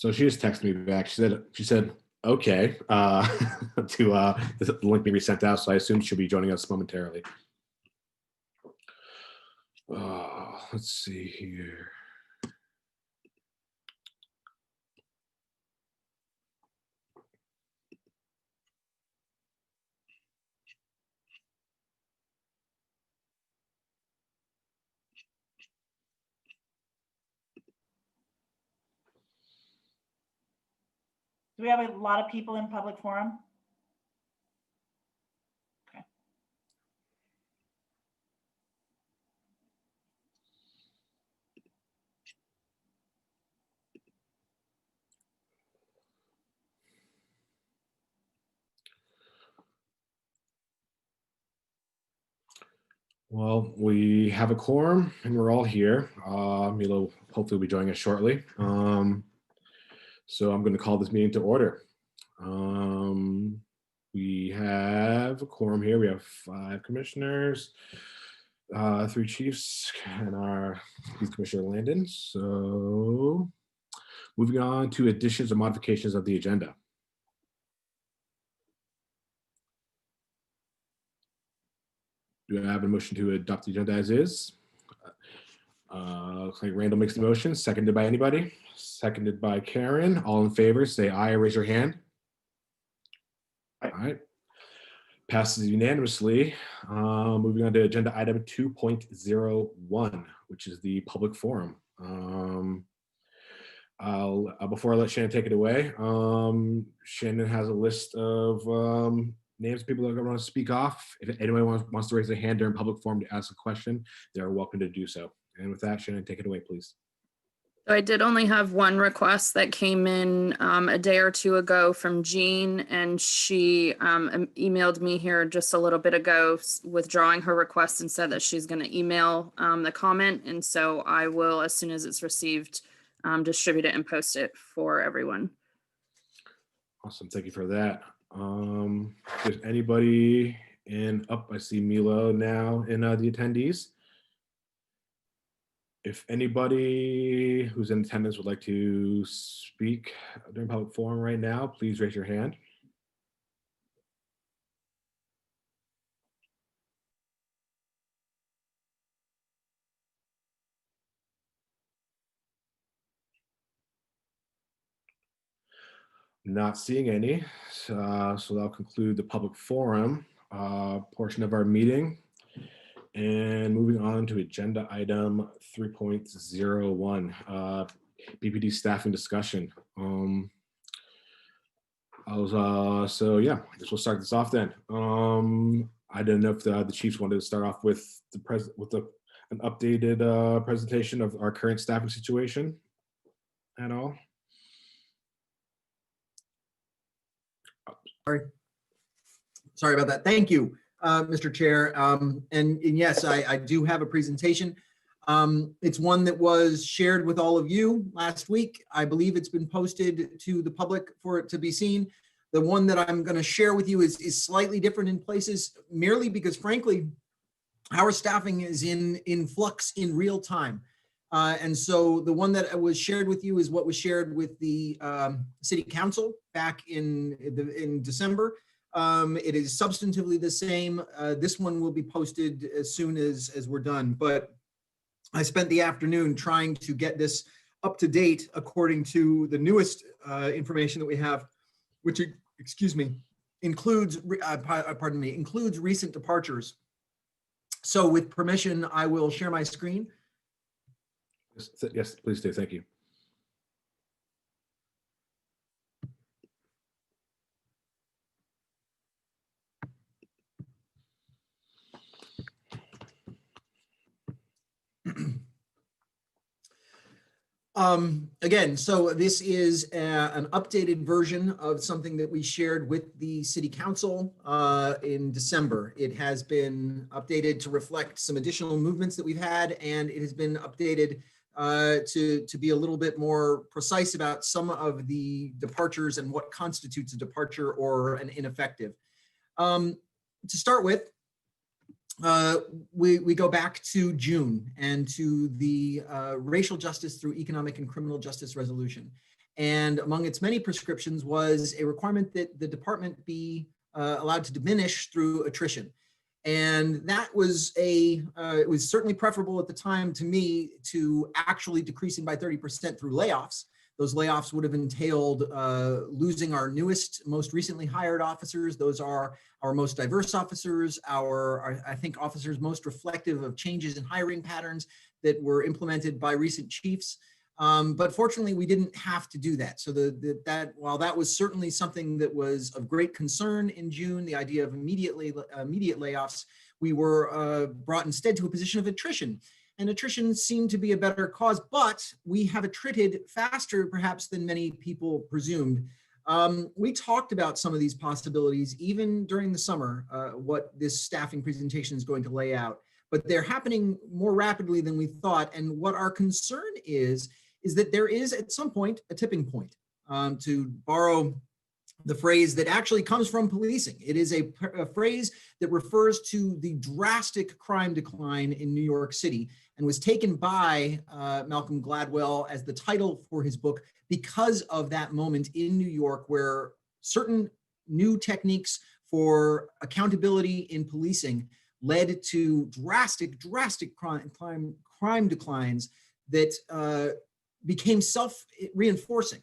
So she just texted me back. She said, okay, to the link be resent out. So I assume she'll be joining us momentarily. Let's see here. Do we have a lot of people in public forum? Okay. Well, we have a quorum and we're all here. Milo hopefully will be joining us shortly. So I'm going to call this meeting to order. We have a quorum here. We have 5 commissioners, 3 chiefs, and our Chief Commissioner Landon. So moving on to additions or modifications of the agenda. Do I have a motion to adopt the agenda as is? Looks like Randall makes the motion. Seconded by anybody? Seconded by Karen. All in favor, say aye or raise your hand. All right. Passes unanimously. Moving on to agenda item 2.01, which is the public forum. Before I let Shannon take it away, Shannon has a list of names of people that are going to speak off. If anyone wants to raise their hand during public forum to ask a question, they're welcome to do so. And with that, Shannon, take it away, please. So I did only have one request that came in a day or two ago from Jean, and she emailed me here just a little bit ago withdrawing her request and said that she's going to email the comment. And so I will, as soon as it's received, distribute it and post it for everyone. Awesome. Thank you for that. If there's anybody I see Milo now in the attendees. If anybody who's in attendance would like to speak during public forum right now, please raise your hand. Not seeing any, so that'll conclude the public forum portion of our meeting. And moving on to agenda item 3.01, BPD Staffing Discussion. So yeah, I guess we'll start this off then. I don't know if the chiefs wanted to start off with an updated presentation of our current staffing situation at all. Sorry about that. Thank you, Mr. Chair. And yes, I do have a presentation. It's one that was shared with all of you last week. I believe it's been posted to the public for it to be seen. The one that I'm going to share with you is slightly different in places, merely because, frankly, our staffing is in flux in real time. And so the one that was shared with you is what was shared with the City Council back in December. It is substantively the same. This one will be posted as soon as we're done. But I spent the afternoon trying to get this up to date according to the newest information that we have, which, excuse me, includes recent departures. So with permission, I will share my screen. Yes, please do. Thank you. Again, so this is an updated version of something that we shared with the City Council in December. It has been updated to reflect some additional movements that we've had, and it has been updated to be a little bit more precise about some of the departures and what constitutes a departure or an ineffective. To start with, we go back to June and to the racial justice through economic and criminal justice resolution. And among its many prescriptions was a requirement that the department be allowed to diminish through attrition. And that was it was certainly preferable at the time to me to actually decreasing by 30% through layoffs. Those layoffs would have entailed losing our newest, most recently hired officers. Those are our most diverse officers, I think, officers most reflective of changes in hiring patterns that were implemented by recent chiefs. But fortunately, we didn't have to do that. So while that was certainly something that was of great concern in June, the idea of immediate layoffs, we were brought instead to a position of attrition. And attrition seemed to be a better cause, but we have attrited faster perhaps than many people presumed. We talked about some of these possibilities even during the summer, what this staffing presentation is going to lay out, but they're happening more rapidly than we thought. And what our concern is that there is at some point a tipping point, to borrow the phrase that actually comes from policing. It is a phrase that refers to the drastic crime decline in New York City and was taken by Malcolm Gladwell as the title for his book because of that moment in New York where certain new techniques for accountability in policing led to drastic crime declines that became self-reinforcing.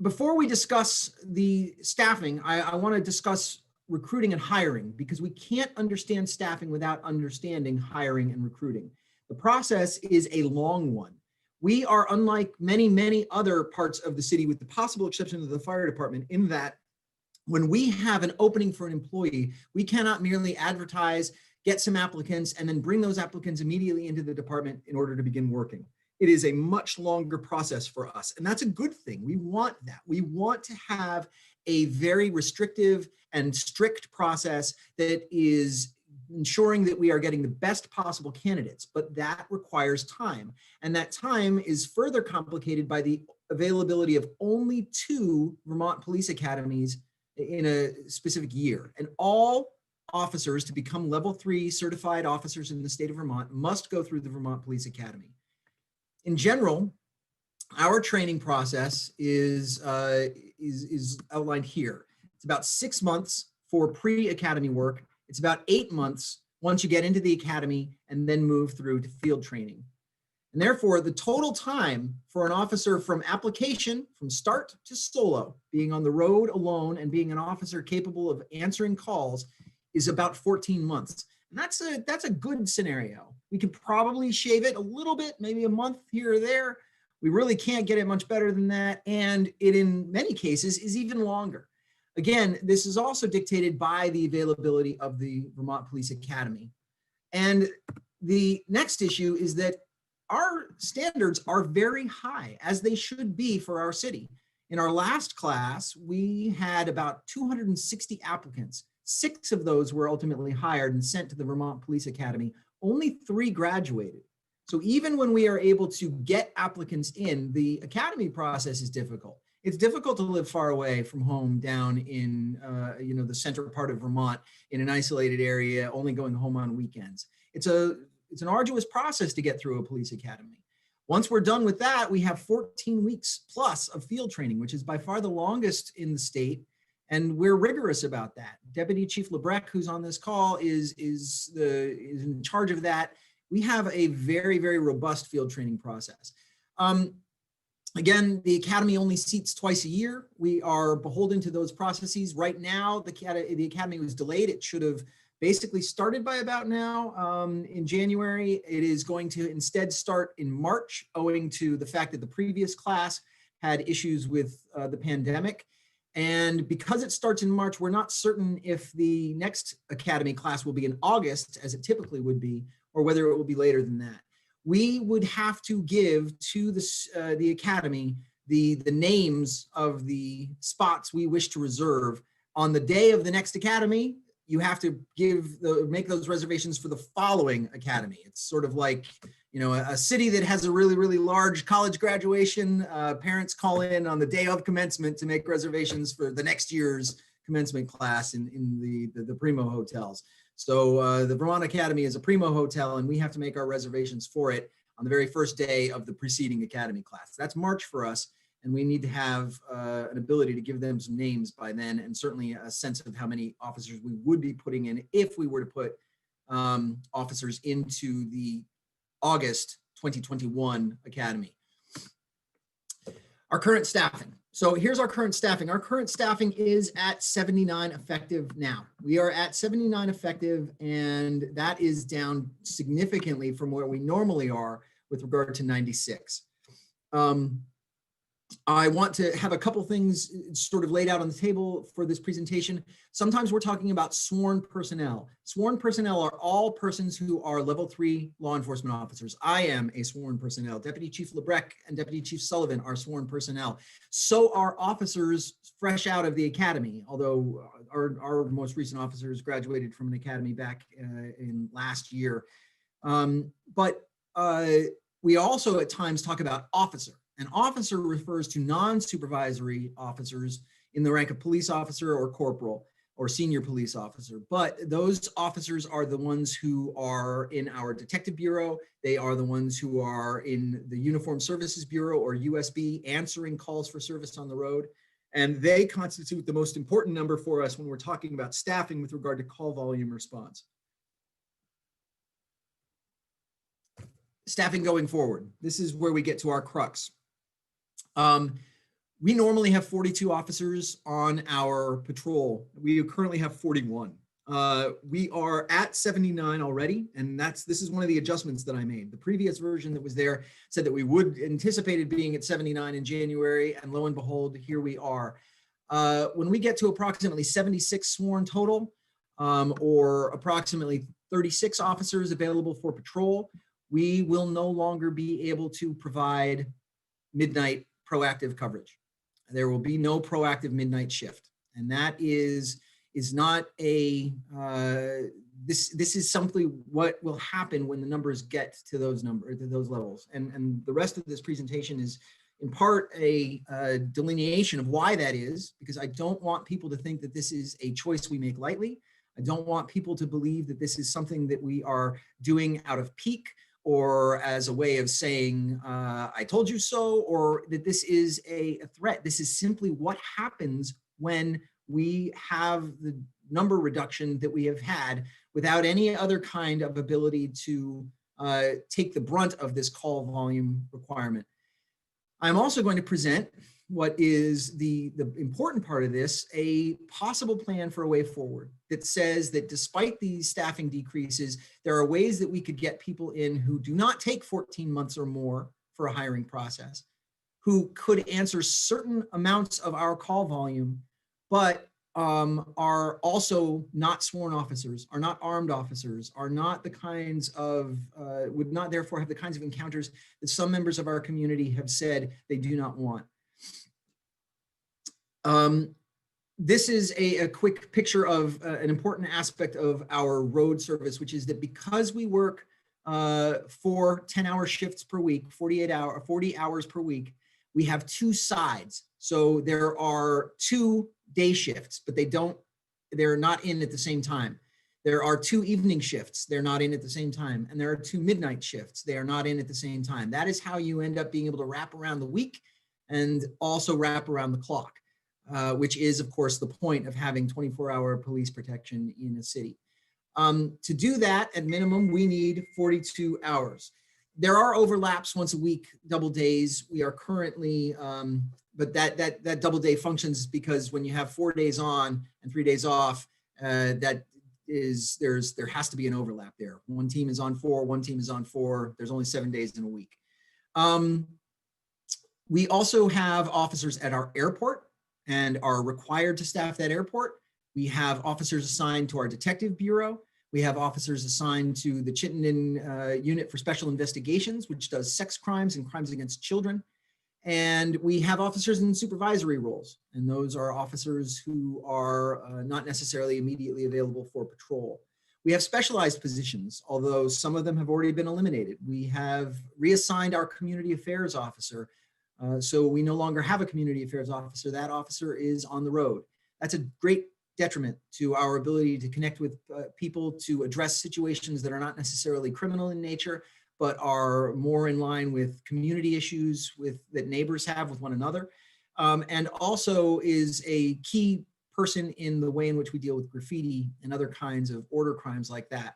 Before we discuss the staffing, I want to discuss recruiting and hiring, because we can't understand staffing without understanding hiring and recruiting. The process is a long one. We are unlike many, many other parts of the city, with the possible exception of the fire department, in that when we have an opening for an employee, we cannot merely advertise, get some applicants, and then bring those applicants immediately into the department in order to begin working. It is a much longer process for us, and that's a good thing. We want that. We want to have a very restrictive and strict process that is ensuring that we are getting the best possible candidates, but that requires time. And that time is further complicated by the availability of only 2 Vermont police academies in a specific year. And all officers to become level 3 certified officers in the state of Vermont must go through the Vermont Police Academy. In general, our training process is outlined here. It's about 6 months for pre-academy work. It's about 8 months once you get into the academy and then move through to field training. And therefore, the total time for an officer from application, from start to solo, being on the road alone and being an officer capable of answering calls, is about 14 months. And that's a good scenario. We could probably shave it a little bit, maybe a month here or there. We really can't get it much better than that. And it, in many cases, is even longer. Again, this is also dictated by the availability of the Vermont Police Academy. And the next issue is that our standards are very high, as they should be for our city. In our last class, we had about 260 applicants. 6 of those were ultimately hired and sent to the Vermont Police Academy. Only 3 graduated. So even when we are able to get applicants in, the academy process is difficult. It's difficult to live far away from home down in the center part of Vermont in an isolated area, only going home on weekends. It's an arduous process to get through a police academy. Once we're done with that, we have 14 weeks plus of field training, which is by far the longest in the state. And we're rigorous about that. Deputy Chief Lebrecht, who's on this call, is in charge of that. We have a very, very robust field training process. Again, the academy only seats twice a year. We are beholden to those processes. Right now, the academy was delayed. It should have basically started by about now in January. It is going to instead start in March, owing to the fact that the previous class had issues with the pandemic. And because it starts in March, we're not certain if the next academy class will be in August, as it typically would be, or whether it will be later than that. We would have to give to the academy the names of the spots we wish to reserve. On the day of the next academy, you have to make those reservations for the following academy. It's sort of like, a city that has a really, really large college graduation. Parents call in on the day of commencement to make reservations for the next year's commencement class in the Primo hotels. So the Vermont Academy is a Primo hotel, and we have to make our reservations for it on the very first day of the preceding academy class. That's March for us, and we need to have an ability to give them some names by then, and certainly a sense of how many officers we would be putting in if we were to put officers into the August 2021 academy. Our current staffing. So here's our current staffing. Our current staffing is at 79 effective now. We are at 79 effective, and that is down significantly from where we normally are with regard to 96. I want to have a couple things sort of laid out on the table for this presentation. Sometimes we're talking about sworn personnel. Sworn personnel are all persons who are level 3 law enforcement officers. I am a sworn personnel. Deputy Chief Lebrecht and Deputy Chief Sullivan are sworn personnel. So are officers fresh out of the academy, although our most recent officers graduated from an academy back in last year. But we also at times talk about officer. An officer refers to non-supervisory officers in the rank of police officer or corporal or senior police officer. But those officers are the ones who are in our detective bureau. They are the ones who are in the Uniform Services Bureau or USB answering calls for service on the road. And they constitute the most important number for us when we're talking about staffing with regard to call volume response. Staffing going forward. This is where we get to our crux. We normally have 42 officers on our patrol. We currently have 41. We are at 79 already, and this is one of the adjustments that I made. The previous version that was there said that we would anticipated being at 79 in January, and lo and behold, here we are. When we get to approximately 76 sworn total, or approximately 36 officers available for patrol, we will no longer be able to provide midnight proactive coverage. There will be no proactive midnight shift. And that is not a, this is simply what will happen when the numbers get to those levels. And the rest of this presentation is in part a delineation of why that is, because I don't want people to think that this is a choice we make lightly. I don't want people to believe that this is something that we are doing out of pique, or as a way of saying, I told you so, or that this is a threat. This is simply what happens when we have the number reduction that we have had without any other kind of ability to take the brunt of this call volume requirement. I'm also going to present what is the important part of this, a possible plan for a way forward that says that despite these staffing decreases, there are ways that we could get people in who do not take 14 months or more for a hiring process, who could answer certain amounts of our call volume, but are also not sworn officers, are not armed officers, are not the kinds of, would not therefore have the kinds of encounters that some members of our community have said they do not want. This is a quick picture of an important aspect of our road service, which is that because we work 4 10-hour shifts per week, 40 hours per week, we have 2 sides. So there are 2 day shifts, but they're not in at the same time. There are 2 evening shifts, they're not in at the same time. And there are 2 midnight shifts, they are not in at the same time. That is how you end up being able to wrap around the week and also wrap around the clock. Which is, of course, the point of having 24-hour police protection in a city. To do that, at minimum, we need 42 hours. There are overlaps once a week, double days. We are currently, but that double day functions because when you have 4 days on and 3 days off, there has to be an overlap there. One team is on 4, one team is on 4. There's only 7 days in a week. We also have officers at our airport and are required to staff that airport. We have officers assigned to our detective bureau. We have officers assigned to the Chittenden Unit for Special Investigations, which does sex crimes and crimes against children. And we have officers in supervisory roles. And those are officers who are not necessarily immediately available for patrol. We have specialized positions, although some of them have already been eliminated. We have reassigned our community affairs officer. So we no longer have a community affairs officer. That officer is on the road. That's a great detriment to our ability to connect with people, to address situations that are not necessarily criminal in nature, but are more in line with community issues that neighbors have with one another, and also is a key person in the way in which we deal with graffiti and other kinds of order crimes like that.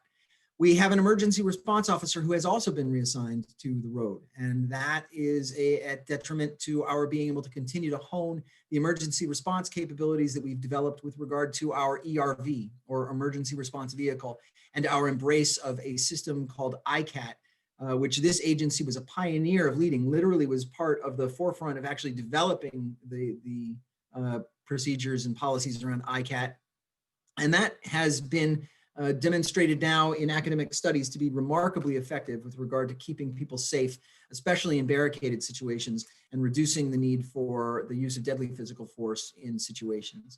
We have an emergency response officer who has also been reassigned to the road, and that is a detriment to our being able to continue to hone the emergency response capabilities that we've developed with regard to our ERV, or emergency response vehicle, and our embrace of a system called ICAT, which this agency was a pioneer of leading, literally was part of the forefront of actually developing the procedures and policies around ICAT. And that has been demonstrated now in academic studies to be remarkably effective with regard to keeping people safe, especially in barricaded situations, and reducing the need for the use of deadly physical force in situations.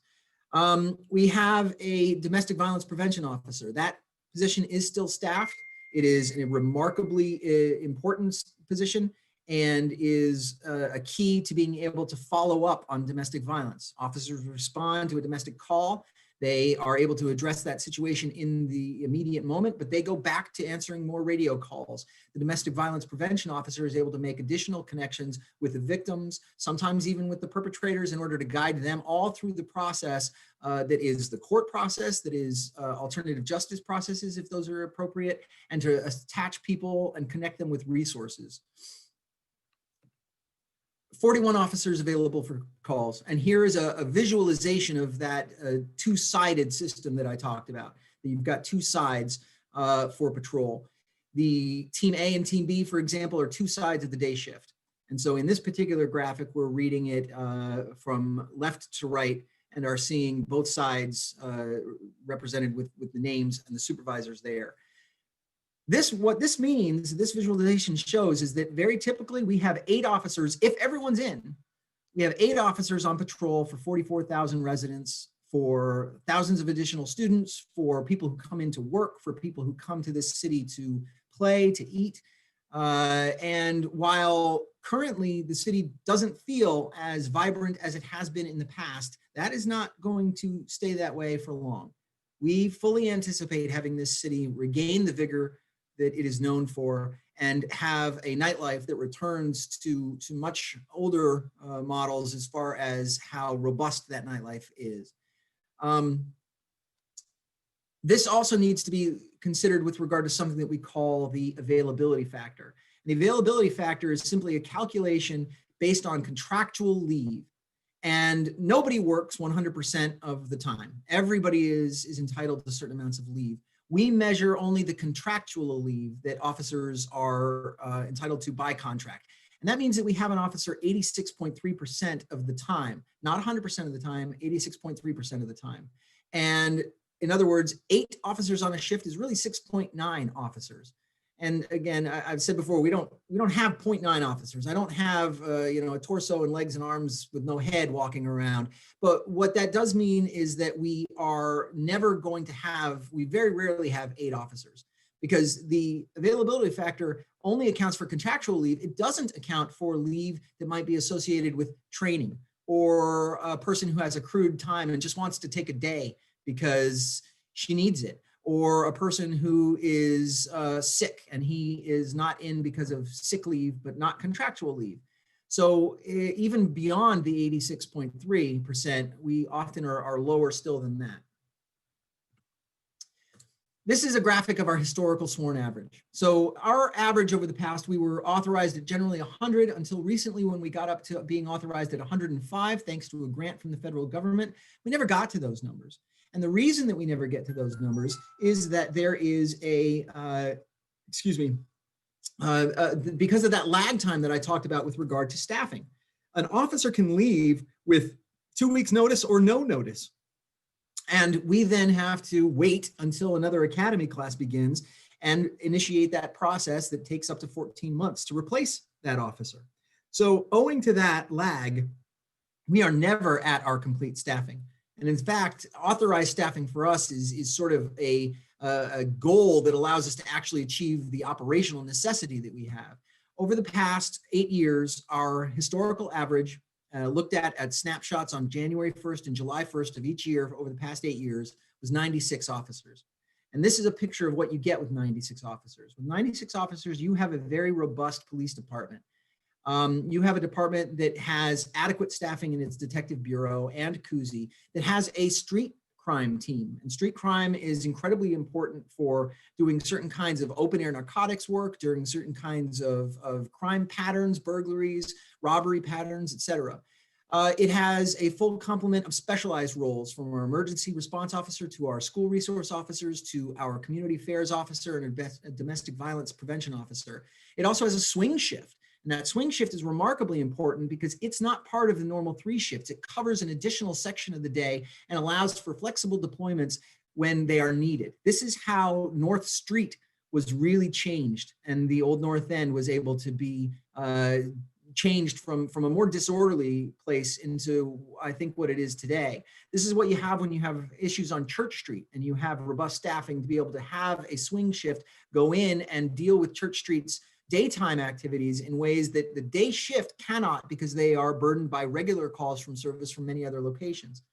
We have a domestic violence prevention officer. That position is still staffed. It is a remarkably important position and is a key to being able to follow up on domestic violence. Officers respond to a domestic call. They are able to address that situation in the immediate moment, but they go back to answering more radio calls. The domestic violence prevention officer is able to make additional connections with the victims, sometimes even with the perpetrators, in order to guide them all through the process that is the court process, that is alternative justice processes, if those are appropriate, and to attach people and connect them with resources. 41 officers available for calls. And here is a visualization of that two-sided system that I talked about. You've got two sides for patrol. The team A and team B, for example, are two sides of the day shift. And so in this particular graphic, we're reading it from left to right and are seeing both sides represented with the names and the supervisors there. What this means, this visualization shows, is that very typically we have 8 officers. If everyone's in, we have 8 officers on patrol for 44,000 residents, for thousands of additional students, for people who come into work, for people who come to this city to play, to eat. And while currently the city doesn't feel as vibrant as it has been in the past, that is not going to stay that way for long. We fully anticipate having this city regain the vigor that it is known for and have a nightlife that returns to much older models as far as how robust that nightlife is. This also needs to be considered with regard to something that we call the availability factor. The availability factor is simply a calculation based on contractual leave. And nobody works 100% of the time. Everybody is entitled to certain amounts of leave. We measure only the contractual leave that officers are entitled to by contract. And that means that we have an officer 86.3% of the time, not 100% of the time, 86.3% of the time. And in other words, 8 officers on a shift is really 6.9 officers. And again, I've said before, we don't have 0.9 officers. I don't have a torso and legs and arms with no head walking around. But what that does mean is that we are never going to have, we very rarely have 8 officers, because the availability factor only accounts for contractual leave. It doesn't account for leave that might be associated with training, or a person who has accrued time and just wants to take a day because she needs it, or a person who is sick and he is not in because of sick leave, but not contractual leave. So even beyond the 86.3%, we often are lower still than that. This is a graphic of our historical sworn average. So our average over the past, we were authorized at generally 100 until recently, when we got up to being authorized at 105, thanks to a grant from the federal government. We never got to those numbers. And the reason that we never get to those numbers is that there is because of that lag time that I talked about with regard to staffing. An officer can leave with 2 weeks notice or no notice. And we then have to wait until another academy class begins and initiate that process that takes up to 14 months to replace that officer. So owing to that lag, we are never at our complete staffing. And in fact, authorized staffing for us is sort of a goal that allows us to actually achieve the operational necessity that we have. Over the past 8 years, our historical average, looked at snapshots on January 1st and July 1st of each year over the past 8 years, was 96 officers. And this is a picture of what you get with 96 officers. With 96 officers, you have a very robust police department. You have a department that has adequate staffing in its detective bureau and Kuzi, that has a street crime team. And street crime is incredibly important for doing certain kinds of open air narcotics work, during certain kinds of crime patterns, burglaries, robbery patterns, etc. It has a full complement of specialized roles, from our emergency response officer to our school resource officers to our community affairs officer and a domestic violence prevention officer. It also has a swing shift. And that swing shift is remarkably important because it's not part of the normal 3 shifts. It covers an additional section of the day and allows for flexible deployments when they are needed. This is how North Street was really changed, and the Old North End was able to be changed from a more disorderly place into, I think, what it is today. This is what you have when you have issues on Church Street and you have robust staffing to be able to have a swing shift go in and deal with Church Street's daytime activities in ways that the day shift cannot, because they are burdened by regular calls from service from many other locations.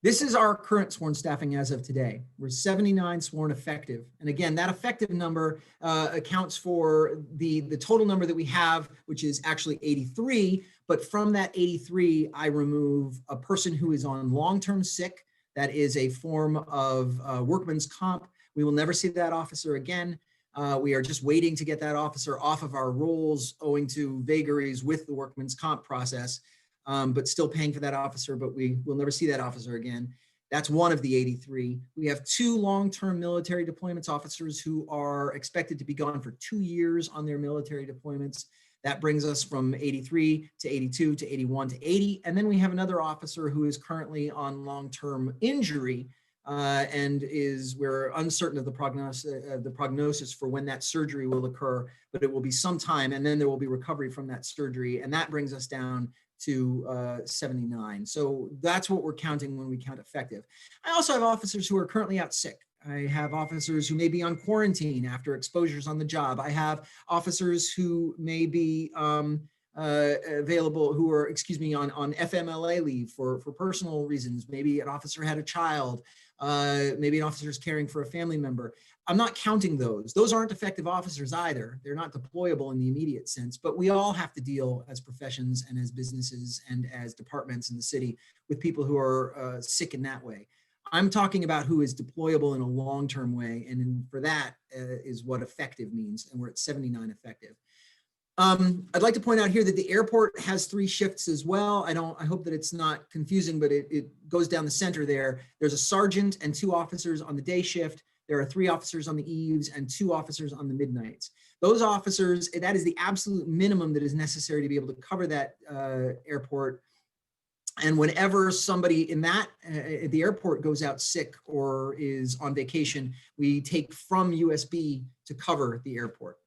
This is our current sworn staffing as of today. We're 79 sworn effective. And again, that effective number accounts for the total number that we have, which is actually 83. But from that 83, I remove a person who is on long-term sick. That is a form of workman's comp. We will never see that officer again. We are just waiting to get that officer off of our rolls owing to vagaries with the workman's comp process, but still paying for that officer, but we will never see that officer again. That's one of the 83. We have 2 long-term military deployments officers who are expected to be gone for 2 years on their military deployments. That brings us from 83 to 82 to 81 to 80. And then we have another officer who is currently on long-term injury, and we're uncertain of the prognosis for when that surgery will occur, but it will be some time, and then there will be recovery from that surgery, and that brings us down to 79. So that's what we're counting when we count effective. I also have officers who are currently out sick. I have officers who may be on quarantine after exposures on the job. I have officers who may be available, who are, on FMLA leave for personal reasons. Maybe an officer had a child. Maybe an officer is caring for a family member. I'm not counting those. Those aren't effective officers either. They're not deployable in the immediate sense, but we all have to deal as professions and as businesses and as departments in the city with people who are sick in that way. I'm talking about who is deployable in a long-term way, and for that is what effective means, and we're at 79 effective. I'd like to point out here that the airport has 3 shifts as well. I hope that it's not confusing, but it goes down the center there. There's a sergeant and 2 officers on the day shift. There are 3 officers on the eves and 2 officers on the midnights. Those officers, that is the absolute minimum that is necessary to be able to cover that airport. And whenever somebody in the airport goes out sick or is on vacation, we take from USB to cover the airport.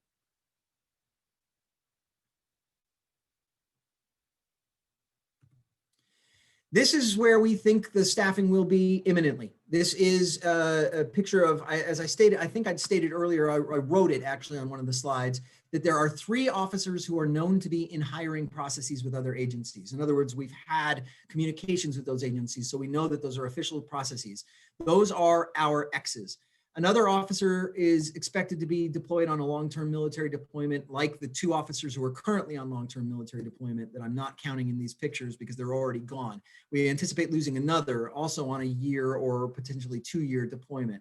This is where we think the staffing will be imminently. This is a picture of, as I stated, I think I'd stated earlier, I wrote it actually on one of the slides, that there are 3 officers who are known to be in hiring processes with other agencies. In other words, we've had communications with those agencies, so we know that those are official processes. Those are our X's. Another officer is expected to be deployed on a long-term military deployment, like the 2 officers who are currently on long-term military deployment that I'm not counting in these pictures because they're already gone. We anticipate losing another also on a year or potentially 2-year deployment.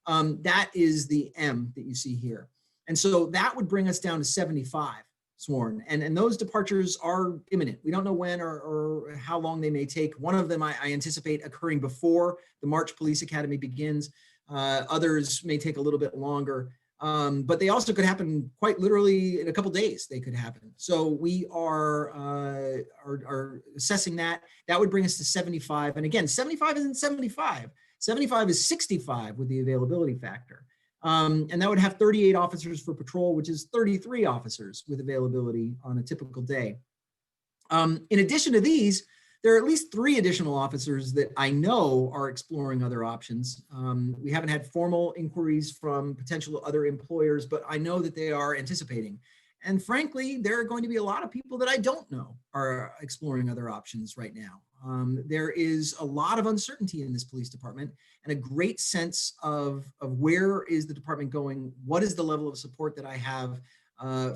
That is the M that you see here. And so that would bring us down to 75 sworn. And those departures are imminent. We don't know when or how long they may take. One of them I anticipate occurring before the March Police Academy begins. Others may take a little bit longer, but they also could happen quite literally in a couple days. They could happen. So we are assessing that. That would bring us to 75. And again, 75 isn't 75. 75 is 65 with the availability factor. And that would have 38 officers for patrol, which is 33 officers with availability on a typical day. In addition to these, there are at least 3 additional officers that I know are exploring other options. We haven't had formal inquiries from potential other employers, but I know that they are anticipating. And frankly, there are going to be a lot of people that I don't know are exploring other options right now. There is a lot of uncertainty in this police department and a great sense of where is the department going, what is the level of support that I have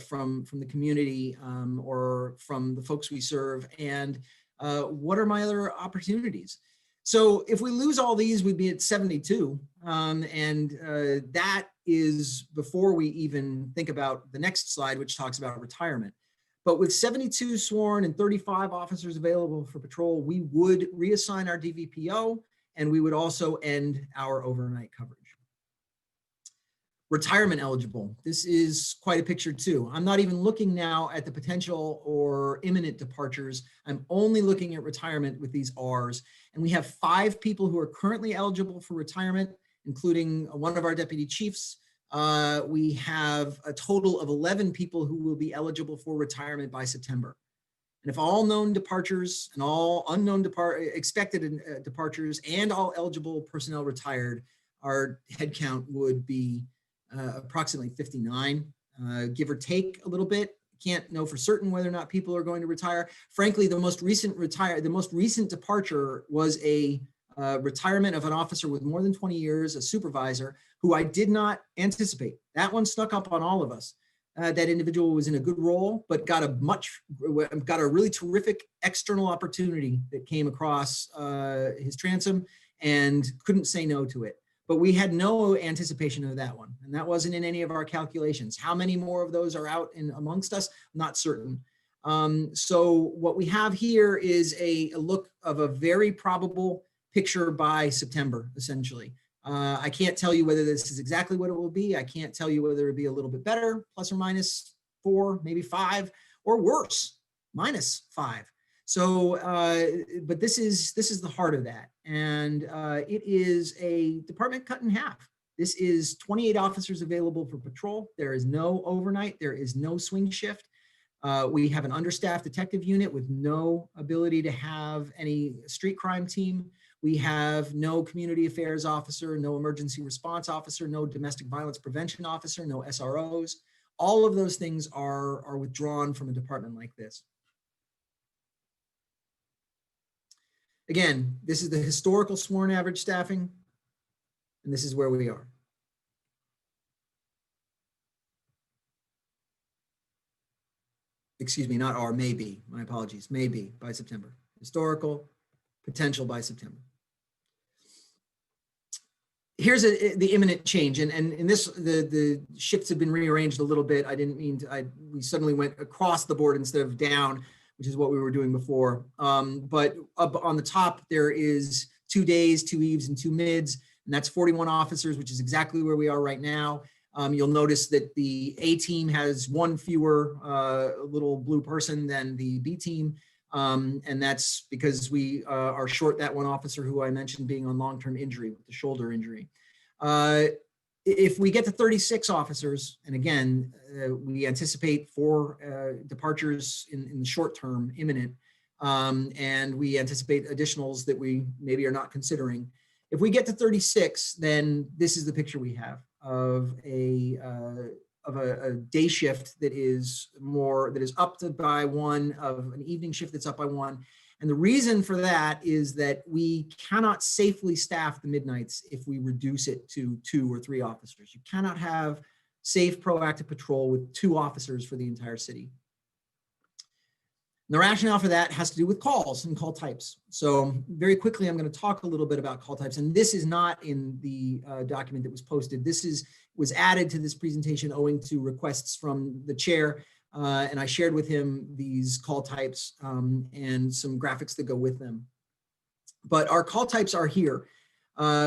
from the community or from the folks we serve, and what are my other opportunities. So if we lose all these, we'd be at 72. And that is before we even think about the next slide, which talks about retirement. But with 72 sworn and 35 officers available for patrol, we would reassign our DVPO, and we would also end our overnight coverage. Retirement eligible. This is quite a picture too. I'm not even looking now at the potential or imminent departures. I'm only looking at retirement with these Rs. And we have 5 people who are currently eligible for retirement, including one of our deputy chiefs. We have a total of 11 people who will be eligible for retirement by September. And if all known departures and all unknown expected departures and all eligible personnel retired, our headcount would be approximately 59, give or take a little bit. Can't know for certain whether or not people are going to retire. Frankly, the most recent departure was a retirement of an officer with more than 20 years, a supervisor, who I did not anticipate. That one snuck up on all of us. That individual was in a good role, but got a really terrific external opportunity that came across his transom and couldn't say no to it. But we had no anticipation of that one. And that wasn't in any of our calculations. How many more of those are out in amongst us? Not certain. So what we have here is a look of a very probable picture by September, essentially. I can't tell you whether this is exactly what it will be. I can't tell you whether it'll be a little bit better, plus or minus 4, maybe 5, or worse, minus 5. So, but this is the heart of that. And it is a department cut in half. This is 28 officers available for patrol. There is no overnight. There is no swing shift. We have an understaffed detective unit with no ability to have any street crime team. We have no community affairs officer, no emergency response officer, no domestic violence prevention officer, no SROs. All of those things are withdrawn from a department like this. Again, this is the historical sworn average staffing, and this is where we are. Excuse me, not are, maybe, my apologies, maybe by September. Historical, potential by September. Here's the imminent change, and in this, the shifts have been rearranged a little bit. I didn't mean to, we suddenly went across the board instead of down, which is what we were doing before. But up on the top, there is 2 days, 2 eves, and 2 mids, and that's 41 officers, which is exactly where we are right now. You'll notice that the A team has 1 fewer little blue person than the B team. And that's because we are short that 1 officer who I mentioned being on long-term injury with the shoulder injury. If we get to 36 officers, and again, we anticipate 4 departures in the short term, imminent, and we anticipate additionals that we maybe are not considering. If we get to 36, then this is the picture we have of a day shift that is up by 1, of an evening shift that's up by 1. And the reason for that is that we cannot safely staff the midnights if we reduce it to 2 or 3 officers. You cannot have safe, proactive patrol with 2 officers for the entire city. And the rationale for that has to do with calls and call types. So very quickly, I'm going to talk a little bit about call types. And this is not in the document that was posted. This was added to this presentation owing to requests from the chair. And I shared with him these call types and some graphics that go with them. But our call types are here.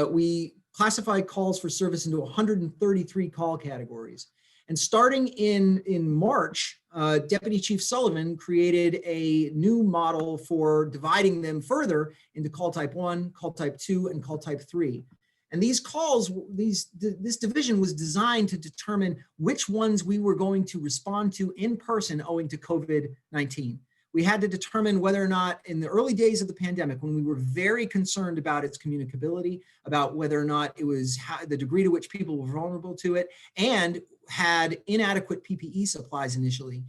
We classified calls for service into 133 call categories. And starting in March, Deputy Chief Sullivan created a new model for dividing them further into call type 1, call type 2, and call type 3. And these calls, this division was designed to determine which ones we were going to respond to in person owing to COVID-19. We had to determine whether or not in the early days of the pandemic, when we were very concerned about its communicability, about whether or not it was the degree to which people were vulnerable to it, and had inadequate PPE supplies initially,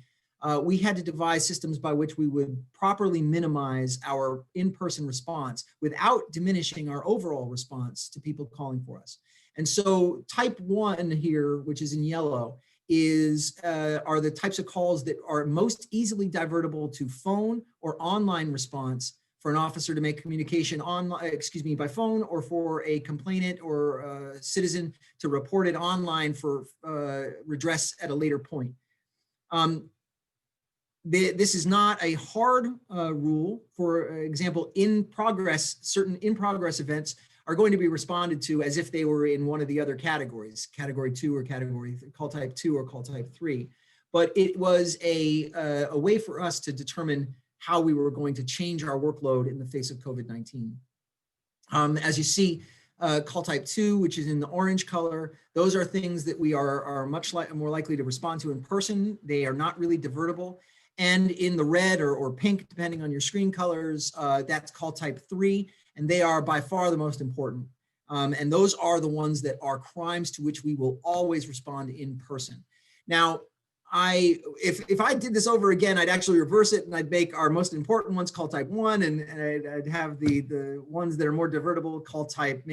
we had to devise systems by which we would properly minimize our in-person response without diminishing our overall response to people calling for us. And so type 1 here, which is in yellow, are the types of calls that are most easily divertible to phone or online response for an officer to make communication by phone, or for a complainant or citizen to report it online for redress at a later point. This is not a hard rule. For example, certain in-progress events are going to be responded to as if they were in one of the other categories, category 2 or call type 2 or call type 3. But it was a way for us to determine how we were going to change our workload in the face of COVID-19. As you see, call type 2, which is in the orange color, those are things that we are much more likely to respond to in person. They are not really divertible. And in the red or pink, depending on your screen colors, that's call type 3, and they are by far the most important. And those are the ones that are crimes to which we will always respond in person. Now, if I did this over again, I'd actually reverse it, and I'd make our most important ones call type 1, and I'd have the ones that are more divertible call type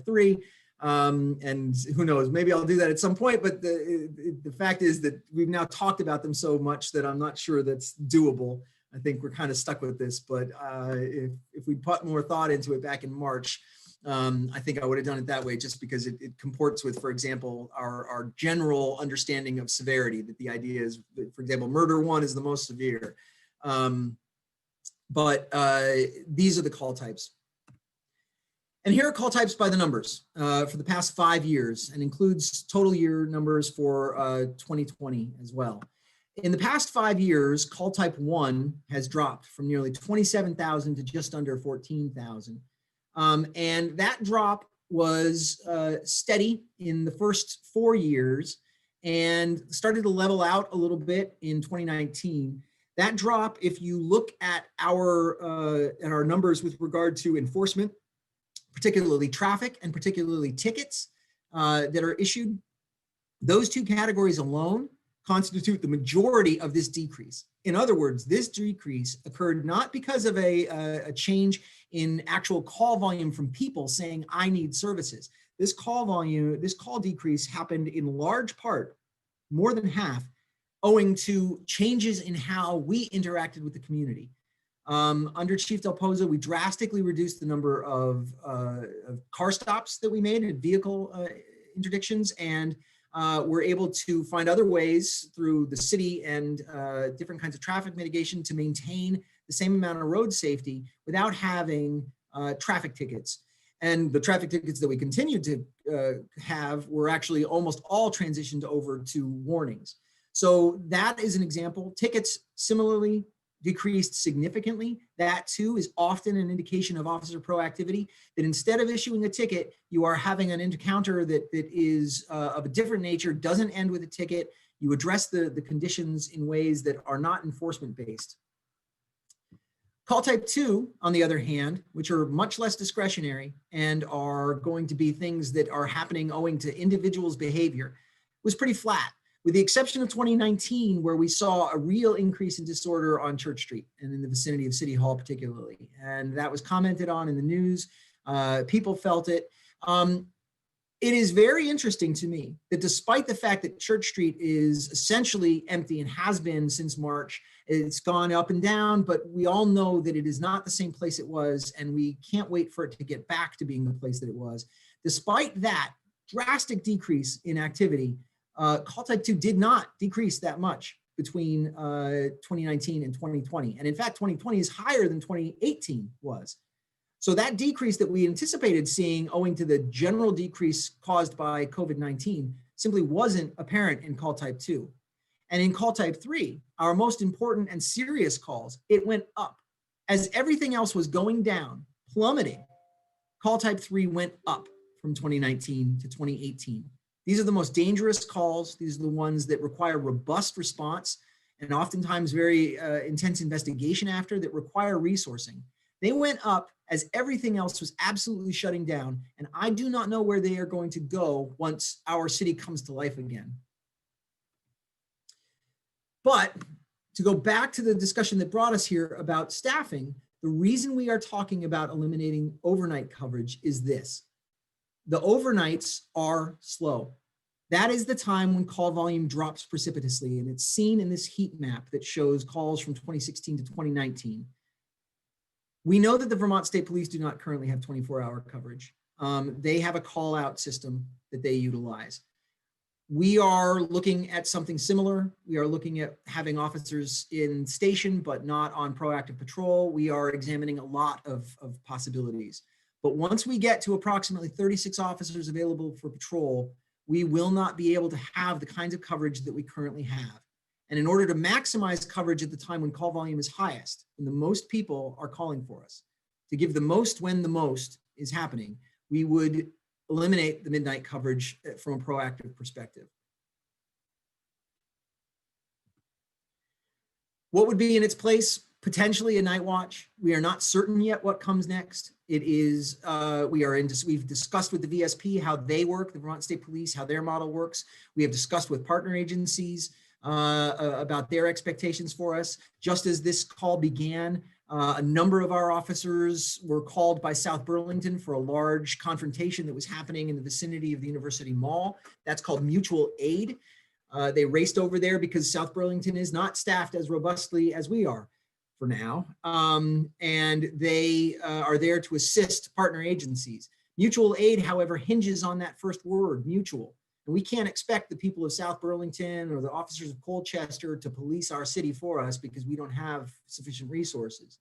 3. And who knows, maybe I'll do that at some point, but the fact is that we've now talked about them so much that I'm not sure that's doable. I think we're kind of stuck with this, but if we put more thought into it back in March, I think I would have done it that way, just because it comports with, for example, our general understanding of severity, that the idea is, for example, murder 1 is the most severe. But these are the call types. And here are call types by the numbers for the past 5 years, and includes total year numbers for 2020 as well. In the past 5 years, call type 1 has dropped from nearly 27,000 to just under 14,000. And that drop was steady in the first 4 years and started to level out a little bit in 2019. That drop, if you look at our numbers with regard to enforcement, particularly traffic and particularly tickets that are issued, those two categories alone constitute the majority of this decrease. In other words, this decrease occurred not because of a change in actual call volume from people saying, I need services. This call decrease happened in large part, more than half, owing to changes in how we interacted with the community. Under Chief Del Pozo, we drastically reduced the number of car stops that we made and vehicle interdictions, and we're able to find other ways through the city and different kinds of traffic mitigation to maintain the same amount of road safety without having traffic tickets. And the traffic tickets that we continue to have were actually almost all transitioned over to warnings. So that is an example. Tickets similarly decreased significantly. That too is often an indication of officer proactivity, that instead of issuing a ticket, you are having an encounter that is of a different nature, doesn't end with a ticket. You address the conditions in ways that are not enforcement based. Call type 2, on the other hand, which are much less discretionary and are going to be things that are happening owing to individuals' behavior, was pretty flat, with the exception of 2019, where we saw a real increase in disorder on Church Street and in the vicinity of City Hall particularly. And that was commented on in the news. People felt it. It is very interesting to me that despite the fact that Church Street is essentially empty and has been since March, it's gone up and down, but we all know that it is not the same place it was, and we can't wait for it to get back to being the place that it was. Despite that drastic decrease in activity, call type 2 did not decrease that much between 2019 and 2020. And in fact, 2020 is higher than 2018 was. So that decrease that we anticipated seeing owing to the general decrease caused by COVID-19 simply wasn't apparent in call type 2. And in call type 3, our most important and serious calls, it went up. As everything else was going down, plummeting, call type 3 went up from 2019 to 2018. These are the most dangerous calls. These are the ones that require robust response and oftentimes very intense investigation after, that require resourcing. They went up as everything else was absolutely shutting down, and I do not know where they are going to go once our city comes to life again. But to go back to the discussion that brought us here about staffing, the reason we are talking about eliminating overnight coverage is this. The overnights are slow. That is the time when call volume drops precipitously, and it's seen in this heat map that shows calls from 2016 to 2019. We know that the Vermont State Police do not currently have 24-hour coverage. They have a call-out system that they utilize. We are looking at something similar. We are looking at having officers in station, but not on proactive patrol. We are examining a lot of possibilities. But once we get to approximately 36 officers available for patrol, we will not be able to have the kinds of coverage that we currently have. And in order to maximize coverage at the time when call volume is highest, when the most people are calling for us, to give the most when the most is happening, we would eliminate the midnight coverage from a proactive perspective. What would be in its place? Potentially a night watch. We are not certain yet what comes next. It is, we've discussed with the VSP how they work, the Vermont State Police, how their model works. We have discussed with partner agencies about their expectations for us. Just as this call began, a number of our officers were called by South Burlington for a large confrontation that was happening in the vicinity of the University Mall. That's called mutual aid. They raced over there because South Burlington is not staffed as robustly as we are for now. And they are there to assist partner agencies. Mutual aid, however, hinges on that first word, mutual. And we can't expect the people of South Burlington or the officers of Colchester to police our city for us because we don't have sufficient resources.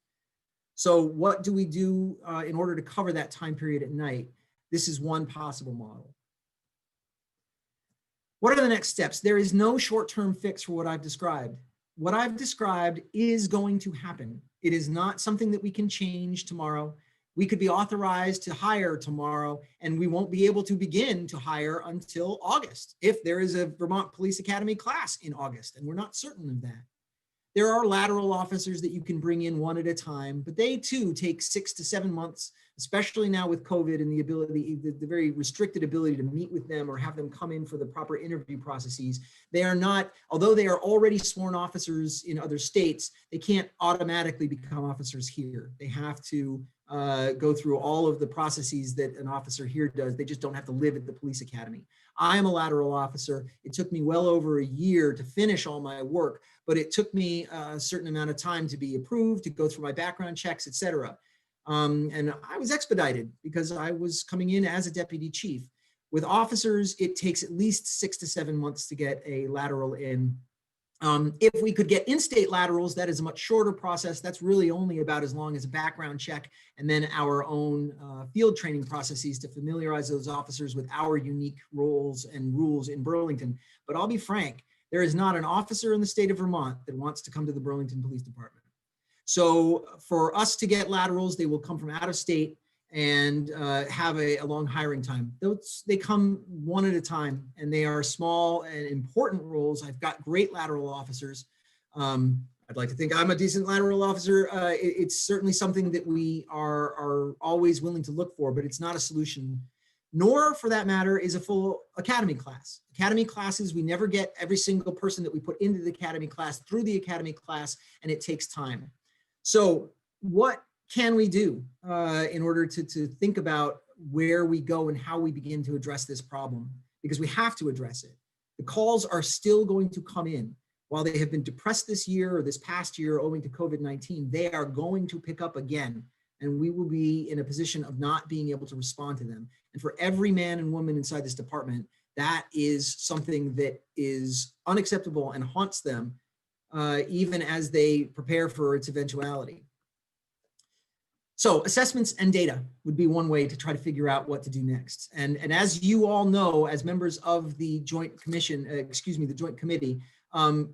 So what do we do in order to cover that time period at night? This is one possible model. What are the next steps? There is no short-term fix for what I've described. What I've described is going to happen. It is not something that we can change tomorrow. We could be authorized to hire tomorrow, and we won't be able to begin to hire until August, if there is a Vermont Police Academy class in August, and we're not certain of that. There are lateral officers that you can bring in one at a time, but they too take 6 to 7 months, especially now with COVID and the very restricted ability to meet with them or have them come in for the proper interview processes. They are not, although they are already sworn officers in other states, they can't automatically become officers here. They have to go through all of the processes that an officer here does. They just don't have to live at the police academy. I am a lateral officer. It took me well over a year to finish all my work, but it took me a certain amount of time to be approved, to go through my background checks, et cetera. And I was expedited because I was coming in as a deputy chief. With officers, it takes at least 6 to 7 months to get a lateral in. If we could get in-state laterals, that is a much shorter process. That's really only about as long as a background check and then our own field training processes to familiarize those officers with our unique roles and rules in Burlington. But I'll be frank, there is not an officer in the state of Vermont that wants to come to the Burlington Police Department. So for us to get laterals, they will come from out of state and have a long hiring time. They come one at a time, and they are small and important roles. I've got great lateral officers. I'd like to think I'm a decent lateral officer. It's certainly something that we are always willing to look for, but it's not a solution, nor for that matter is a full academy class. Academy classes, we never get every single person that we put into the academy class through the academy class, and it takes time. So what can we do in order to think about where we go and how we begin to address this problem? Because we have to address it. The calls are still going to come in. While they have been depressed this year or this past year owing to COVID-19, they are going to pick up again, and we will be in a position of not being able to respond to them. And for every man and woman inside this department, that is something that is unacceptable and haunts them even as they prepare for its eventuality. So assessments and data would be one way to try to figure out what to do next. And as you all know, as members of the Joint Commission, the Joint Committee,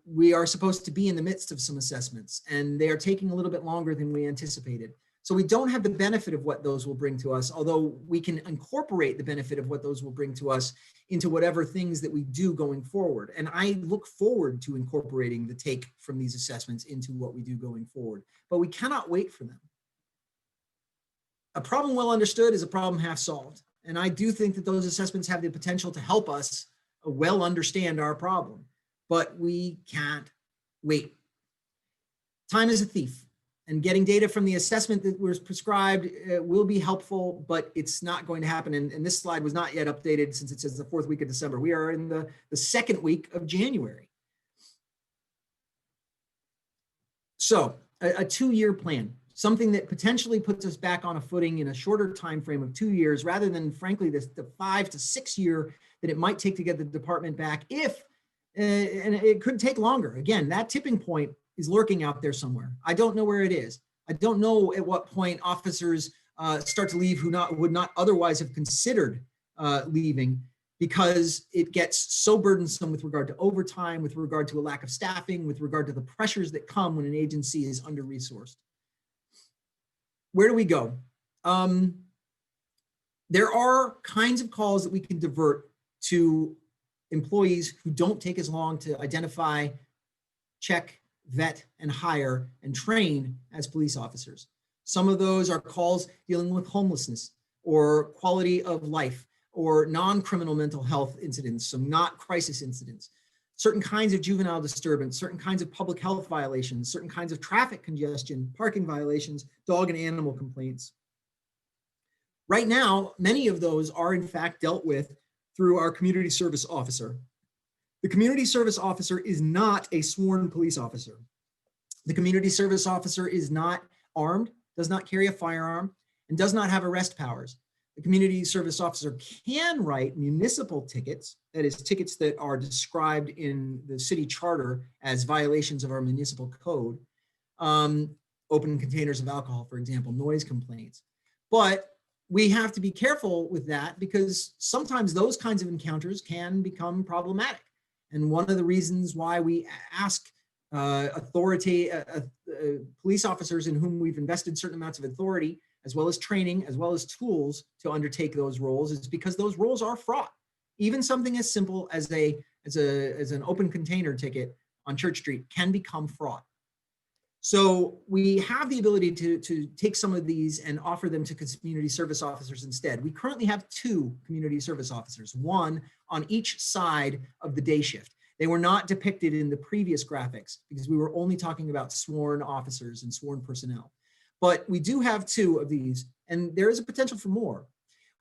we are supposed to be in the midst of some assessments, and they are taking a little bit longer than we anticipated. So we don't have the benefit of what those will bring to us, although we can incorporate the benefit of what those will bring to us into whatever things that we do going forward. And I look forward to incorporating the take from these assessments into what we do going forward, but we cannot wait for them. A problem well understood is a problem half solved. And I do think that those assessments have the potential to help us well understand our problem, but we can't wait. Time is a thief, and getting data from the assessment that was prescribed will be helpful, but it's not going to happen. And this slide was not yet updated since it says the 4th week of December. We are in the 2nd week of January. So a 2-year plan, something that potentially puts us back on a footing in a shorter time frame of 2 years, rather than, frankly, the 5 to 6 year that it might take to get the department back, if, and it could take longer. Again, that tipping point is lurking out there somewhere. I don't know where it is. I don't know at what point officers start to leave who would not otherwise have considered leaving, because it gets so burdensome with regard to overtime, with regard to a lack of staffing, with regard to the pressures that come when an agency is under-resourced. Where do we go? There are kinds of calls that we can divert to employees who don't take as long to identify, check, vet, and hire and train as police officers. Some of those are calls dealing with homelessness or quality of life or non-criminal mental health incidents, so not crisis incidents, certain kinds of juvenile disturbance, certain kinds of public health violations, certain kinds of traffic congestion, parking violations, dog and animal complaints. Right now, many of those are in fact dealt with through our community service officer. The community service officer is not a sworn police officer. The community service officer is not armed, does not carry a firearm, and does not have arrest powers. The community service officer can write municipal tickets, that is, tickets that are described in the city charter as violations of our municipal code, open containers of alcohol, for example, noise complaints. But we have to be careful with that, because sometimes those kinds of encounters can become problematic. And one of the reasons why we ask police officers in whom we've invested certain amounts of authority, as well as training, as well as tools to undertake those roles, is because those roles are fraught. Even something as simple as an open container ticket on Church Street can become fraught. So we have the ability to take some of these and offer them to community service officers instead. We currently have 2 community service officers, one on each side of the day shift. They were not depicted in the previous graphics because we were only talking about sworn officers and sworn personnel. But we do have 2 of these, and there is a potential for more.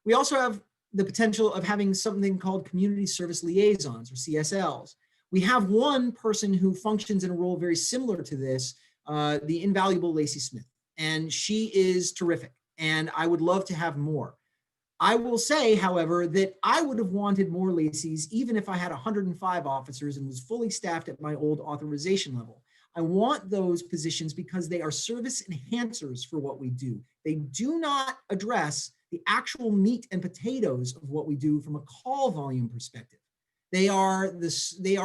We also have the potential of having something called community service liaisons, or CSLs. We have one person who functions in a role very similar to this, the invaluable Lacey Smith, and she is terrific, and I would love to have more. I will say, however, that I would have wanted more Lacey's even if I had 105 officers and was fully staffed at my old authorization level. I want those positions because they are service enhancers for what we do. They do not address the actual meat and potatoes of what we do from a call volume perspective. They are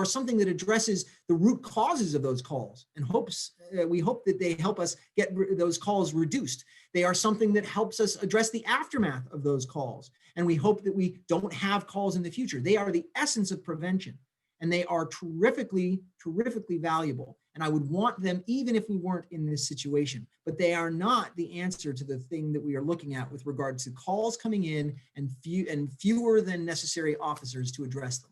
something that addresses the root causes of those calls, and we hope that they help us get those calls reduced. They are something that helps us address the aftermath of those calls, and we hope that we don't have calls in the future. They are the essence of prevention, and they are terrifically, terrifically valuable. And I would want them even if we weren't in this situation, but they are not the answer to the thing that we are looking at with regard to calls coming in and fewer than necessary officers to address them.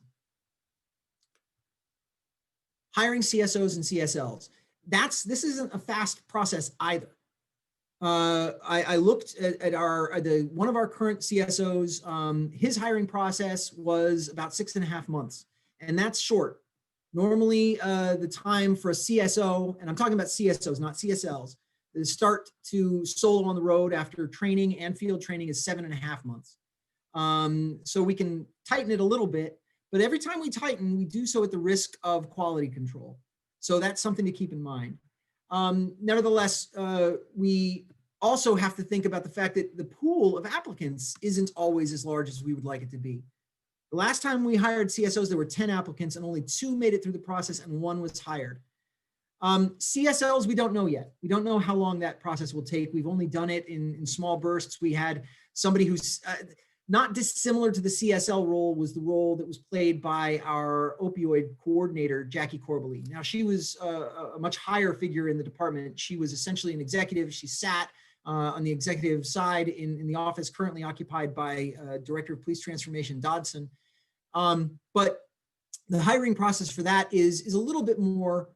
Hiring CSOs and CSLs. This isn't a fast process either. I looked at one of our current CSOs. His hiring process was about 6.5 months, and that's short. Normally, the time for a CSO, and I'm talking about CSOs, not CSLs, the start to solo on the road after training and field training is 7.5 months. So we can tighten it a little bit, but every time we tighten, we do so at the risk of quality control. So that's something to keep in mind. Nevertheless, we also have to think about the fact that the pool of applicants isn't always as large as we would like it to be. The last time we hired CSOs, there were 10 applicants and only 2 made it through the process and 1 was hired. CSLs, we don't know yet. We don't know how long that process will take. We've only done it in small bursts. We had somebody who's not dissimilar to the CSL role was the role that was played by our opioid coordinator, Jackie Corbally. Now, she was a much higher figure in the department. She was essentially an executive. She sat on the executive side in the office currently occupied by Director of Police Transformation Dodson. But the hiring process for that is a little bit more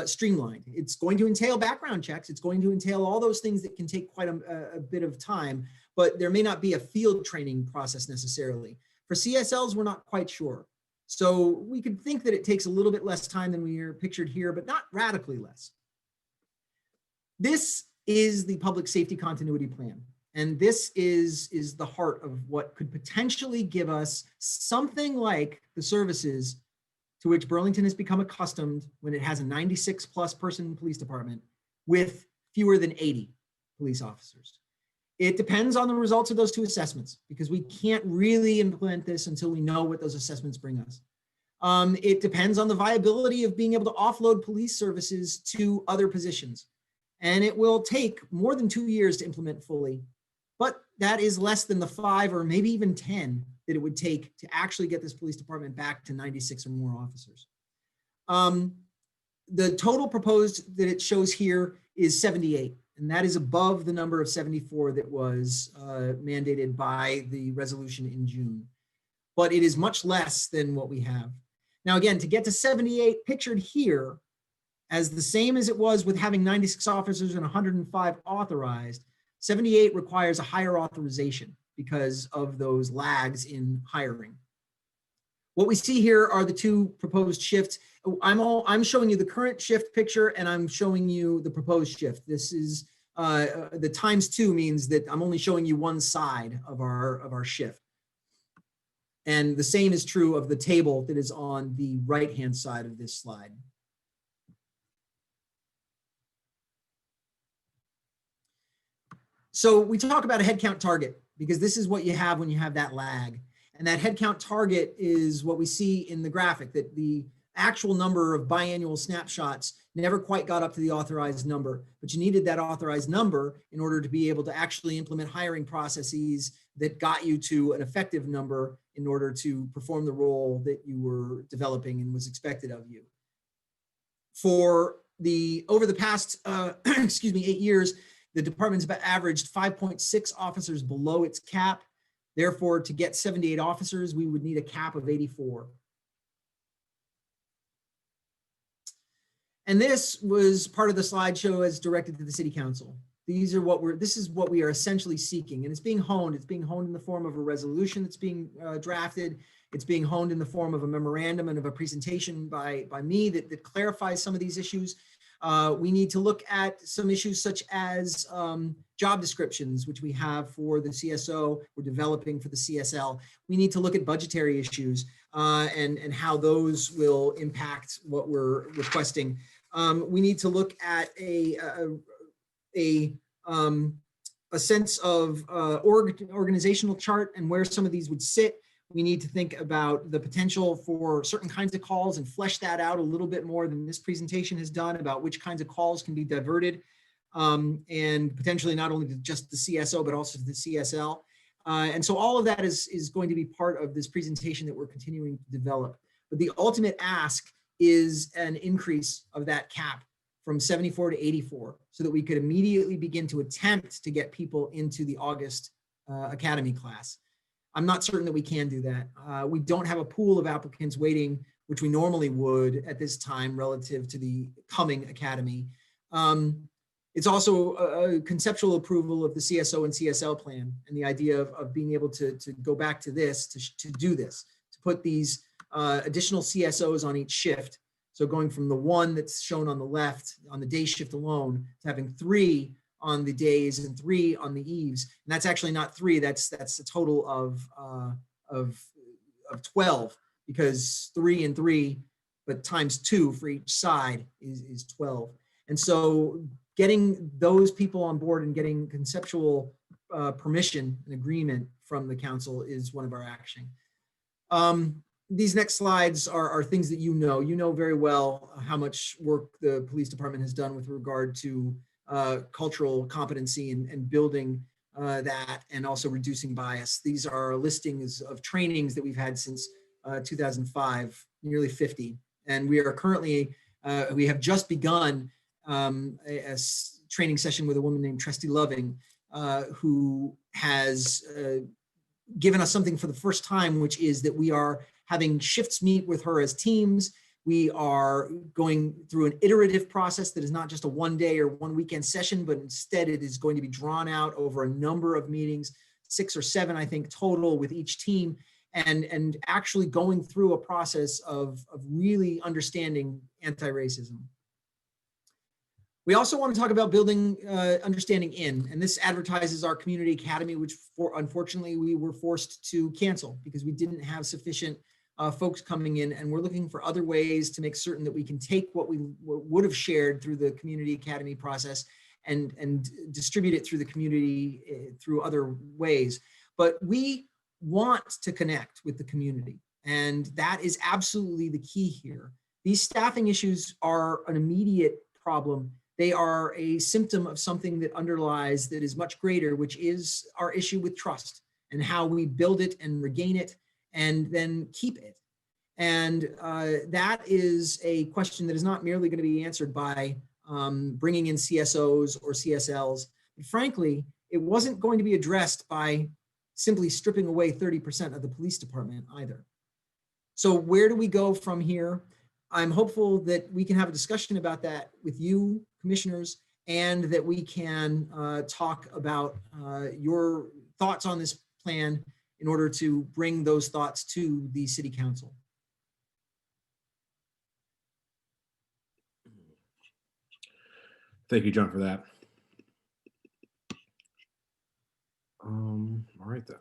streamlined. It's going to entail background checks. It's going to entail all those things that can take quite a bit of time, but there may not be a field training process necessarily. For CSLs, we're not quite sure. So we could think that it takes a little bit less time than we are pictured here, but not radically less. This is the public safety continuity plan. And this is the heart of what could potentially give us something like the services to which Burlington has become accustomed when it has a 96+ person police department with fewer than 80 police officers. It depends on the results of those two assessments, because we can't really implement this until we know what those assessments bring us. It depends on the viability of being able to offload police services to other positions. And it will take more than 2 years to implement fully, but that is less than the 5 or maybe even 10 that it would take to actually get this police department back to 96 or more officers. The total proposed that it shows here is 78, and that is above the number of 74 that was mandated by the resolution in June. But it is much less than what we have. Now, again, to get to 78 pictured here as the same as it was with having 96 officers and 105 authorized, 78 requires a higher authorization because of those lags in hiring. What we see here are the two proposed shifts. I'm showing you the current shift picture, and I'm showing you the proposed shift. This is the ×2 means that I'm only showing you one side of our shift. And the same is true of the table that is on the right-hand side of this slide. So we talk about a headcount target because this is what you have when you have that lag. And that headcount target is what we see in the graphic, that the actual number of biannual snapshots never quite got up to the authorized number, but you needed that authorized number in order to be able to actually implement hiring processes that got you to an effective number in order to perform the role that you were developing and was expected of you. Over the past, 8 years, the department's averaged 5.6 officers below its cap. Therefore, to get 78 officers, we would need a cap of 84. And this was part of the slideshow as directed to the city council. This is what we are essentially seeking, and it's being honed. It's being honed in the form of a resolution that's being drafted. It's being honed in the form of a memorandum and of a presentation by me that clarifies some of these issues. We need to look at some issues such as job descriptions, which we have for the CSO, we're developing for the CSL. We need to look at budgetary issues and how those will impact what we're requesting. We need to look at a sense of organizational chart and where some of these would sit. We need to think about the potential for certain kinds of calls and flesh that out a little bit more than this presentation has done about which kinds of calls can be diverted and potentially not only to just the CSO, but also to the CSL. And so all of that is going to be part of this presentation that we're continuing to develop. But the ultimate ask is an increase of that cap from 74 to 84 so that we could immediately begin to attempt to get people into the August academy class. I'm not certain that we can do that. We don't have a pool of applicants waiting, which we normally would at this time relative to the coming academy. It's also a conceptual approval of the CSO and CSL plan and the idea of being able to go back to this, to do this, to put these additional CSOs on each shift. So going from the one that's shown on the left on the day shift alone to having 3 on the days and 3 on the eves. And that's actually not 3, that's a total of 12, because 3 and 3, but ×2 for each side is 12. And so getting those people on board and getting conceptual permission and agreement from the council is one of our action. These next slides are things that you know very well how much work the police department has done with regard to cultural competency and building that, and also reducing bias. These are listings of trainings that we've had since 2005, nearly 50. And we are currently, we have just begun a training session with a woman named Trustee Loving, who has given us something for the first time, which is that we are having shifts meet with her as teams. We are going through an iterative process that is not just a one day or one weekend session, but instead it is going to be drawn out over a number of meetings, 6 or 7, I think, total with each team, and actually going through a process of really understanding anti-racism. We also want to talk about building understanding in, and this advertises our community academy, which unfortunately we were forced to cancel because we didn't have sufficient folks coming in, and we're looking for other ways to make certain that we can take what we would have shared through the community academy process and distribute it through the community through other ways. But we want to connect with the community, and that is absolutely the key here. These staffing issues are an immediate problem. They are a symptom of something that underlies that is much greater, which is our issue with trust and how we build it and regain it and then keep it. And that is a question that is not merely going to be answered by bringing in CSOs or CSLs. But frankly, it wasn't going to be addressed by simply stripping away 30% of the police department either. So where do we go from here? I'm hopeful that we can have a discussion about that with you, commissioners, and that we can talk about your thoughts on this plan in order to bring those thoughts to the city council. Thank you, John, for that. All right then.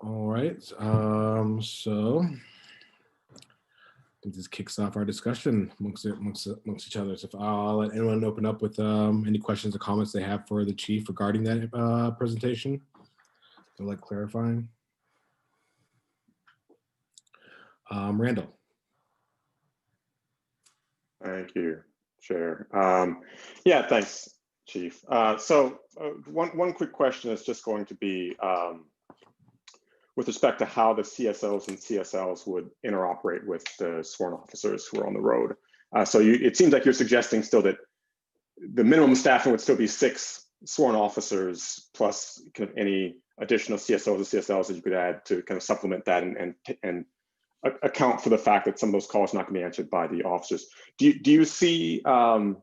All right, so I think this kicks off our discussion amongst each other. So if I'll let anyone open up with any questions or comments they have for the chief regarding that presentation. So like clarifying. Randall. Thank you, Chair. Yeah, thanks, Chief. So one quick question is just going to be with respect to how the CSOs and CSLs would interoperate with the sworn officers who are on the road. So it seems like you're suggesting still that the minimum staffing would still be 6 sworn officers plus kind of any additional CSOs and CSLs that you could add to kind of supplement that and account for the fact that some of those calls are not going to be answered by the officers. Do you see kind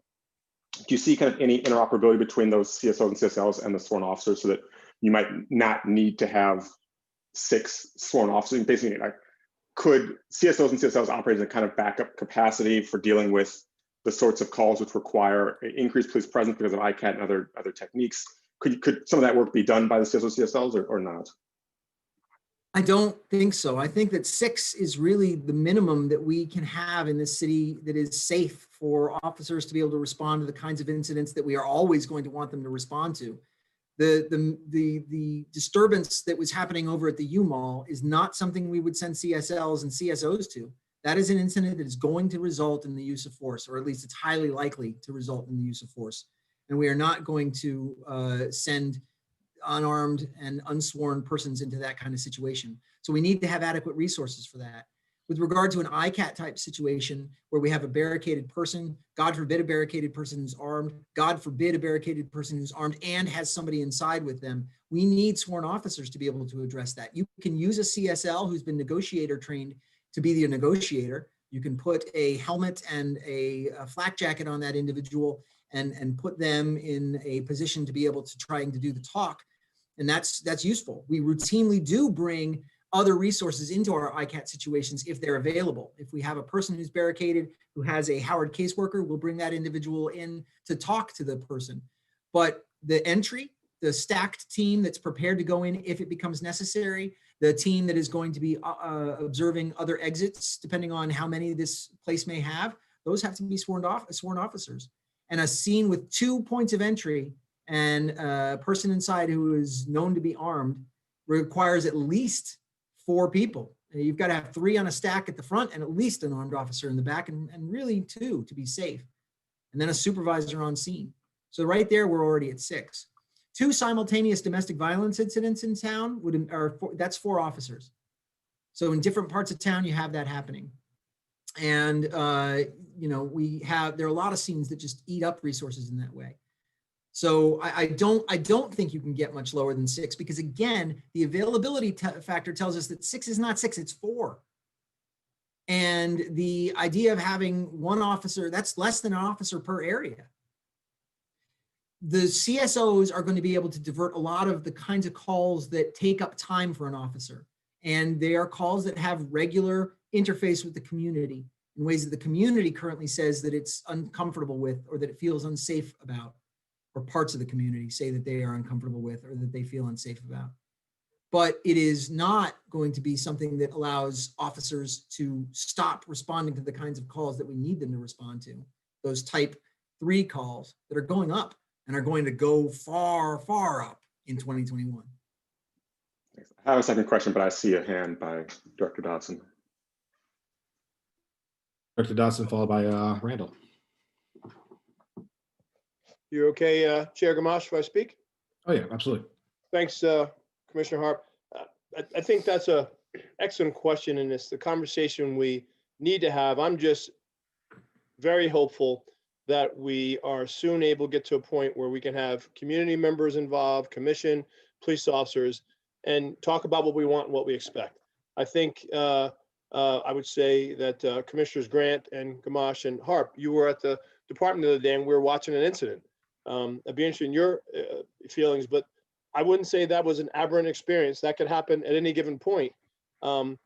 of any interoperability between those CSOs and CSLs and the sworn officers so that you might not need to have 6 sworn officers? Basically, like, could CSOs and CSLs operate as a kind of backup capacity for dealing with the sorts of calls which require increased police presence because of ICAT and other techniques? Could some of that work be done by the CSOs, CSLs or not? I don't think so. I think that 6 is really the minimum that we can have in this city that is safe for officers to be able to respond to the kinds of incidents that we are always going to want them to respond to. The disturbance that was happening over at the U-Mall is not something we would send CSLs and CSOs to. That is an incident that is going to result in the use of force, or at least it's highly likely to result in the use of force. And we are not going to send unarmed and unsworn persons into that kind of situation. So we need to have adequate resources for that. With regard to an ICAT type situation where we have a barricaded person, God forbid a barricaded person who's armed, God forbid a barricaded person who's armed and has somebody inside with them, we need sworn officers to be able to address that. You can use a CSL who's been negotiator trained to be the negotiator. You can put a helmet and a flak jacket on that individual and put them in a position to be able to trying to do the talk. And that's useful. We routinely do bring other resources into our ICAT situations if they're available. If we have a person who's barricaded, who has a Howard caseworker, we'll bring that individual in to talk to the person. But the entry, the stacked team that's prepared to go in if it becomes necessary, the team that is going to be observing other exits, depending on how many this place may have, those have to be sworn officers. And a scene with 2 points of entry and a person inside who is known to be armed requires at least 4 people. You've got to have 3 on a stack at the front and at least an armed officer in the back, and really 2 to be safe. And then a supervisor on scene. So right there, we're already at 6. 2 simultaneous domestic violence incidents in town that's 4 officers. So in different parts of town, you have that happening. And there are a lot of scenes that just eat up resources in that way. So I don't think you can get much lower than 6, because again, the availability factor tells us that 6 is not 6, it's 4. And the idea of having one officer, that's less than an officer per area. The CSOs are going to be able to divert a lot of the kinds of calls that take up time for an officer. And they are calls that have regular interface with the community in ways that the community currently says that it's uncomfortable with, or that it feels unsafe about, or parts of the community say that they are uncomfortable with, or that they feel unsafe about. But it is not going to be something that allows officers to stop responding to the kinds of calls that we need them to respond to. Those type 3 calls that are going up and are going to go far, far up in 2021. I have a second question, but I see a hand by Director Dodson. Director Dodson, followed by Randall. You okay, Chair Gamache, if I speak? Oh yeah, absolutely. Thanks, Commissioner Harp. I think that's a excellent question, and it's the conversation we need to have. I'm just very hopeful that we are soon able to get to a point where we can have community members involved, commission, police officers, and talk about what we want and what we expect. I think I would say that Commissioners Grant and Gamache and Harp, you were at the department the other day and we were watching an incident. I'd be interested in your feelings, but I wouldn't say that was an aberrant experience. That could happen at any given point. And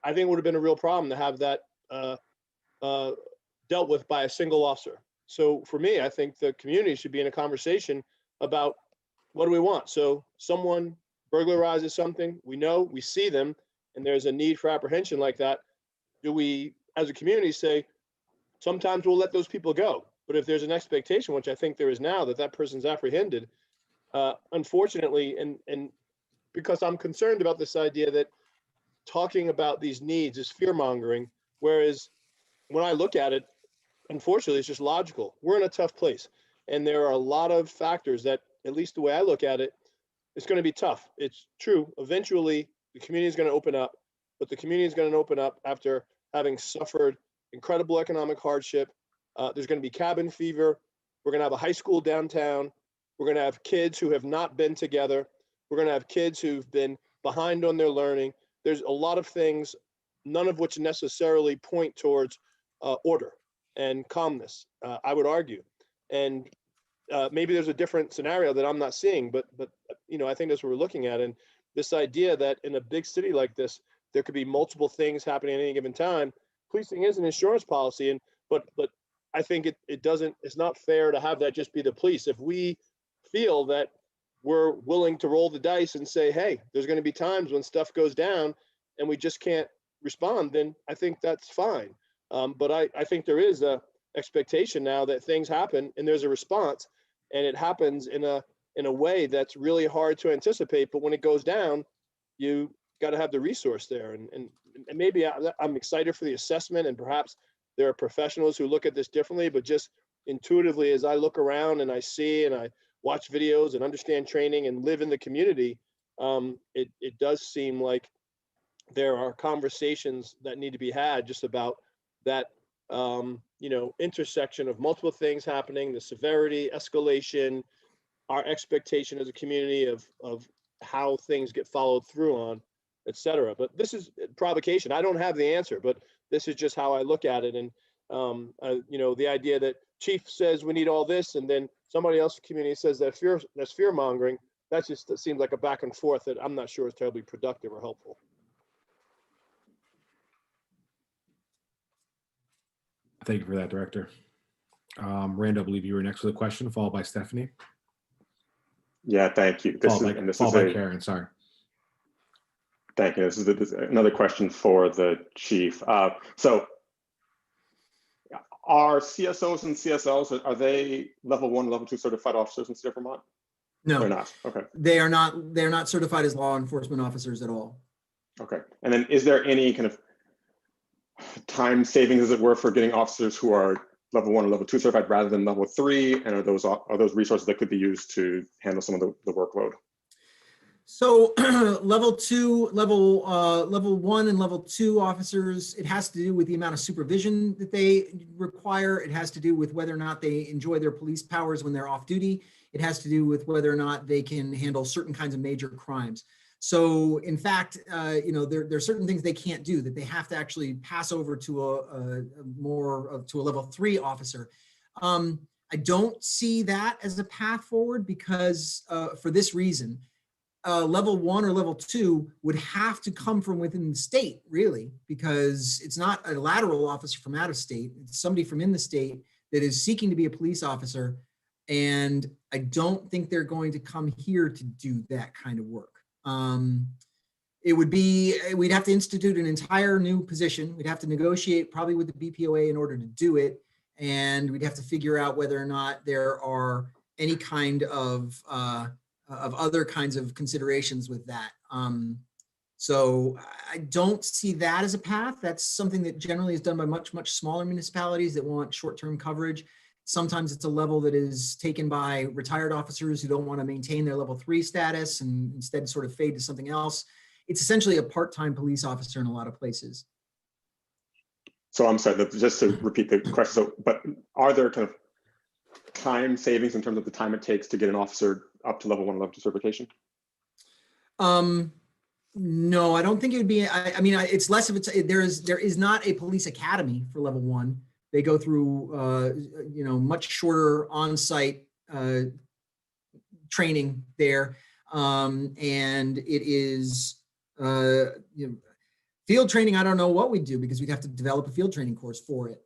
I think it would have been a real problem to have that dealt with by a single officer. So for me, I think the community should be in a conversation about what do we want? So someone burglarizes something, we know, we see them, and there's a need for apprehension like that. Do we, as a community, say, sometimes we'll let those people go? But if there's an expectation, which I think there is now, that that person's apprehended, unfortunately, and because I'm concerned about this idea that talking about these needs is fear mongering, whereas when I look at it, unfortunately, it's just logical. We're in a tough place. And there are a lot of factors that, at least the way I look at it, it's going to be tough. It's true. Eventually, the community is going to open up, but the community is going to open up after having suffered incredible economic hardship. There's going to be cabin fever. We're going to have a high school downtown. We're going to have kids who have not been together. We're going to have kids who've been behind on their learning. There's a lot of things, none of which necessarily point towards order and calmness, I would argue. And maybe there's a different scenario that I'm not seeing, but you know, I think that's what we're looking at. And this idea that in a big city like this, there could be multiple things happening at any given time. Policing is an insurance policy, and but I think it's not fair to have that just be the police. If we feel that we're willing to roll the dice and say, hey, there's going to be times when stuff goes down and we just can't respond, then I think that's fine. But I think there is a expectation now that things happen and there's a response, and it happens in a way that's really hard to anticipate. But when it goes down, you got to have the resource there. And maybe I'm excited for the assessment, and perhaps there are professionals who look at this differently, but just intuitively, as I look around and I see and I watch videos and understand training and live in the community, it does seem like there are conversations that need to be had just about that, you know, intersection of multiple things happening, the severity, escalation, our expectation as a community of how things get followed through on, et cetera. But this is provocation. I don't have the answer, but this is just how I look at it. And, you know, the idea that Chief says we need all this, and then somebody else in the community says that's fear mongering, that seems like a back and forth that I'm not sure is terribly productive or helpful. Thank you for that, Director. Randall, I believe you were next with a question, followed by Stephanie. Yeah, thank you. Followed by Karen, sorry. Thank you. This is another question for the chief. So are CSOs and CSLs, are they level 1, level 2 certified officers in the state of Vermont? No, they're not. Okay. They're not certified as law enforcement officers at all. Okay. And then is there any kind of time savings, as it were, for getting officers who are level 1 or level 2 certified rather than level 3? And are those resources that could be used to handle some of the workload? So level 1 and level 2 officers, it has to do with the amount of supervision that they require. It has to do with whether or not they enjoy their police powers when they're off duty. It has to do with whether or not they can handle certain kinds of major crimes. So in fact, there are certain things they can't do, that they have to actually pass over to a level 3 officer. I don't see that as a path forward because for this reason, level 1 or level 2 would have to come from within the state, really, because it's not a lateral officer from out of state. It's somebody from in the state that is seeking to be a police officer. And I don't think they're going to come here to do that kind of work. We'd have to institute an entire new position. We'd have to negotiate probably with the BPOA in order to do it. And we'd have to figure out whether or not there are any kind of other kinds of considerations with that. So I don't see that as a path. That's something that generally is done by much, much smaller municipalities that want short-term coverage. Sometimes it's a level that is taken by retired officers who don't want to maintain their level 3 status and instead sort of fade to something else. It's essentially a part-time police officer in a lot of places. So I'm sorry, just to repeat the question. So, but are there kind of time savings in terms of the time it takes to get an officer up to level 1 level 2 certification? No, I don't think it would be. I mean, it's less of there is not a police academy for level 1. They go through, much shorter on-site training there, and it is, field training. I don't know what we'd do because we'd have to develop a field training course for it.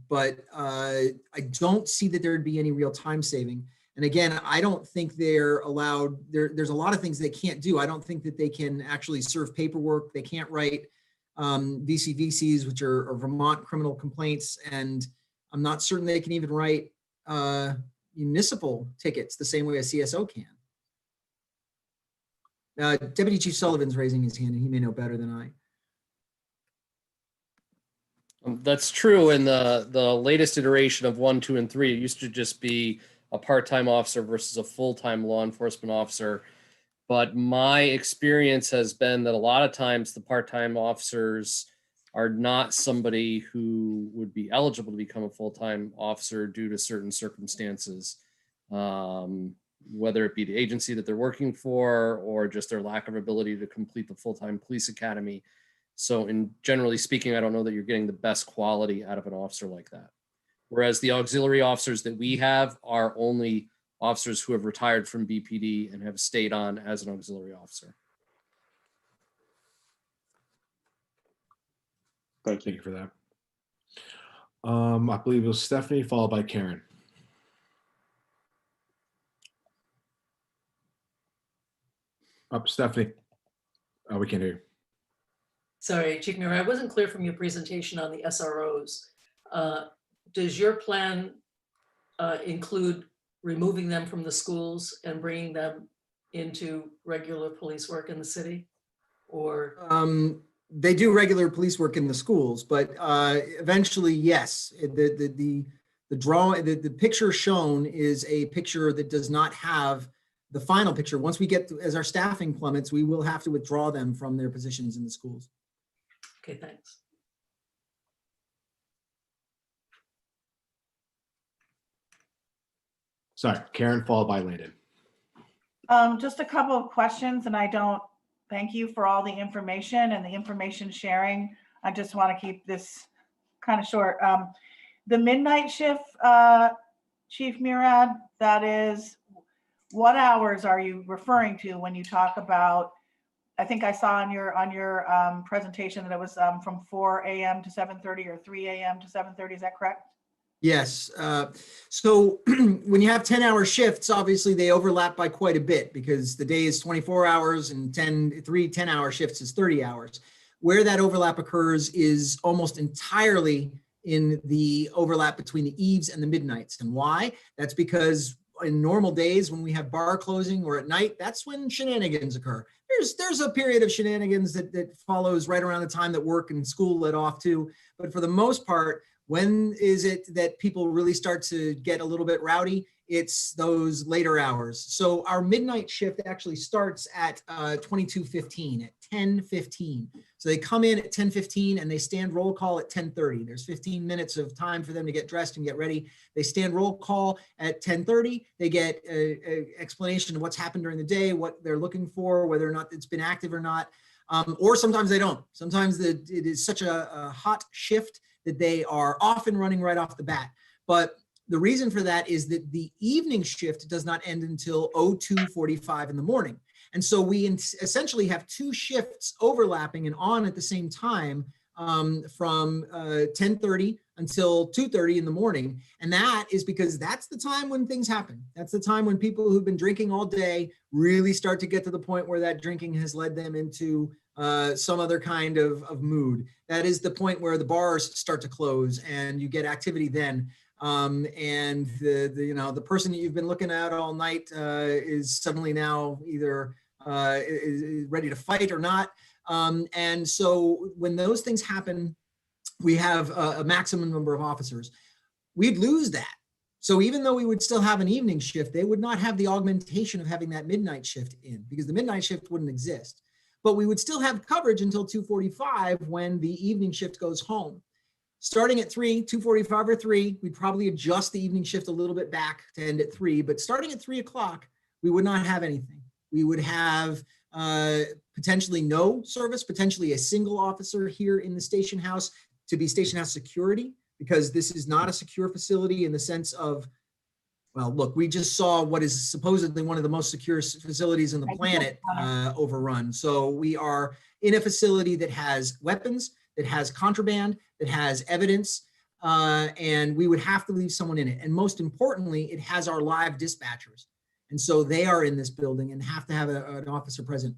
But I don't see that there would be any real time saving. And again, I don't think they're allowed. There's a lot of things they can't do. I don't think that they can actually serve paperwork. They can't write VCVCs, which are Vermont criminal complaints, and I'm not certain they can even write municipal tickets the same way a CSO can. Deputy Chief Sullivan's raising his hand, and he may know better than I. That's true. In the latest iteration of 1, 2, and 3, it used to just be a part-time officer versus a full-time law enforcement officer. But my experience has been that a lot of times the part-time officers are not somebody who would be eligible to become a full-time officer due to certain circumstances, whether it be the agency that they're working for or just their lack of ability to complete the full-time police academy. So in generally speaking, I don't know that you're getting the best quality out of an officer like that. Whereas the auxiliary officers that we have are only officers who have retired from BPD and have stayed on as an auxiliary officer. Thank Thank you. you for that. I believe it was Stephanie, followed by Karen. Up, Stephanie. Oh, we can't hear you. Sorry, Chief Muir, I wasn't clear from your presentation on the SROs. Does your plan include removing them from the schools and bringing them into regular police work in the city? Or they do regular police work in the schools, but eventually, yes. The picture shown is a picture that does not have the final picture. Once we get as our staffing plummets, we will have to withdraw them from their positions in the schools. okay, thanks. Sorry, Karen, followed by Landon. Just a couple of questions, and thank you for all the information and the information sharing. I just want to keep this kind of short. The midnight shift, Chief Murad, that is, what hours are you referring to when you talk about, I think I saw on your presentation that it was from 4 a.m. to 7:30 or 3 a.m. to 7:30, is that correct? Yes. So when you have 10-hour shifts, obviously they overlap by quite a bit because the day is 24 hours and 3 10-hour shifts is 30 hours. Where that overlap occurs is almost entirely in the overlap between the eves and the midnights. And why? That's because in normal days when we have bar closing or at night, that's when shenanigans occur. There's a period of shenanigans that follows right around the time that work and school let off too. But for the most part, when is it that people really start to get a little bit rowdy? It's those later hours. So our midnight shift actually starts at 22:15, at 10:15. So they come in at 10:15 and they stand roll call at 10:30. There's 15 minutes of time for them to get dressed and get ready. They stand roll call at 10:30. They get an explanation of what's happened during the day, what they're looking for, whether or not it's been active or not. Or sometimes they don't. Sometimes it is such a hot shift that they are off and running right off the bat. But the reason for that is that the evening shift does not end until 02:45 in the morning. And so we essentially have two shifts overlapping and on at the same time from 10:30 until 2:30 in the morning. And that is because that's the time when things happen. That's the time when people who've been drinking all day really start to get to the point where that drinking has led them into some other kind of mood. That is the point where the bars start to close and you get activity then. And the person that you've been looking at all night is suddenly now either is ready to fight or not. And so when those things happen, we have a maximum number of officers. We'd lose that. So even though we would still have an evening shift, they would not have the augmentation of having that midnight shift in, because the midnight shift wouldn't exist. But we would still have coverage until 2:45 when the evening shift goes home. Starting at 3, 2:45 or 3, we'd probably adjust the evening shift a little bit back to end at 3, but starting at 3 o'clock, we would not have anything. We would have potentially no service, potentially a single officer here in the station house to be station house security, because this is not a secure facility in the sense of, well, look, we just saw what is supposedly one of the most secure facilities on the planet overrun. So we are in a facility that has weapons, that has contraband, that has evidence, and we would have to leave someone in it. And most importantly, it has our live dispatchers. And so they are in this building and have to have an officer present.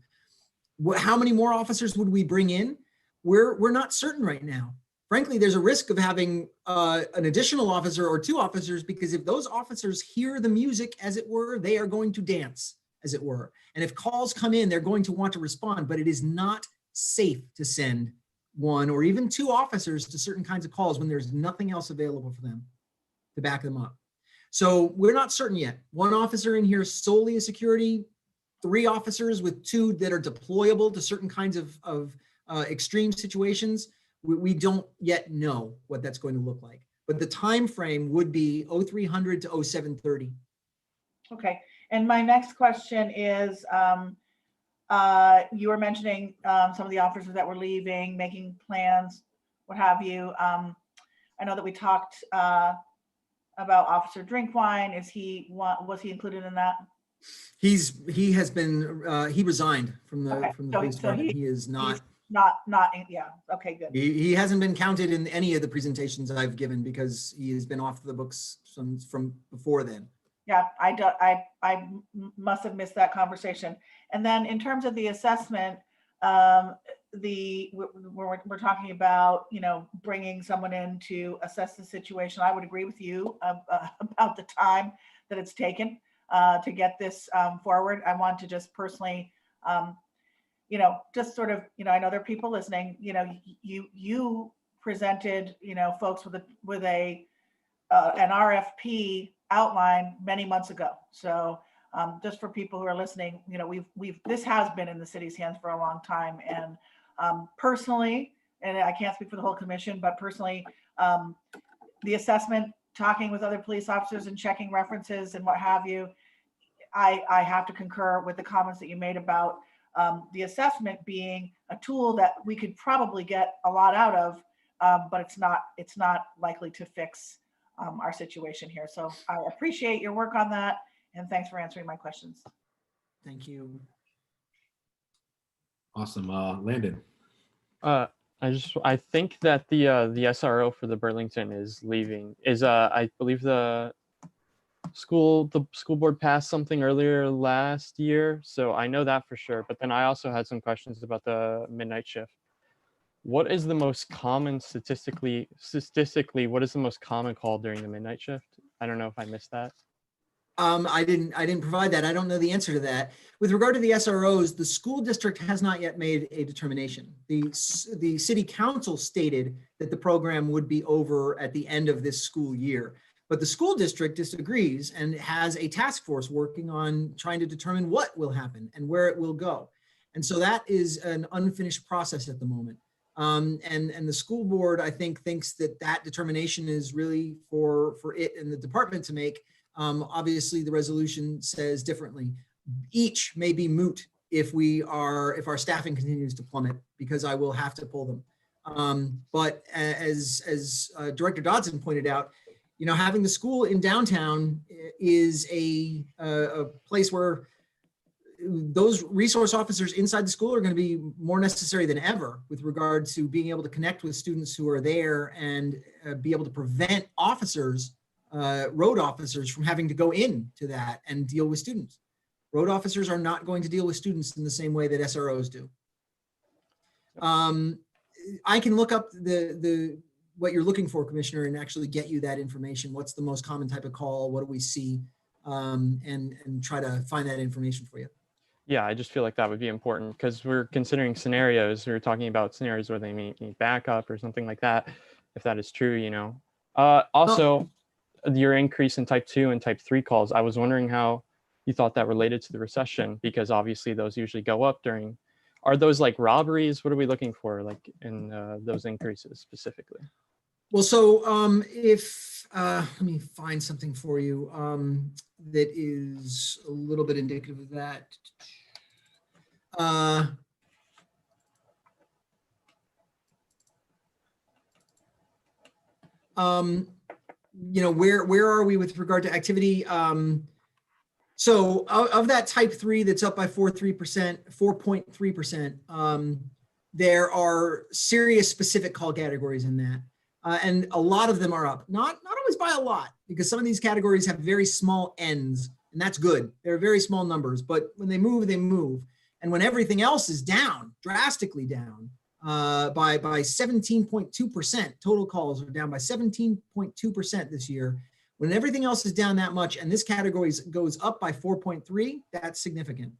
How many more officers would we bring in? We're not certain right now. Frankly, there's a risk of having an additional officer or two officers, because if those officers hear the music, as it were, they are going to dance, as it were. And if calls come in, they're going to want to respond, but it is not safe to send one or even two officers to certain kinds of calls when there's nothing else available for them to back them up. So we're not certain yet. One officer in here solely as security, 3 officers with 2 that are deployable to certain kinds of extreme situations. We don't yet know what that's going to look like, but the time frame would be 0300 to 0730. Okay, and my next question is, you were mentioning some of the officers that were leaving, making plans, what have you. I know that we talked about Officer Drinkwine. Was he included in that? He resigned from the Okay, police department. He is not. Yeah. Okay, good. He hasn't been counted in any of the presentations I've given because he has been off the books from before then. Yeah, I must have missed that conversation. And then in terms of the assessment, we're talking about, bringing someone in to assess the situation. I would agree with you about the time that it's taken to get this forward. I want to just personally, just sort of, I know there are people listening. You presented, folks with an RFP outline many months ago. So just for people who are listening, this has been in the city's hands for a long time. And personally, and I can't speak for the whole commission, but personally, the assessment, talking with other police officers and checking references and what have you, I have to concur with the comments that you made about the assessment being a tool that we could probably get a lot out of, but it's not likely to fix our situation here. So I appreciate your work on that, and thanks for answering my questions. Thank you. Awesome. Landon. I think that the SRO for the Burlington is leaving. I believe the school board passed something earlier last year, so I know that for sure. But then I also had some questions about the midnight shift. What is the most common statistically, what is the most common call during the midnight shift? I don't know if I missed that. I didn't provide that. I don't know the answer to that. With regard to the SROs, the school district has not yet made a determination. The city council stated that the program would be over at the end of this school year, but the school district disagrees and has a task force working on trying to determine what will happen and where it will go. And so that is an unfinished process at the moment. And the school board, I think, thinks that that determination is really for it and the department to make. Obviously, the resolution says differently. Each may be moot if our staffing continues to plummet, because I will have to pull them. But as Director Dodson pointed out, you know, having the school in downtown is a place where those resource officers inside the school are going to be more necessary than ever with regard to being able to connect with students who are there and be able to prevent officers, road officers, from having to go into that and deal with students. Road officers are not going to deal with students in the same way that SROs do. I can look up what you're looking for, Commissioner, and actually get you that information. What's the most common type of call? What do we see? And try to find that information for you. Yeah, I just feel like that would be important because we're considering scenarios. We're talking about scenarios where they may need backup or something like that. If that is true, you know. Also, your increase in type 2 and type 3 calls, I was wondering how you thought that related to the recession, because obviously those usually go up during, are those like robberies? What are we looking for like in those increases specifically? Well, so let me find something for you that is a little bit indicative of that. You know, where are we with regard to activity? So of that type 3 that's up by 4.3%, there are serious specific call categories in that. And a lot of them are up, not always by a lot, because some of these categories have very small ends, and that's good. They're very small numbers, but when they move, they move. And when everything else is down, drastically down, by 17.2%, total calls are down by 17.2% this year. When everything else is down that much, and this category goes up by 4.3, that's significant.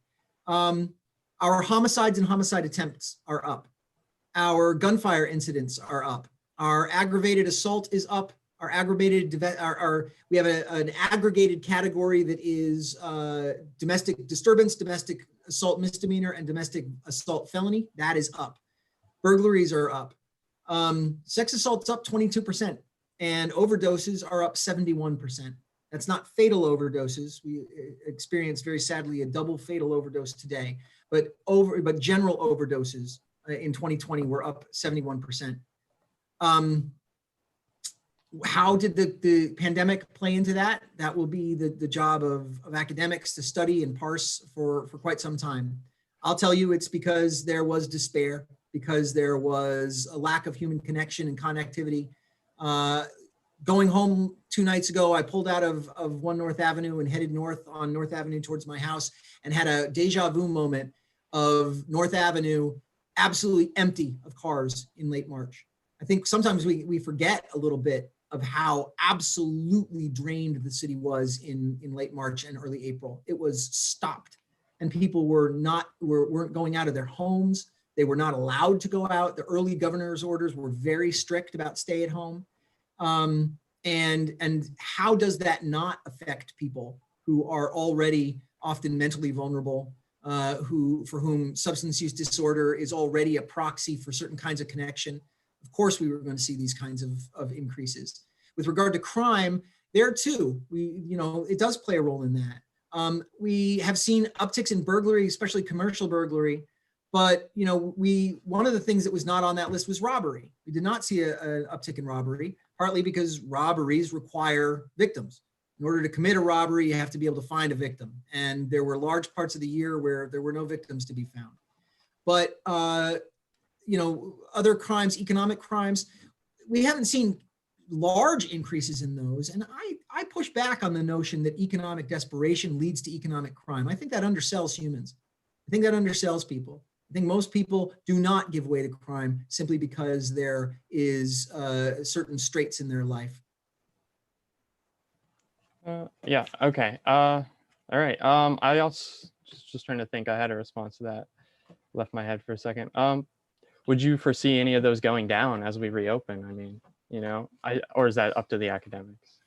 Our homicides and homicide attempts are up. Our gunfire incidents are up. Our aggravated assault is up. Our aggravated, we have an aggregated category that is domestic disturbance, domestic assault misdemeanor, and domestic assault felony. That is up. Burglaries are up. Sex assault's up 22%, and overdoses are up 71%. That's not fatal overdoses. We experienced very sadly a double fatal overdose today, but general overdoses in 2020 were up 71%. How did the pandemic play into that? That will be the job of academics to study and parse for quite some time. I'll tell you, it's because there was despair, because there was a lack of human connection and connectivity. Going home 2 nights ago, I pulled out of 1 North Avenue and headed north on North Avenue towards my house, and had a deja vu moment of North Avenue absolutely empty of cars in late March. I think sometimes we forget a little bit of how absolutely drained the city was in late March and early April. It was stopped, and people weren't going out of their homes. They were not allowed to go out. The early governor's orders were very strict about stay at home. And how does that not affect people who are already often mentally vulnerable, for whom substance use disorder is already a proxy for certain kinds of connection? Of course, we were going to see these kinds of increases. With regard to crime, there too, it does play a role in that. We have seen upticks in burglary, especially commercial burglary. But one of the things that was not on that list was robbery. We did not see an uptick in robbery, partly because robberies require victims. In order to commit a robbery, you have to be able to find a victim. And there were large parts of the year where there were no victims to be found. But other crimes, economic crimes, we haven't seen large increases in those. And I push back on the notion that economic desperation leads to economic crime. I think that undersells humans. I think that undersells people. I think most people do not give way to crime simply because there is certain straits in their life. Yeah. Okay. All right. I also just trying to think. I had a response to that. Left my head for a second. Would you foresee any of those going down as we reopen? I mean, or is that up to the academics?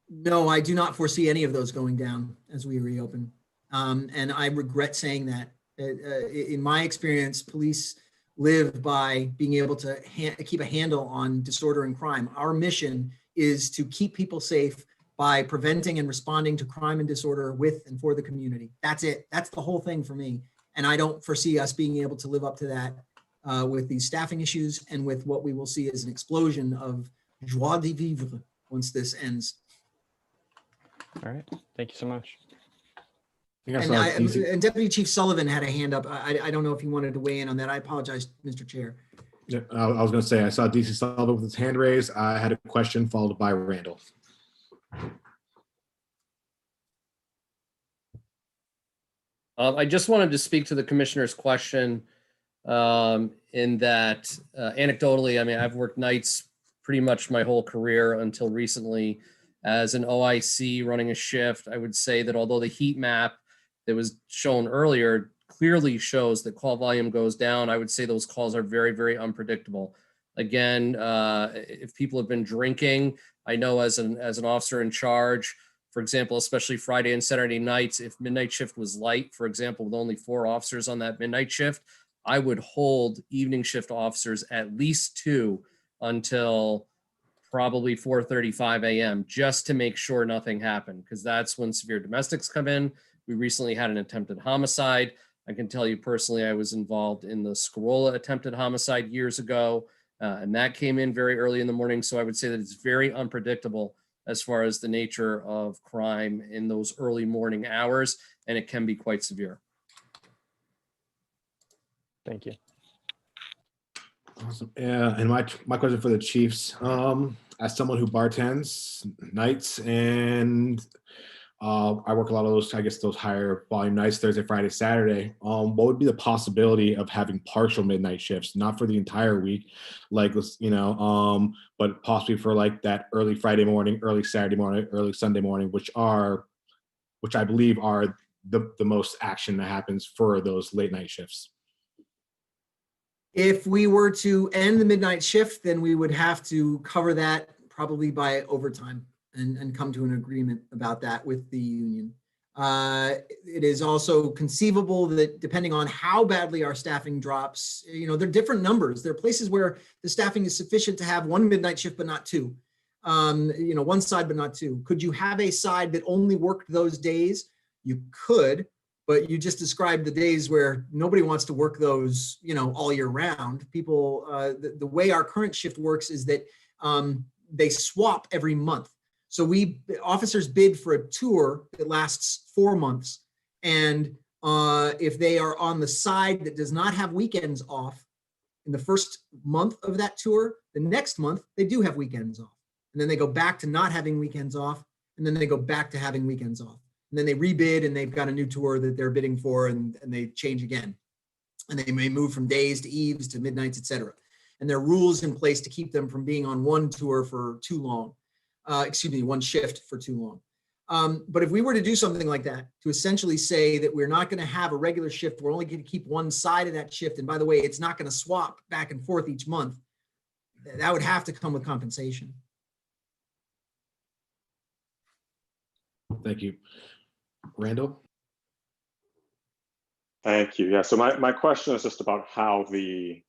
No, I do not foresee any of those going down as we reopen. And I regret saying that. In my experience, police live by being able to keep a handle on disorder and crime. Our mission is to keep people safe by preventing and responding to crime and disorder with and for the community. That's it. That's the whole thing for me. And I don't foresee us being able to live up to that with these staffing issues and with what we will see as an explosion of joie de vivre once this ends. All right. Thank you so much. I think I And, saw and Deputy Chief Sullivan had a hand up. I don't know if he wanted to weigh in on that. I apologize, Mr. Chair. Yeah, I was going to say, I saw DC Sullivan with his hand raised. I had a question followed by Randall. I just wanted to speak to the commissioner's question in that anecdotally, I mean, I've worked nights pretty much my whole career until recently as an OIC running a shift. I would say that although the heat map that was shown earlier clearly shows that call volume goes down, I would say those calls are very, very unpredictable. Again, if people have been drinking, I know as an officer in charge, for example, especially Friday and Saturday nights, if midnight shift was light, for example, with only 4 officers on that midnight shift, I would hold evening shift officers at least 2 until probably 4:35 a.m. just to make sure nothing happened, because that's when severe domestics come in. We recently had an attempted homicide. I can tell you personally, I was involved in the Scorola attempted homicide years ago, and that came in very early in the morning. So I would say that it's very unpredictable as far as the nature of crime in those early morning hours, and it can be quite severe. Thank you. Awesome. Yeah, and my question for the Chiefs, as someone who bartends nights and I work a lot of those, I guess those higher volume nights, Thursday, Friday, Saturday. What would be the possibility of having partial midnight shifts, not for the entire week, like, but possibly for like that early Friday morning, early Saturday morning, early Sunday morning, which I believe are the most action that happens for those late night shifts. If we were to end the midnight shift, then we would have to cover that probably by overtime and come to an agreement about that with the union. It is also conceivable that depending on how badly our staffing drops, there are different numbers. There are places where the staffing is sufficient to have 1 midnight shift, but not 2. One side, but not 2. Could you have a side that only worked those days? You could, but you just described the days where nobody wants to work those, all year round. People, the way our current shift works is that they swap every month. So officers bid for a tour that lasts 4 months. And if they are on the side that does not have weekends off in the first month of that tour, the next month they do have weekends off. And then they go back to not having weekends off. And then they go back to having weekends off. And then they rebid and they've got a new tour that they're bidding for and they change again. And they may move from days to eves to midnights, et cetera. And there are rules in place to keep them from being on one tour for too long. One shift for too long. But if we were to do something like that, to essentially say that we're not going to have a regular shift, we're only going to keep one side of that shift. And by the way, it's not going to swap back and forth each month. That would have to come with compensation. Thank you. Randall? Thank you. Yeah, so my question is just about how the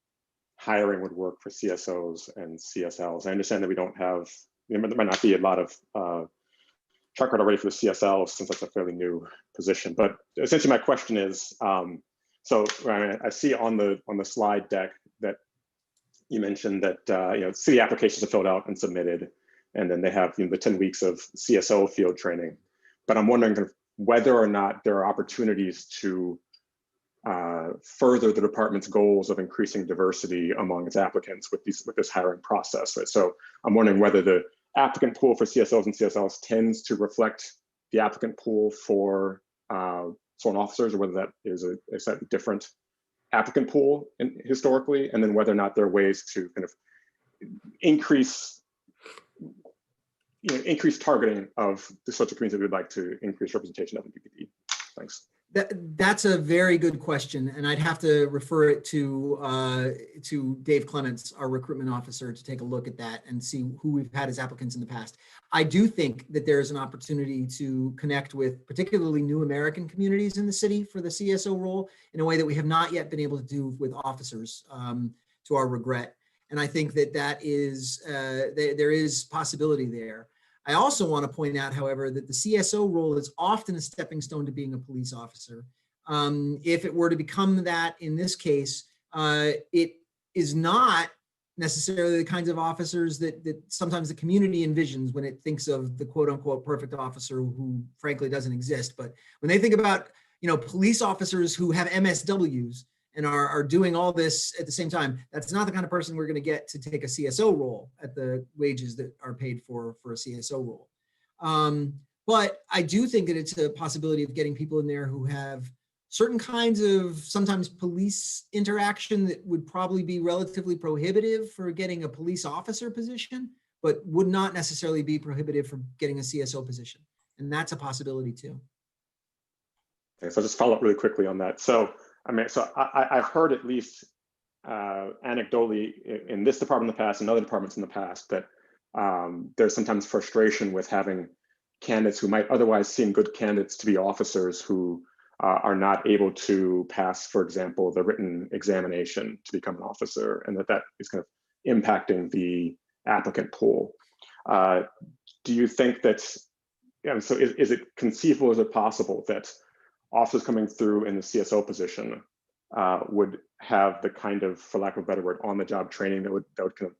hiring would work for CSOs and CSLs. I understand that we don't have, there might not be a lot of track record already for the CSL since that's a fairly new position. But essentially my question is, so I see on the slide deck that you mentioned that city applications are filled out and submitted, and then they have the 10 weeks of CSO field training. But I'm wondering whether or not there are opportunities to further the department's goals of increasing diversity among its applicants with this hiring process. Right? So I'm wondering whether the applicant pool for CSOs and CSLs tends to reflect the applicant pool for sworn officers, or whether that is a slightly different applicant pool historically, and then whether or not there are ways to kind of increase targeting of the sorts of communities that we'd like to increase representation of in BPD. Thanks. That's a very good question, and I'd have to refer it to Dave Clements, our recruitment officer, to take a look at that and see who we've had as applicants in the past. I do think that there is an opportunity to connect with particularly new American communities in the city for the CSO role in a way that we have not yet been able to do with officers, to our regret. And I think that there is possibility there. I also want to point out, however, that the CSO role is often a stepping stone to being a police officer. If it were to become that in this case, it is not necessarily the kinds of officers that sometimes the community envisions when it thinks of the quote unquote perfect officer who frankly doesn't exist. But when they think about, police officers who have MSWs and are doing all this at the same time, that's not the kind of person we're going to get to take a CSO role at the wages that are paid for a CSO role. But I do think that it's a possibility of getting people in there who have certain kinds of sometimes police interaction that would probably be relatively prohibitive for getting a police officer position, but would not necessarily be prohibitive for getting a CSO position. And that's a possibility too. Okay, so I'll just follow up really quickly on that. So I've heard at least anecdotally in this department in the past and other departments in the past that there's sometimes frustration with having candidates who might otherwise seem good candidates to be officers who are not able to pass, for example, the written examination to become an officer, and that is kind of impacting the applicant pool. Do you think that, so is it conceivable, is it possible that officers coming through in the CSO position would have the kind of, for lack of a better word, on-the-job training that would kind of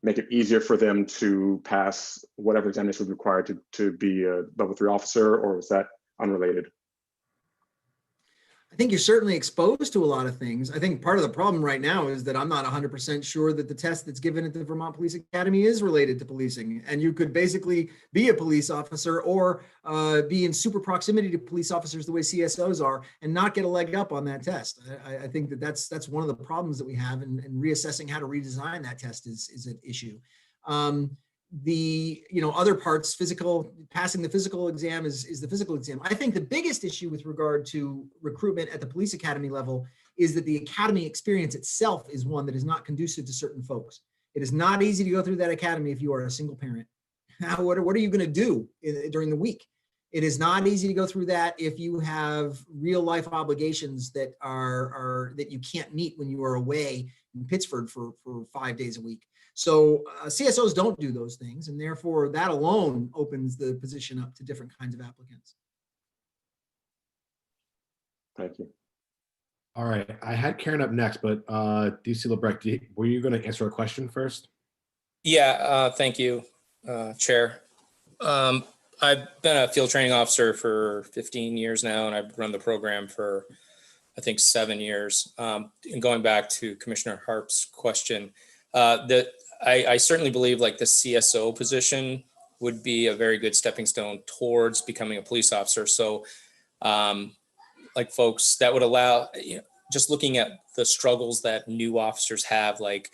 make it easier for them to pass whatever examination would be required to be a level 3 officer, or is that unrelated? I think you're certainly exposed to a lot of things. I think part of the problem right now is that I'm not 100% sure that the test that's given at the Vermont Police Academy is related to policing. And you could basically be a police officer or be in super proximity to police officers the way CSOs are and not get a leg up on that test. I think that's one of the problems that we have, and reassessing how to redesign that test is an issue. The other parts, passing the physical exam is the physical exam. I think the biggest issue with regard to recruitment at the police academy level is that the academy experience itself is one that is not conducive to certain folks. It is not easy to go through that academy if you are a single parent. What are you going to do during the week? It is not easy to go through that if you have real life obligations that that you can't meet when you are away in Pittsburgh for 5 days a week. So CSOs don't do those things, and therefore that alone opens the position up to different kinds of applicants. Thank you. All right, I had Karen up next, but DC Lebrecht, were you going to answer a question first? Yeah, thank you, Chair. I've been a field training officer for 15 years now, and I've run the program for, I think, 7 years. And going back to Commissioner Harp's question, I certainly believe like the CSO position would be a very good stepping stone towards becoming a police officer. So like folks, that would allow, just looking at the struggles that new officers have, like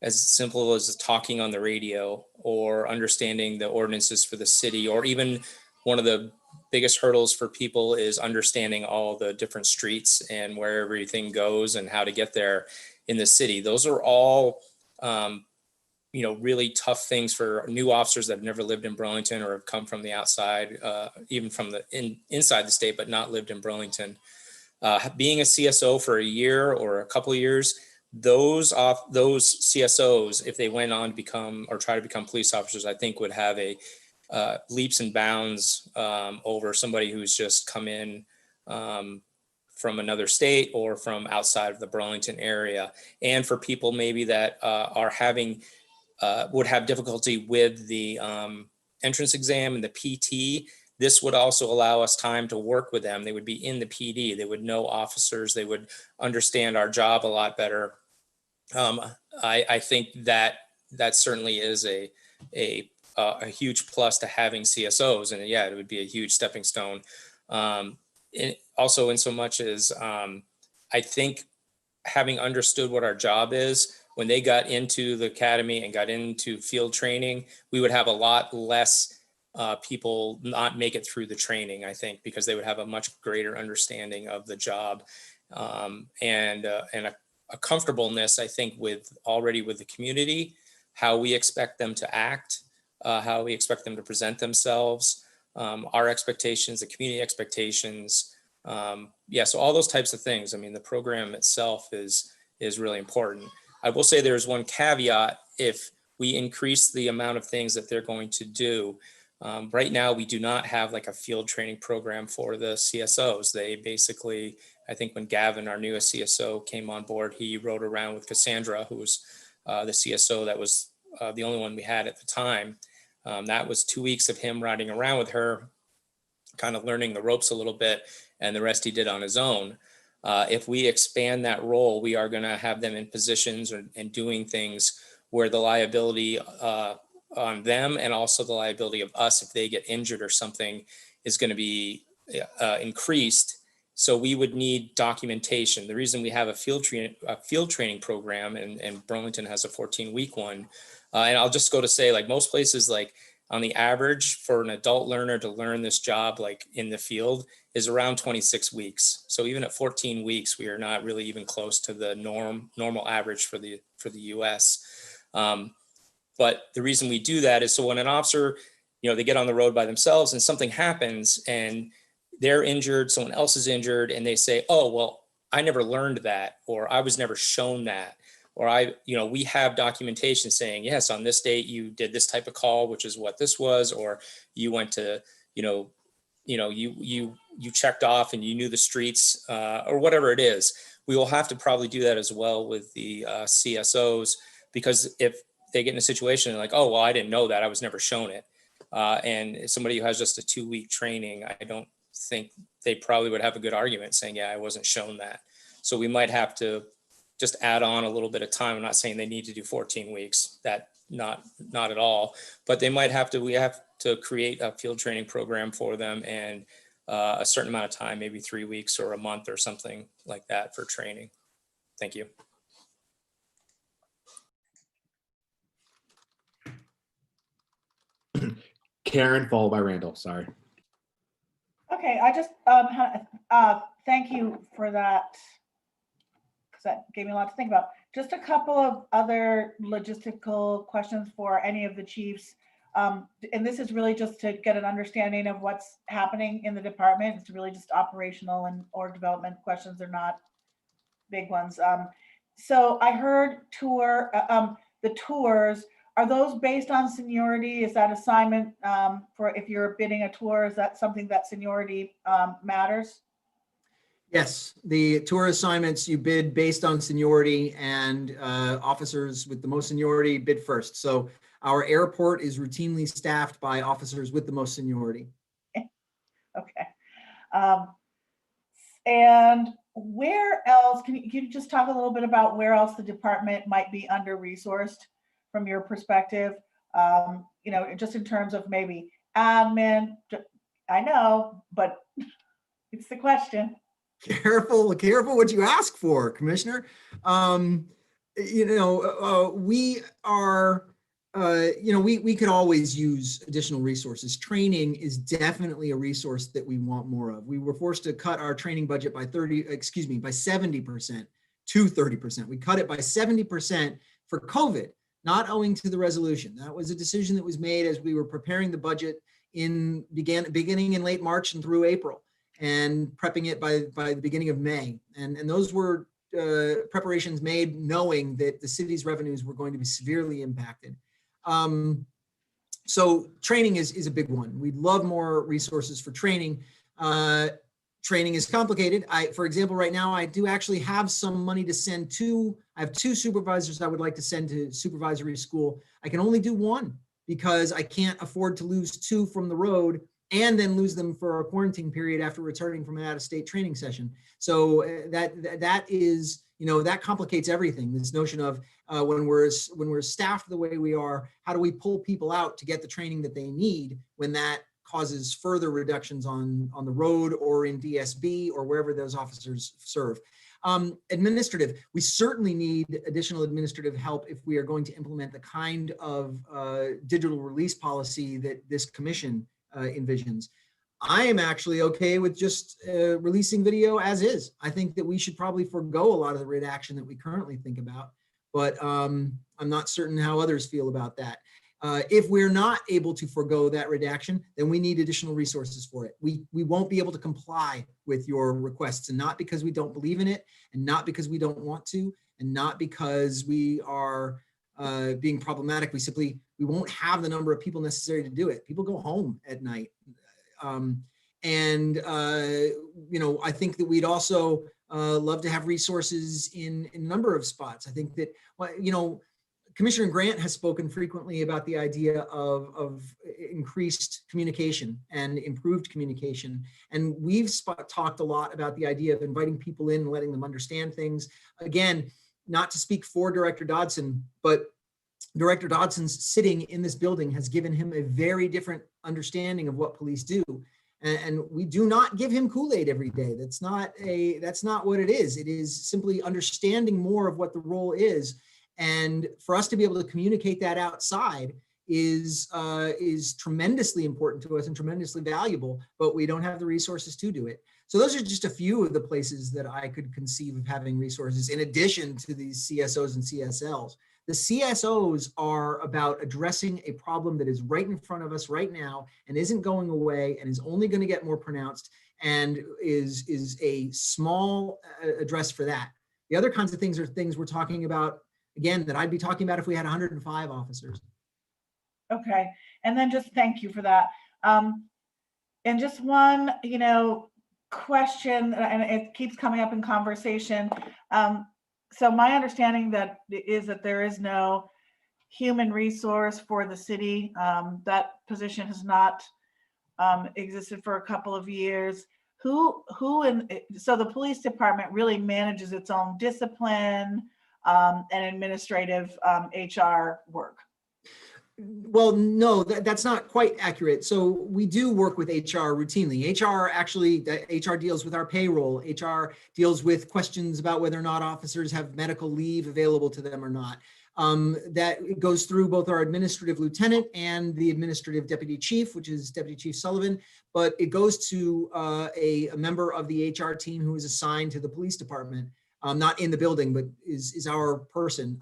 as simple as talking on the radio or understanding the ordinances for the city, or even one of the biggest hurdles for people is understanding all the different streets and where everything goes and how to get there in the city. Those are all really tough things for new officers that have never lived in Burlington or have come from the outside, even from the inside the state, but not lived in Burlington. Being a CSO for a year or a couple of years, those CSOs, if they went on to become or try to become police officers, I think would have a leaps and bounds over somebody who's just come in from another state or from outside of the Burlington area. And for people maybe that are having would have difficulty with the entrance exam and the PT, this would also allow us time to work with them. They would be in the PD, they would know officers, they would understand our job a lot better. I think that certainly is a huge plus to having CSOs, and yeah, it would be a huge stepping stone. Also in so much as I think having understood what our job is, when they got into the academy and got into field training, we would have a lot less people not make it through the training, I think, because they would have a much greater understanding of the job, and a comfortableness, I think, with the community, how we expect them to act, how we expect them to present themselves, our expectations, the community expectations. So all those types of things. I mean, the program itself is really important. I will say there's one caveat: if we increase the amount of things that they're going to do. Right now, we do not have like a field training program for the CSOs. They basically, I think when Gavin, our newest CSO, came on board, he rode around with Cassandra, who was the CSO that was the only one we had at the time. That was 2 weeks of him riding around with her, kind of learning the ropes a little bit, and the rest he did on his own. If we expand that role, we are going to have them in positions and doing things where the liability on them and also the liability of us if they get injured or something is going to be increased. So we would need documentation. The reason we have a field training program, and Burlington has a 14-week one, and I'll just go to say, like most places, like on the average for an adult learner to learn this job, like in the field, is around 26 weeks. So even at 14 weeks, we are not really even close to the normal average for the US. But the reason we do that is so when an officer, they get on the road by themselves and something happens and they're injured, someone else is injured, and they say, oh, well, I never learned that, or I was never shown that, or we have documentation saying, yes, on this date, you did this type of call, which is what this was, or you went to, you checked off and you knew the streets, or whatever it is. We will have to probably do that as well with the CSOs, because if they get in a situation like, oh, well, I didn't know that, I was never shown it. And somebody who has just a 2-week training, I don't think they probably would have a good argument saying, yeah, I wasn't shown that. So we might have to just add on a little bit of time. I'm not saying they need to do 14 weeks, that not at all, but we have to create a field training program for them and a certain amount of time, maybe 3 weeks or a month or something like that for training. Thank you. Karen, followed by Randall. Sorry. Okay, I just thank you for that, because that gave me a lot to think about. Just a couple of other logistical questions for any of the chiefs. And this is really just to get an understanding of what's happening in the department. It's really just operational and or development questions. They're not big ones. So I heard the tours. Are those based on seniority? Is that assignment for if you're bidding a tour? Is that something that seniority matters? Yes, the tour assignments you bid based on seniority, and officers with the most seniority bid first. So our airport is routinely staffed by officers with the most seniority. Okay. And where else, can you just talk a little bit about where else the department might be under-resourced from your perspective? Just in terms of maybe admin. I know, but it's the question. Careful what you ask for, Commissioner. We are, we could always use additional resources. Training is definitely a resource that we want more of. We were forced to cut our training budget by 70% to 30%. We cut it by 70% for COVID, not owing to the resolution. That was a decision that was made as we were preparing the budget beginning in late March and through April, and prepping it by the beginning of May. And those were preparations made knowing that the city's revenues were going to be severely impacted. So training is a big one. We'd love more resources for training. Training is complicated. For example, right now, I do actually have some money to send I have 2 supervisors I would like to send to supervisory school. I can only do 1 because I can't afford to lose 2 from the road and then lose them for a quarantine period after returning from an out-of-state training session. So that is, that complicates everything. This notion of when we're staffed the way we are, how do we pull people out to get the training that they need when that causes further reductions on the road or in DSB or wherever those officers serve. Administrative, we certainly need additional administrative help if we are going to implement the kind of digital release policy that this commission envisions. I am actually okay with just releasing video as is. I think that we should probably forego a lot of the redaction that we currently think about, but I'm not certain how others feel about that. If we're not able to forego that redaction, then we need additional resources for it. We won't be able to comply with your requests, and not because we don't believe in it, and not because we don't want to, and not because we are being problematic. We won't have the number of people necessary to do it. People go home at night. You know, I think that we'd also love to have resources in a number of spots. I think that, you know, Commissioner Grant has spoken frequently about the idea of increased communication and improved communication. And we've talked a lot about the idea of inviting people in and letting them understand things. Again, not to speak for Director Dodson, but Director Dodson's sitting in this building has given him a very different understanding of what police do. And we do not give him Kool-Aid every day. That's not what it is. It is simply understanding more of what the role is. And for us to be able to communicate that outside is tremendously important to us and tremendously valuable, but we don't have the resources to do it. So those are just a few of the places that I could conceive of having resources in addition to these CSOs and CSLs. The CSOs are about addressing a problem that is right in front of us right now and isn't going away and is only going to get more pronounced, and is a small address for that. The other kinds of things are things we're talking about, again, that I'd be talking about if we had 105 officers. Okay, and then just thank you for that. And just one, you know, question, and it keeps coming up in conversation. So my understanding is that there is no human resource for the city. That position has not existed for a couple of years. So the police department really manages its own discipline and administrative HR work. Well, no, that's not quite accurate. So we do work with HR routinely. HR deals with our payroll. HR deals with questions about whether or not officers have medical leave available to them or not. That goes through both our administrative lieutenant and the administrative deputy chief, which is Deputy Chief Sullivan, but it goes to a member of the HR team who is assigned to the police department, not in the building, but is our person.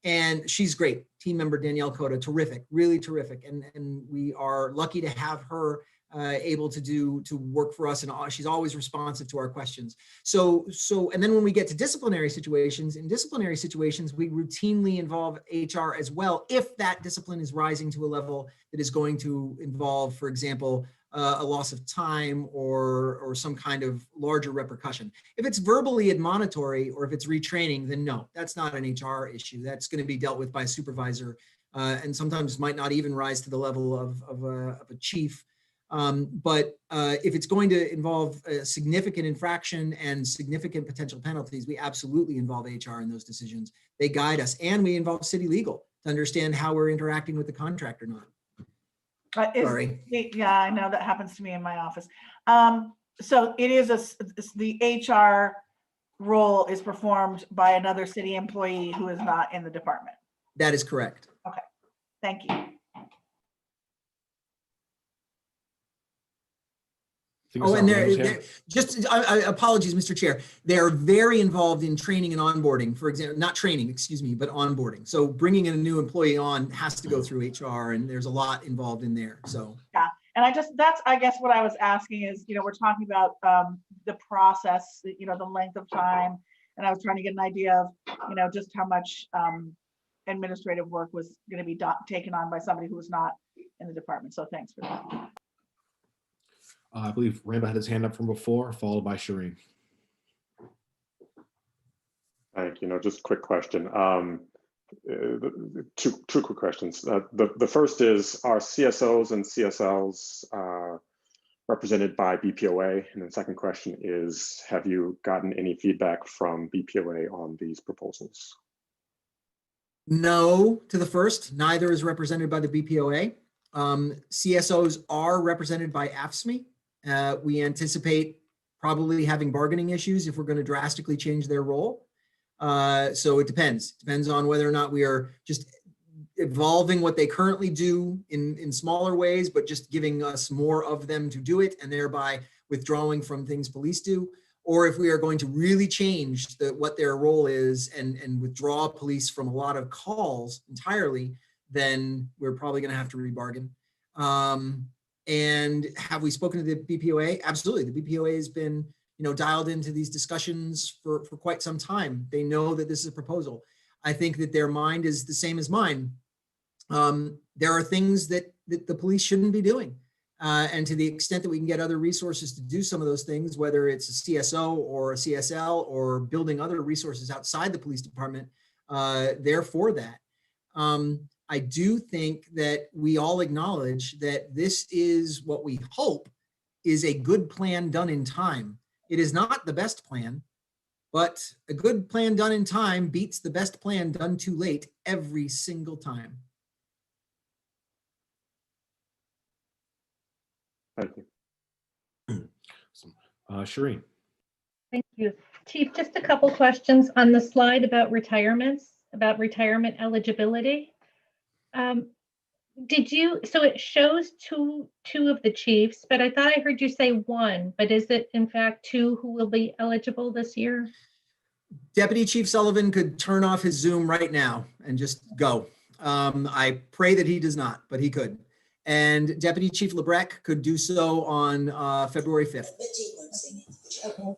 And she's great. Team member Danielle Cota, terrific, really terrific. And we are lucky to have her able to work for us, and she's always responsive to our questions. And then when we get to disciplinary situations, we routinely involve HR as well, if that discipline is rising to a level that is going to involve, for example, a loss of time or some kind of larger repercussion. If it's verbally admonitory or if it's retraining, then no, that's not an HR issue. That's going to be dealt with by a supervisor, and sometimes might not even rise to the level of a chief. But if it's going to involve a significant infraction and significant potential penalties, we absolutely involve HR in those decisions. They guide us, and we involve city legal to understand how we're interacting with the contract or not. Sorry. Yeah, I know that happens to me in my office. So it is the HR role is performed by another city employee who is not in the department. That is correct. Okay, thank you. Oh, and apologies, Mr. Chair. They're very involved in training and onboarding, for example, not training, excuse me, but onboarding. So bringing in a new employee on has to go through HR, and there's a lot involved in there. So yeah, and that's I guess what I was asking is, you know, we're talking about the process, you know, the length of time, and I was trying to get an idea of, you know, just how much administrative work was going to be taken on by somebody who was not in the department. So thanks for that. I believe Randall had his hand up from before, followed by Shireen. Thank you. Just a quick question. Two quick questions. The first is, are CSOs and CSLs represented by BPOA? And the second question is, have you gotten any feedback from BPOA on these proposals? No to the first. Neither is represented by the BPOA. CSOs are represented by AFSCME. We anticipate probably having bargaining issues if we're going to drastically change their role. So it depends on whether or not we are just evolving what they currently do in smaller ways, but just giving us more of them to do it and thereby withdrawing from things police do, or if we are going to really change what their role is and withdraw police from a lot of calls entirely, then we're probably going to have to rebargain. And have we spoken to the BPOA? Absolutely. The BPOA has been, dialed into these discussions for quite some time. They know that this is a proposal. I think that their mind is the same as mine. There are things that the police shouldn't be doing. And to the extent that we can get other resources to do some of those things, whether it's a CSO or a CSL or building other resources outside the police department, they're for that. I do think that we all acknowledge that this is what we hope is a good plan done in time. It is not the best plan, but a good plan done in time beats the best plan done too late every single time. Thank you. Shireen. Thank you. Chief, just a couple questions on the slide about retirements, about retirement eligibility. So it shows two of the chiefs, but I thought I heard you say one, but is it in fact two who will be eligible this year? Deputy Chief Sullivan could turn off his Zoom right now and just go. I pray that he does not, but he could. And Deputy Chief Lebrecq could do so on February 5th. Okay.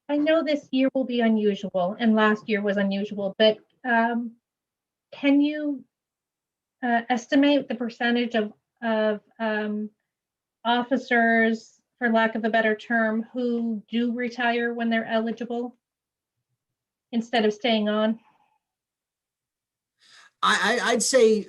I know this year will be unusual and last year was unusual, but can you estimate the percentage of officers, for lack of a better term, who do retire when they're eligible instead of staying on? I'd say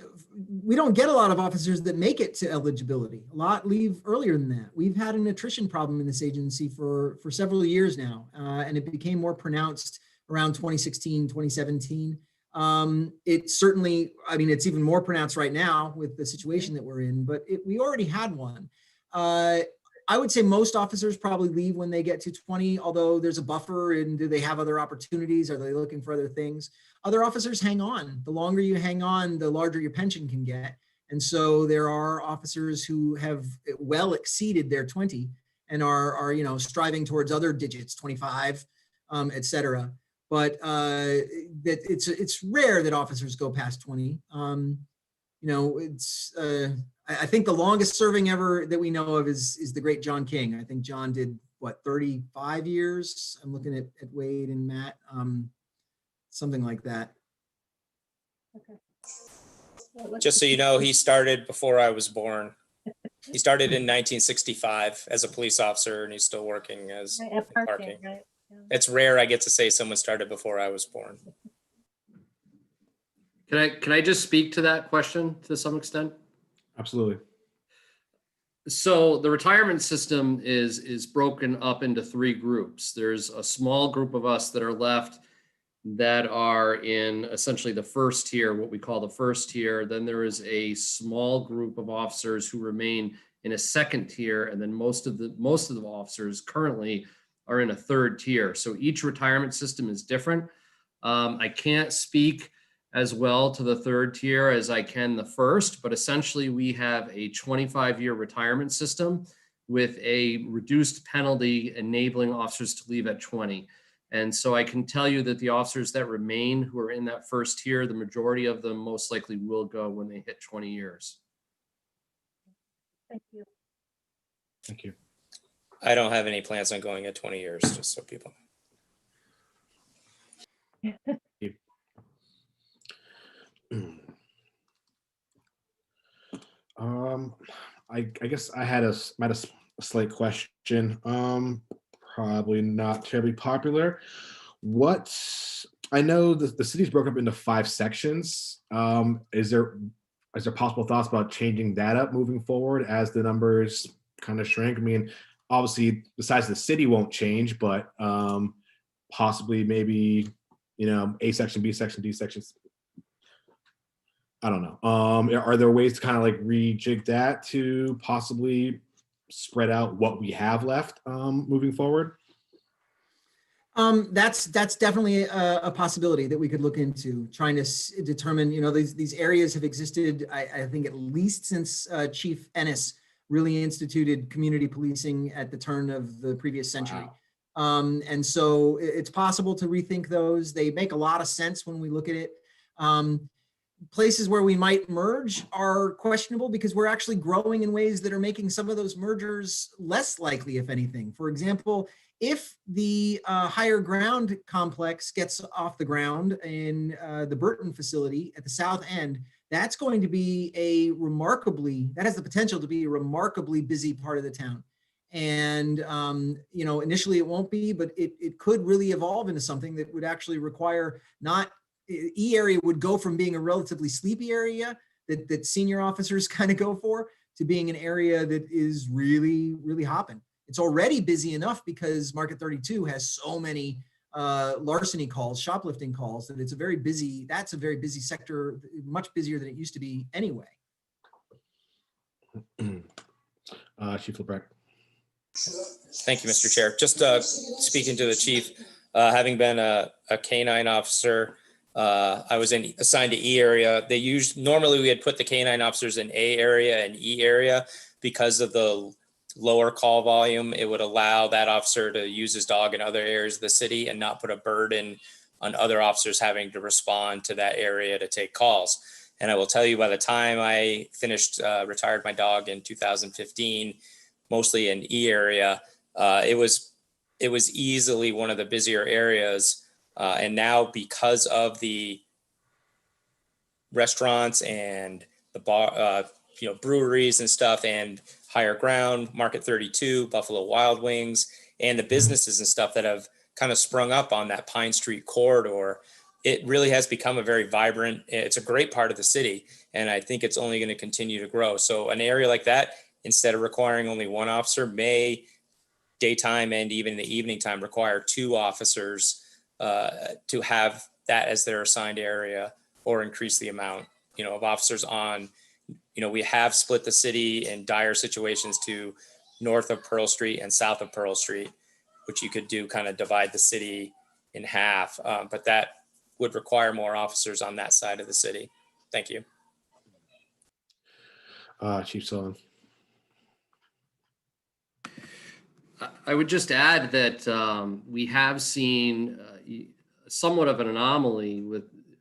we don't get a lot of officers that make it to eligibility. A lot leave earlier than that. We've had an attrition problem in this agency for several years now, and it became more pronounced around 2016, 2017. It certainly, it's even more pronounced right now with the situation that we're in, but we already had one. I would say most officers probably leave when they get to 20, although there's a buffer, and do they have other opportunities? Are they looking for other things? Other officers hang on. The longer you hang on, the larger your pension can get. And so there are officers who have well exceeded their 20 and are striving towards other digits, 25, et cetera. But that it's rare that officers go past 20. I think the longest serving ever that we know of is the great John King. I think John did 35 years. I'm looking at Wade and Matt, something like that. Okay. Just so you know, he started before I was born. He started in 1965 as a police officer, and he's still working as At parking. right? Yeah. It's rare I get to say someone started before I was born. Can I just speak to that question to some extent? Absolutely. So the retirement system is broken up into three groups. There's a small group of us that are left that are in essentially the first tier, what we call the first tier. Then there is a small group of officers who remain in a second tier, and then most of the officers currently are in a third tier. So each retirement system is different. I can't speak as well to the third tier as I can the first, but essentially we have a 25-year retirement system with a reduced penalty enabling officers to leave at 20. And so I can tell you that the officers that remain who are in that first tier, the majority of them most likely will go when they hit 20 years. Thank you. Thank you. I don't have any plans on going at 20 years, just so people know. I guess I had a slight question. Probably not terribly popular. I know the city's broken up into 5 sections. Is there possible thoughts about changing that up moving forward as the numbers kind of shrink? I mean, obviously the size of the city won't change, but possibly maybe, A section, B section, D sections. I don't know. Are there ways to kind of like rejig that to possibly, spread out what we have left moving forward? That's definitely a possibility that we could look into, trying to determine, these areas have existed, I think at least since Chief Ennis really instituted community policing at the turn of the previous century. Wow. And so it's possible to rethink those. They make a lot of sense when we look at it. Places where we might merge are questionable because we're actually growing in ways that are making some of those mergers less likely, if anything. For example, if the higher ground complex gets off the ground in the Burton facility at the south end, that's going to be that has the potential to be a remarkably busy part of the town. And, initially it won't be, but it could really evolve into something that would actually require E area would go from being a relatively sleepy area that senior officers kind of go for to being an area that is really, really hopping. It's already busy enough because Market 32 has so many larceny calls, shoplifting calls, that that's a very busy sector, much busier than it used to be anyway. Chief LeBrecq. Thank you, Mr. Chair. Just speaking to the chief, having been a K-9 officer, I was assigned to E area. Normally we had put the K-9 officers in A area and E area because of the lower call volume. It would allow that officer to use his dog in other areas of the city and not put a burden on other officers having to respond to that area to take calls. And I will tell you, by the time I retired my dog in 2015, mostly in E area, it was easily one of the busier areas. And now, because of the restaurants and the bar, breweries and stuff, and higher ground, Market 32, Buffalo Wild Wings, and the businesses and stuff that have kind of sprung up on that Pine Street corridor, it really has become a very vibrant, it's a great part of the city. And I think it's only going to continue to grow. So an area like that, instead of requiring only one officer, may daytime and even in the evening time require 2 officers to have that as their assigned area, or increase the amount, of officers on. We have split the city in dire situations to north of Pearl Street and south of Pearl Street, which you could do, kind of divide the city in half. But that would require more officers on that side of the city. Thank you. Chief Sullivan. I would just add that we have seen somewhat of an anomaly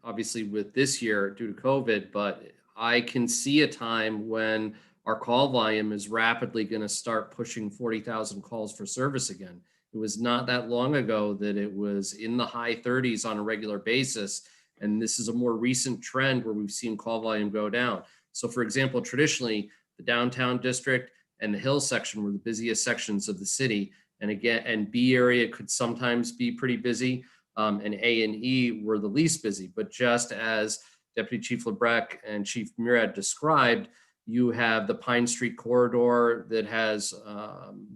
obviously with this year due to COVID, but I can see a time when our call volume is rapidly going to start pushing 40,000 calls for service again. It was not that long ago that it was in the high 30s on a regular basis. And this is a more recent trend where we've seen call volume go down. So for example, traditionally, the downtown district and the hill section were the busiest sections of the city. And B area could sometimes be pretty busy. And A and E were the least busy. But just as Deputy Chief LeBrecq and Chief Murad described, you have the Pine Street corridor that has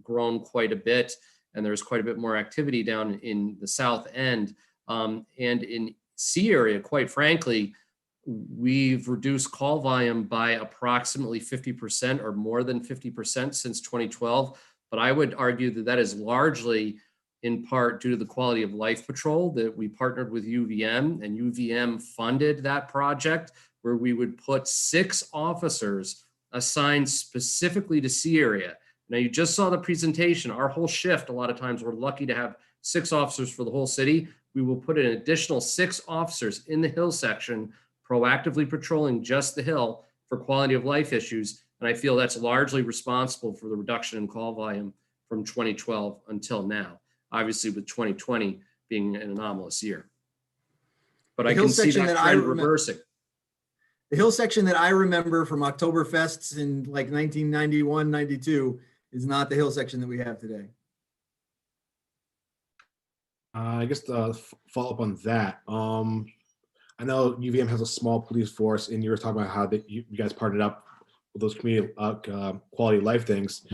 grown quite a bit, and there's quite a bit more activity down in the south end. And in C area, quite frankly, we've reduced call volume by approximately 50% or more than 50% since 2012. But I would argue that that is largely in part due to the Quality of Life Patrol, that we partnered with UVM, and UVM funded that project where we would put 6 officers assigned specifically to C area. Now, you just saw the presentation. Our whole shift, a lot of times we're lucky to have 6 officers for the whole city. We will put an additional 6 officers in the hill section, proactively patrolling just the hill for quality of life issues. And I feel that's largely responsible for the reduction in call volume from 2012 until now, obviously with 2020 being an anomalous year. But I can see that trend reversing. The hill section that I remember from Oktoberfests in like 1991, 92 is not the hill section that we have today. I guess to follow up on that, I know UVM has a small police force, and you were talking about how you guys partnered up with those community quality of life things.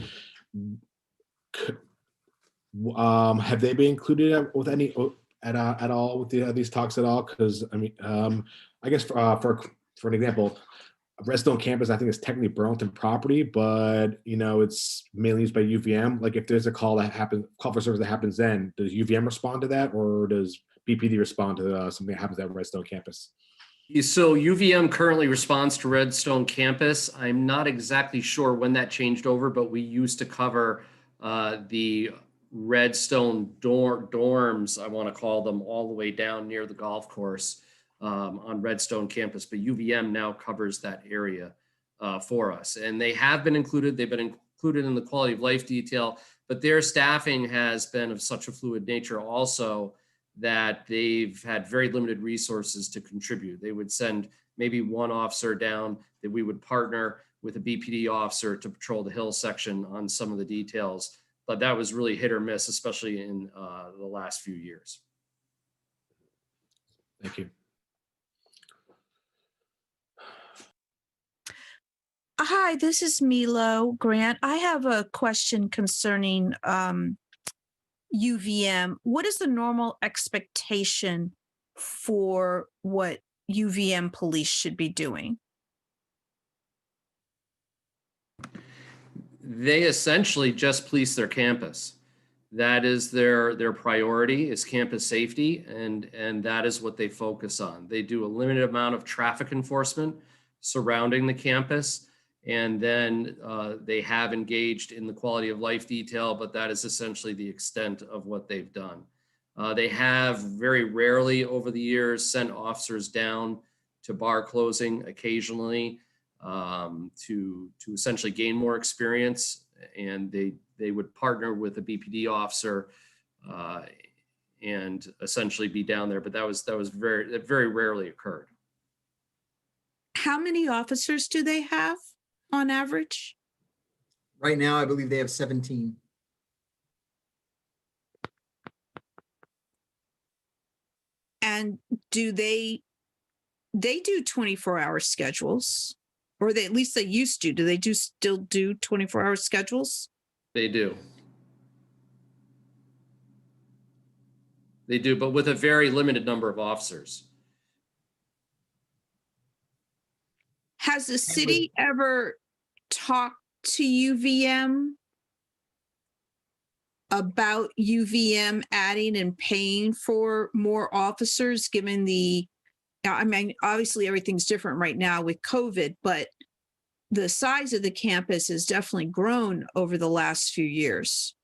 Have they been included with any at all with these talks at all? Because I mean, I guess for an example, Redstone campus, I think, is technically Burlington property, but it's mainly used by UVM. Like if there's a call for service that happens, then does UVM respond to that, or does BPD respond to something that happens at Redstone campus? So UVM currently responds to Redstone campus. I'm not exactly sure when that changed over, but we used to cover the Redstone dorms, I want to call them, all the way down near the golf course on Redstone campus. But UVM now covers that area for us. And they have been included. They've been included in the quality of life detail, but their staffing has been of such a fluid nature also that they've had very limited resources to contribute. They would send maybe one officer down, that we would partner with a BPD officer to patrol the hill section on some of the details. But that was really hit or miss, especially in the last few years. Thank you. Hi, this is Milo Grant. I have a question concerning UVM. What is the normal expectation for what UVM police should be doing? They essentially just police their campus. That is their priority, is campus safety, and that is what they focus on. They do a limited amount of traffic enforcement surrounding the campus, and then they have engaged in the quality of life detail, but that is essentially the extent of what they've done. They have very rarely over the years sent officers down to bar closing occasionally to essentially gain more experience, and they would partner with a BPD officer and essentially be down there, but that very rarely occurred. How many officers do they have on average? Right now, I believe they have 17. And do they do 24-hour schedules? Or at least they used to. Do they still do 24-hour schedules? They do. They do, but with a very limited number of officers. Has the city ever talked to UVM about UVM adding and paying for more officers, given I mean, obviously everything's different right now with COVID, but the size of the campus has definitely grown over the last few years.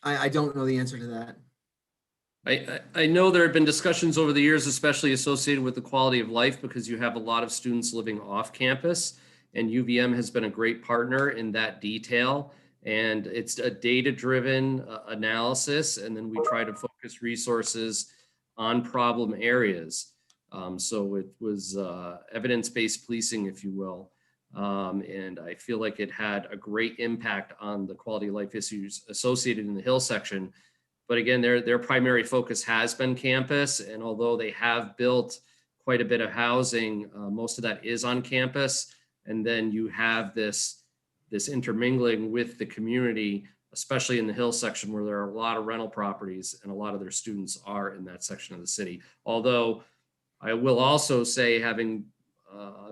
I don't know the answer to that. I know there have been discussions over the years, especially associated with the quality of life, because you have a lot of students living off campus, and UVM has been a great partner in that detail. And it's a data-driven analysis, and then we try to focus resources on problem areas. So it was evidence-based policing, if you will. And I feel like it had a great impact on the quality of life issues associated in the Hill section. But again, their primary focus has been campus, and although they have built quite a bit of housing, most of that is on campus. And then you have this intermingling with the community, especially in the Hill section, where there are a lot of rental properties and a lot of their students are in that section of the city. Although I will also say, having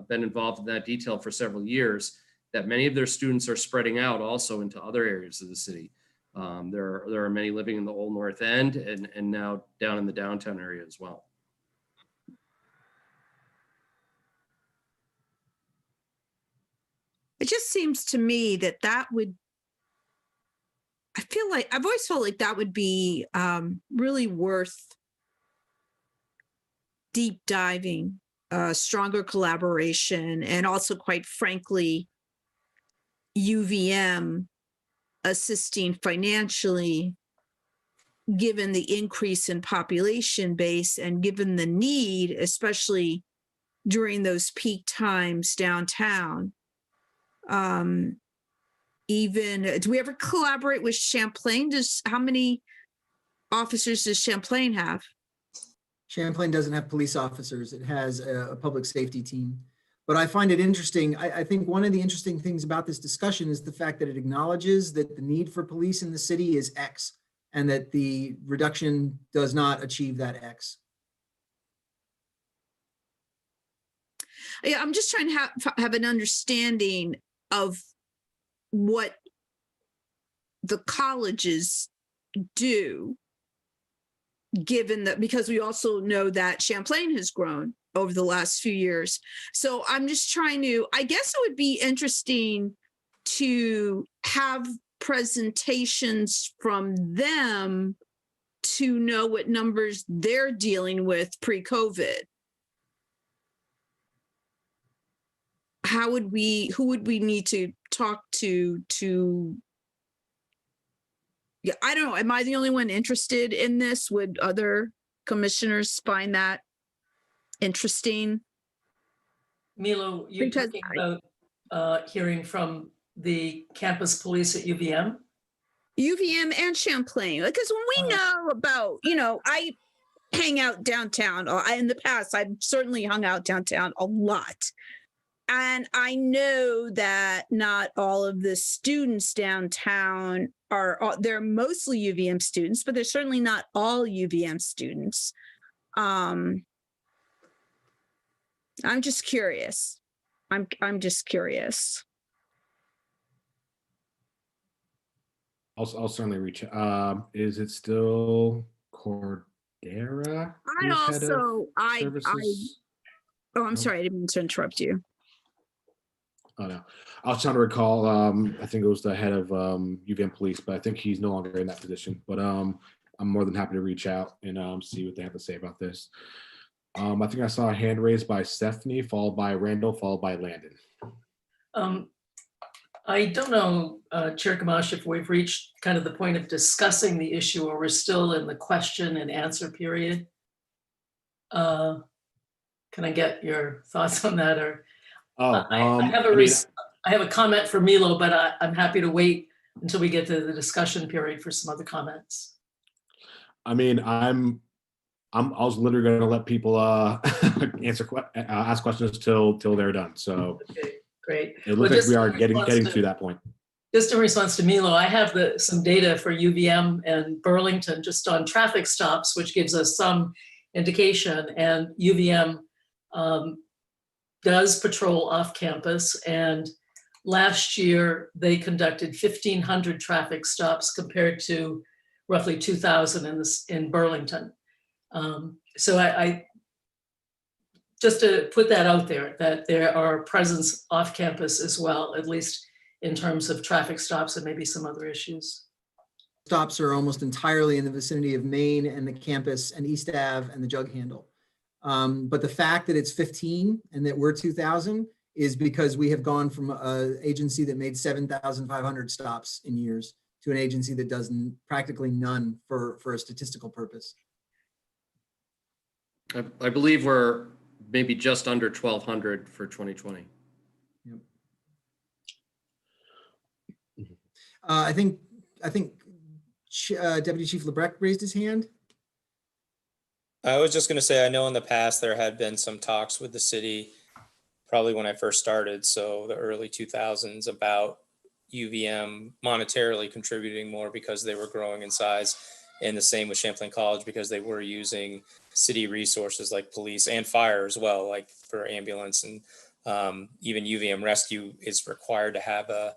been involved in that detail for several years, that many of their students are spreading out also into other areas of the city. There are many living in the Old North End and now down in the downtown area as well. It just seems to me that I've always felt like that would be really worth deep diving, stronger collaboration, and also, quite frankly, UVM assisting financially, given the increase in population base and given the need, especially during those peak times downtown. Even, do we ever collaborate with Champlain? How many officers does Champlain have? Champlain doesn't have police officers. It has a public safety team. But I find it interesting. I think one of the interesting things about this discussion is the fact that it acknowledges that the need for police in the city is X, and that the reduction does not achieve that X. Yeah, I'm just trying to have an understanding of what the colleges do, given that, because we also know that Champlain has grown over the last few years. So I'm just trying to, I guess it would be interesting to have presentations from them to know what numbers they're dealing with pre-COVID. Who would we need to talk to yeah, I don't know. Am I the only one interested in this? Would other commissioners find that interesting? Milo, you're Because talking about hearing from the campus police at UVM? UVM and Champlain, because when we know about, I hang out downtown. In the past, I've certainly hung out downtown a lot. And I know that not all of the students downtown they're mostly UVM students, but they're certainly not all UVM students. I'm just curious. I'm just curious. I'll certainly reach. Is it still Cordera? Oh, I'm sorry, I didn't mean to interrupt you. Oh no, I was trying to recall. I think it was the head of UVM Police, but I think he's no longer in that position. But I'm more than happy to reach out and see what they have to say about this. I think I saw a hand raised by Stephanie, followed by Randall, followed by Landon. I don't know, Chair Gamache, if we've reached kind of the point of discussing the issue, or we're still in the question and answer period. Can I get your thoughts on that? Or I have a comment for Milo, but I'm happy to wait until we get to the discussion period for some other comments. I mean, I was literally going to let people ask questions till they're done. So okay, great. It looks like we are getting to that point. Just in response to Milo, I have some data for UVM and Burlington just on traffic stops, which gives us some indication. And UVM does patrol off campus, and last year they conducted 1,500 traffic stops compared to roughly 2,000 in Burlington. So I just to put that out there, that there are presence off campus as well, at least in terms of traffic stops and maybe some other issues. Stops are almost entirely in the vicinity of Main and the campus and East Ave and the Jug Handle. But the fact that it's 15 and that we're 2,000 is because we have gone from an agency that made 7,500 stops in years to an agency that does practically none for a statistical purpose. I believe we're maybe just under 1,200 for 2020. Yep. I think Deputy Chief Lebrecht raised his hand. I was just going to say, I know in the past there had been some talks with the city, probably when I first started, so the early 2000s, about UVM monetarily contributing more because they were growing in size, and the same with Champlain College because they were using city resources like police and fire as well, like for ambulance, and even UVM Rescue is required to have a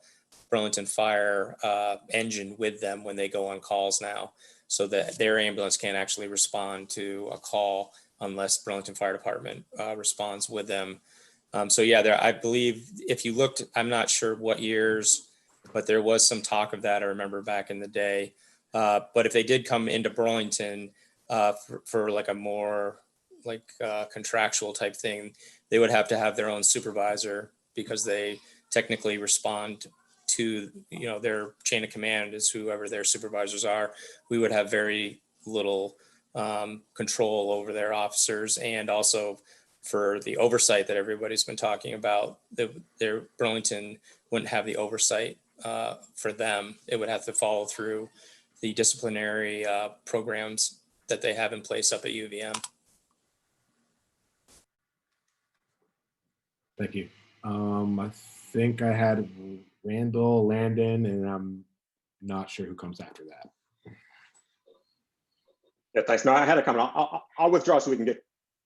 Burlington Fire engine with them when they go on calls now, so that their ambulance can't actually respond to a call unless Burlington Fire Department responds with them. So yeah, I believe if you looked, I'm not sure what years, but there was some talk of that. I remember back in the day. But if they did come into Burlington for like a more contractual type thing, they would have to have their own supervisor because they technically respond to, their chain of command is whoever their supervisors are. We would have very little control over their officers, and also for the oversight that everybody's been talking about, their Burlington wouldn't have the oversight for them. It would have to follow through the disciplinary programs that they have in place up at UVM. Thank you. I think I had Randall, Landon, and I'm not sure who comes after that. Yeah, thanks. No, I had a comment. I'll withdraw so we can get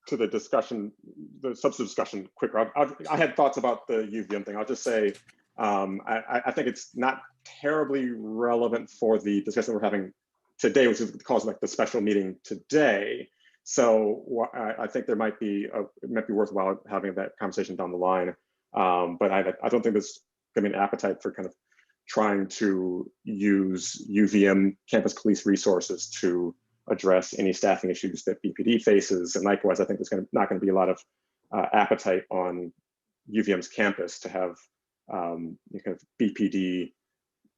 to the discussion, the substantive discussion quicker. I had thoughts about the UVM thing. I'll just say, I think it's not terribly relevant for the discussion we're having today, which is the cause of like the special meeting today. So I think there might be it might be worthwhile having that conversation down the line. But I don't think there's going to be an appetite for kind of trying to use UVM campus police resources to address any staffing issues that BPD faces. And likewise, I think there's not going to be a lot of appetite on UVM's campus to have kind of BPD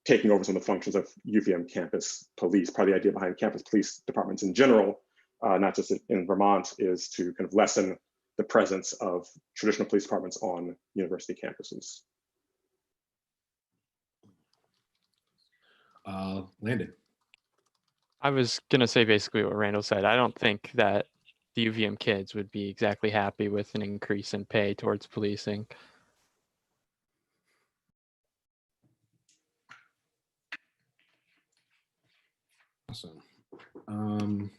taking over some of the functions of UVM campus police. Part of the idea behind campus police departments in general, not just in Vermont, is to kind of lessen the presence of traditional police departments on university campuses. Landon. I was going to say basically what Randall said. I don't think that the UVM kids would be exactly happy with an increase in pay towards policing. Awesome.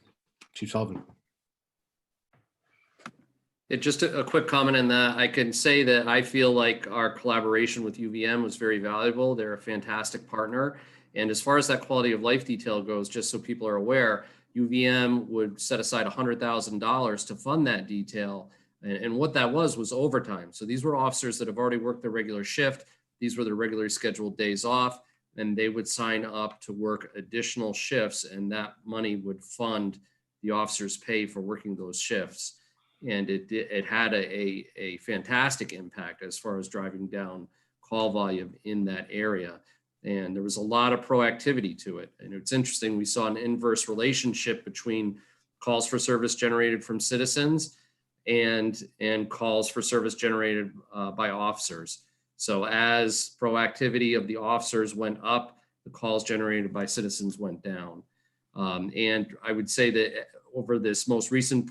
Chief Sullivan. Just a quick comment on that. I can say that I feel like our collaboration with UVM was very valuable. They're a fantastic partner. And as far as that quality of life detail goes, just so people are aware, UVM would set aside $100,000 to fund that detail. And what that was overtime. So these were officers that have already worked their regular shift. These were their regularly scheduled days off, and they would sign up to work additional shifts, and that money would fund the officers' pay for working those shifts. And it had a fantastic impact as far as driving down call volume in that area. And there was a lot of proactivity to it. And it's interesting, we saw an inverse relationship between calls for service generated from citizens and calls for service generated by officers. So as proactivity of the officers went up, the calls generated by citizens went down. And I would say that over this most recent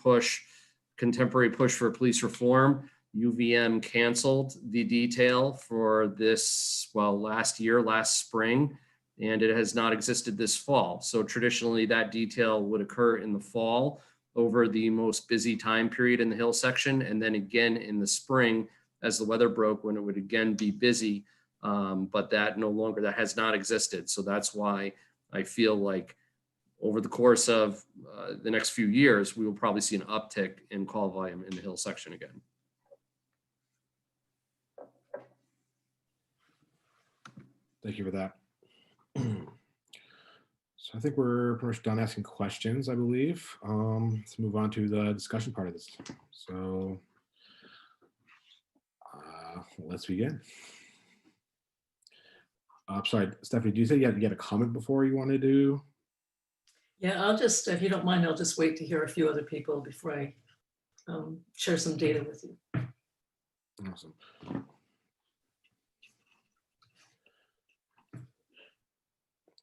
contemporary push for police reform, UVM canceled the detail for this, last spring, and it has not existed this fall. So traditionally that detail would occur in the fall over the most busy time period in the hill section, and then again in the spring as the weather broke, when it would again be busy, but that has not existed. So that's why I feel like over the course of the next few years, we will probably see an uptick in call volume in the hill section again. Thank you for that. So I think we're pretty much done asking questions, I believe. Let's move on to the discussion part of this. So let's begin. I'm sorry, Stephanie, do you say you had a comment before you wanted to? Yeah, I'll just, if you don't mind, I'll just wait to hear a few other people before I share some data with you. Awesome.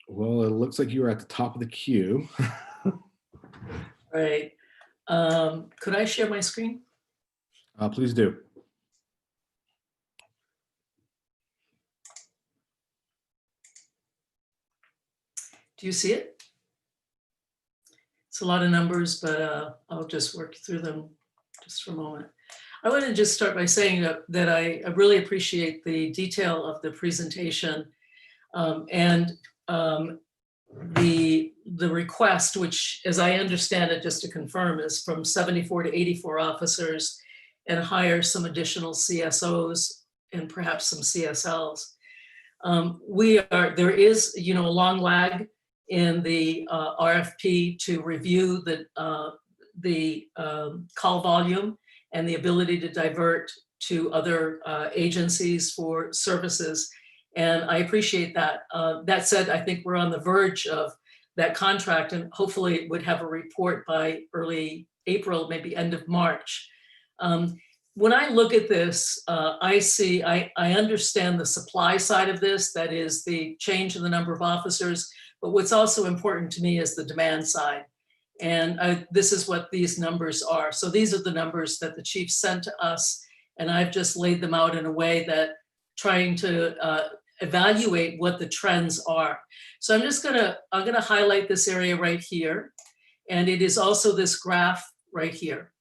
Well, it looks like you are at the top of the queue. All right. Could I share my screen? Please do. Do you see it? It's a lot of numbers, but I'll just work through them just for a moment. I want to just start by saying that I really appreciate the detail of the presentation and the request, which, as I understand it, just to confirm, is from 74 to 84 officers and hire some additional CSOs and perhaps some CSLs. There is, a long lag in the RFP to review the call volume and the ability to divert to other agencies for services. And I appreciate that. That said, I think we're on the verge of that contract, and hopefully would have a report by early April, maybe end of March. When I look at this, I understand the supply side of this, that is the change in the number of officers, but what's also important to me is the demand side. And this is what these numbers are. So these are the numbers that the chief sent to us, and I've just laid them out in a way that trying to evaluate what the trends are. So I'm gonna highlight this area right here. And it is also this graph right here.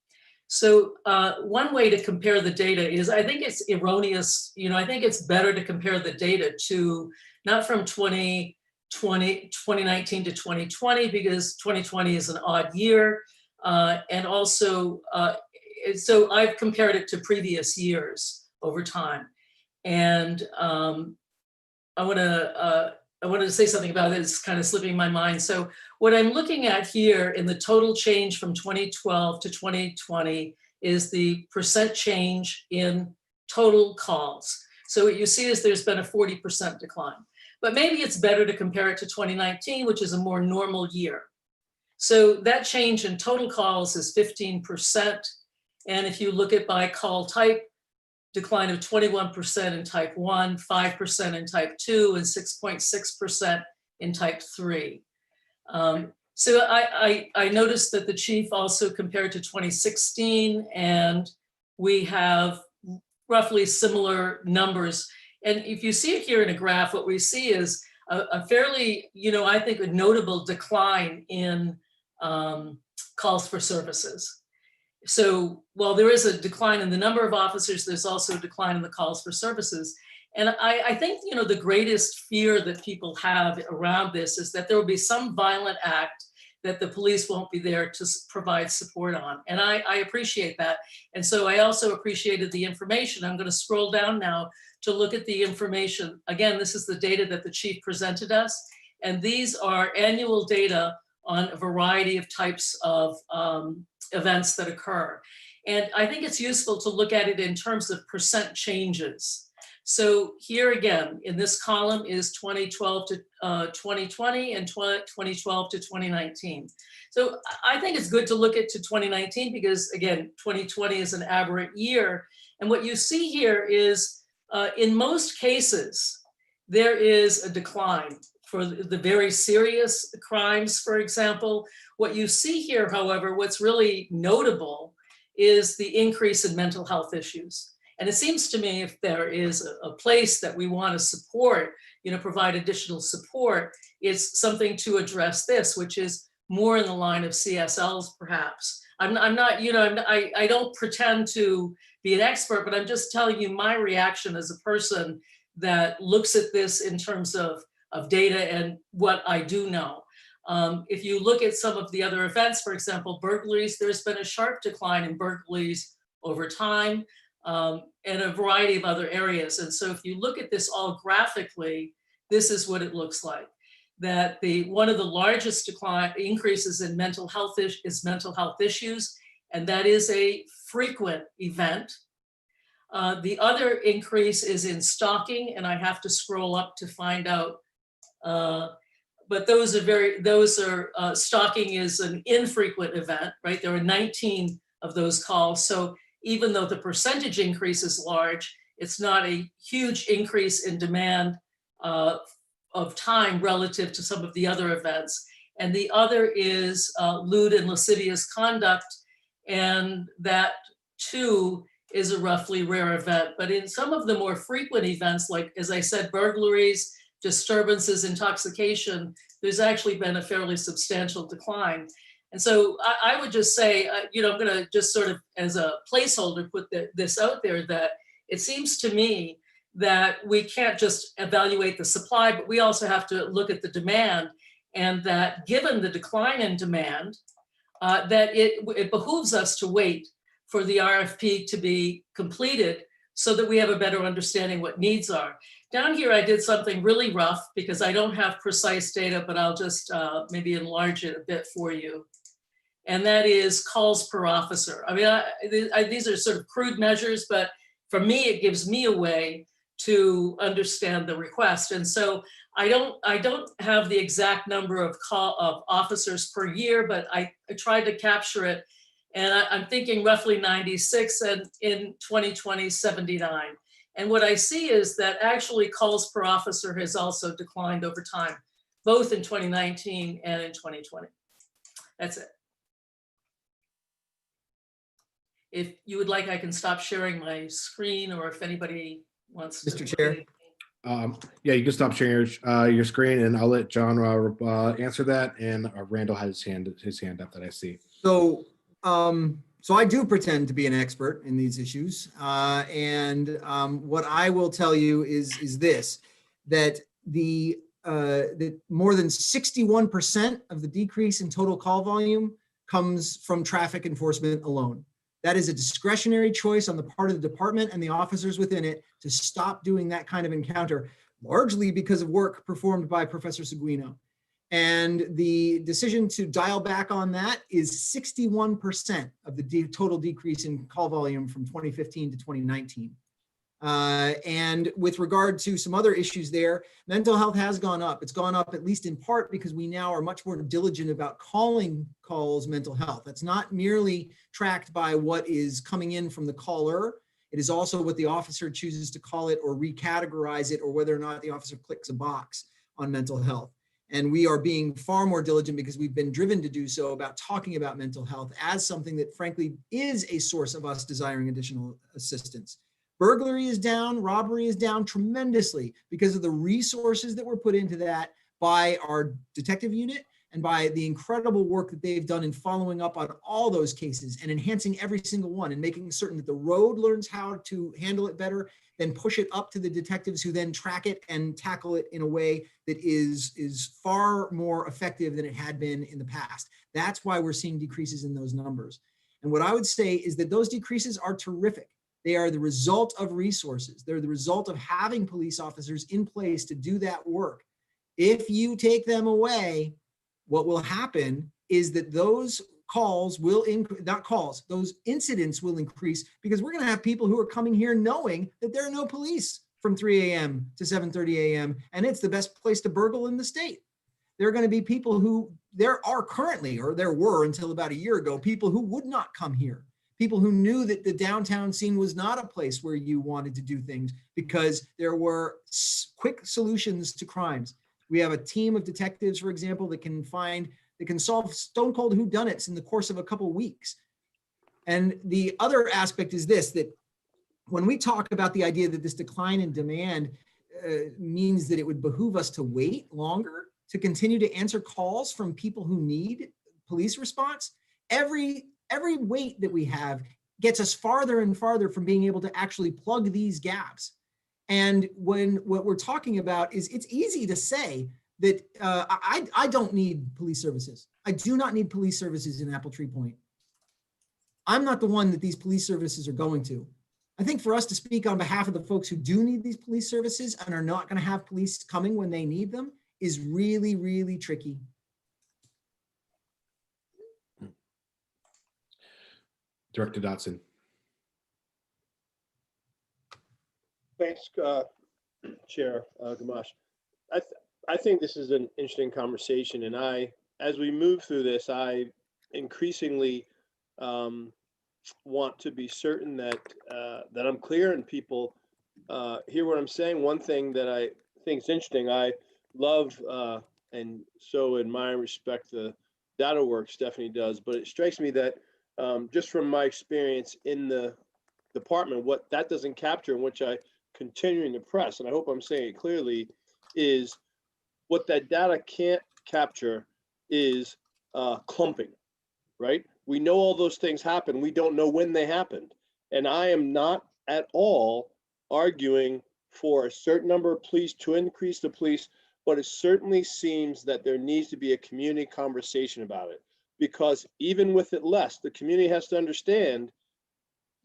So one way to compare the data is, I think it's erroneous, I think it's better to compare the data to not from 2019 to 2020, because 2020 is an odd year. And also, so I've compared it to previous years over time. And I wanted to say something about it. It's kind of slipping my mind. So what I'm looking at here in the total change from 2012 to 2020 is the percent change in total calls. So what you see is there's been a 40% decline. But maybe it's better to compare it to 2019, which is a more normal year. So that change in total calls is 15%. And if you look at by call type, decline of 21% in type 1, 5% in type 2, and 6.6% in type 3. So I noticed that the chief also compared to 2016, and we have roughly similar numbers. And if you see it here in a graph, what we see is a fairly, I think a notable decline in calls for services. So while there is a decline in the number of officers, there's also a decline in the calls for services. And I think, the greatest fear that people have around this is that there will be some violent act that the police won't be there to provide support on. And I appreciate that. And so I also appreciated the information. I'm going to scroll down now to look at the information. Again, this is the data that the chief presented us. And these are annual data on a variety of types of events that occur. And I think it's useful to look at it in terms of percent changes. So here again, in this column is 2012 to 2020 and 2012 to 2019. So I think it's good to look at to 2019 because again, 2020 is an aberrant year. And what you see here is in most cases, there is a decline. For the very serious crimes, for example. What you see here, however, what's really notable is the increase in mental health issues. And it seems to me if there is a place that we want to support, provide additional support, it's something to address this, which is more in the line of CSLs, perhaps. I'm not, I don't pretend to be an expert, but I'm just telling you my reaction as a person that looks at this in terms of data and what I do know. If you look at some of the other events, for example, burglaries, there's been a sharp decline in burglaries over time and a variety of other areas. And so if you look at this all graphically, this is what it looks like. That one of the largest increases in mental health is mental health issues, and that is a frequent event. The other increase is in stalking, and I have to scroll up to find out. But stalking is an infrequent event, right? There are 19 of those calls. So even though the percentage increase is large, it's not a huge increase in demand of time relative to some of the other events. And the other is lewd and lascivious conduct. And that too is a roughly rare event. But in some of the more frequent events, like, as I said, burglaries, disturbances, intoxication, there's actually been a fairly substantial decline. And so I would just say, I'm going to just sort of as a placeholder put this out there that it seems to me that we can't just evaluate the supply, but we also have to look at the demand, and that given the decline in demand, that it behooves us to wait for the RFP to be completed so that we have a better understanding what needs are. Down here, I did something really rough because I don't have precise data, but I'll just maybe enlarge it a bit for you. And that is calls per officer. I mean, these are sort of crude measures, but for me, it gives me a way to understand the request. And so I don't have the exact number of officers per year, but I tried to capture it. And I'm thinking roughly 96, and in 2020, 79. And what I see is that actually calls per officer has also declined over time, both in 2019 and in 2020. That's it. If you would like, I can stop sharing my screen, or if anybody wants to. Mr. Chair. Yeah, you can stop sharing your screen, and I'll let John answer that. And Randall has his hand up that I see. So So I do pretend to be an expert in these issues. What I will tell you is this, that that more than 61% of the decrease in total call volume comes from traffic enforcement alone. That is a discretionary choice on the part of the department and the officers within it to stop doing that kind of encounter, largely because of work performed by Professor Seguino. And the decision to dial back on that is 61% of the total decrease in call volume from 2015 to 2019. And with regard to some other issues there, mental health has gone up. It's gone up at least in part because we now are much more diligent about calling calls mental health. That's not merely tracked by what is coming in from the caller. It is also what the officer chooses to call it or recategorize it, or whether or not the officer clicks a box on mental health. And we are being far more diligent because we've been driven to do so about talking about mental health as something that frankly is a source of us desiring additional assistance. Burglary is down, robbery is down tremendously because of the resources that were put into that by our detective unit and by the incredible work that they've done in following up on all those cases and enhancing every single one and making certain that the road learns how to handle it better, then push it up to the detectives who then track it and tackle it in a way that is far more effective than it had been in the past. That's why we're seeing decreases in those numbers. And what I would say is that those decreases are terrific. They are the result of resources. They're the result of having police officers in place to do that work. If you take them away, what will happen is that those calls will those incidents will increase, because we're going to have people who are coming here knowing that there are no police from 3 a.m. to 7:30 a.m. and it's the best place to burgle in the state. There are going to be people who there are currently, or there were until about a year ago, people who would not come here. People who knew that the downtown scene was not a place where you wanted to do things because there were quick solutions to crimes. We have a team of detectives, for example, that can solve stone cold whodunits in the course of a couple of weeks. And the other aspect is this, that when we talk about the idea that this decline in demand means that it would behoove us to wait longer to continue to answer calls from people who need police response, every wait that we have gets us farther and farther from being able to actually plug these gaps. And what we're talking about is, it's easy to say that I don't need police services. I do not need police services in Apple Tree Point. I'm not the one that these police services are going to. I think for us to speak on behalf of the folks who do need these police services and are not going to have police coming when they need them is really, really tricky. Director Dotson. Thanks, Chair Gamache. I think this is an interesting conversation, and as we move through this, I increasingly want to be certain that that I'm clear and people hear what I'm saying. One thing that I think is interesting, I love and so admire and respect the data work Stephanie does, but it strikes me that just from my experience in the department, what that doesn't capture, and which I continuing to press, and I hope I'm saying it clearly, is what that data can't capture is clumping, right? We know all those things happen. We don't know when they happened. And I am not at all arguing for a certain number of police to increase the police, but it certainly seems that there needs to be a community conversation about it, because even with it less, the community has to understand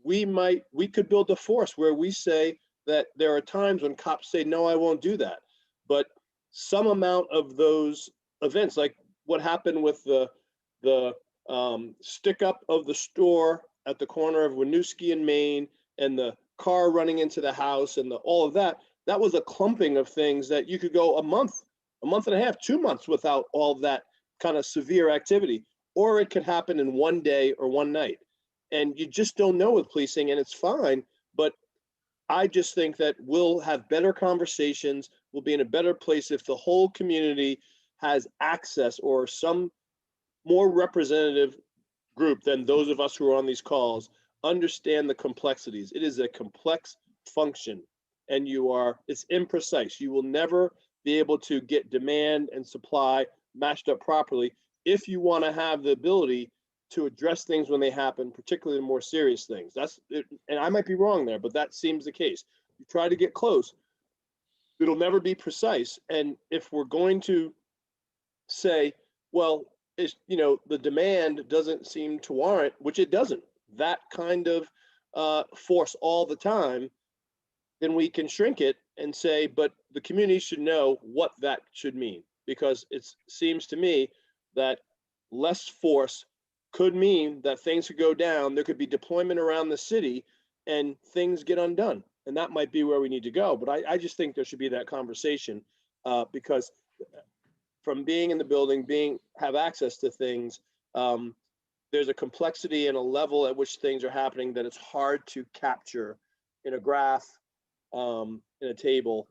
we could build a force where we say that there are times when cops say, no, I won't do that. But some amount of those events, like what happened with the stick up of the store at the corner of Winooski and Main, and the car running into the house, and all of that, that was a clumping of things that you could go a month and a half, 2 months without all that kind of severe activity, or it could happen in one day or one night. And you just don't know with policing, and it's fine. But I just think that we'll have better conversations. We'll be in a better place if the whole community has access, or some more representative group than those of us who are on these calls understand the complexities. It is a complex function, and it's imprecise. You will never be able to get demand and supply matched up properly if you want to have the ability to address things when they happen, particularly the more serious things. That's it, and I might be wrong there, but that seems the case. You try to get close, it'll never be precise. And if we're going to say, well, it's, you know, the demand doesn't seem to warrant, which it doesn't, that kind of force all the time, then we can shrink it and say, but the community should know what that should mean, because it seems to me that less force could mean that things could go down. There could be deployment around the city and things get undone. And that might be where we need to go. But I just think there should be that conversation because from being in the building, have access to things, there's a complexity and a level at which things are happening that it's hard to capture in a graph, in a table.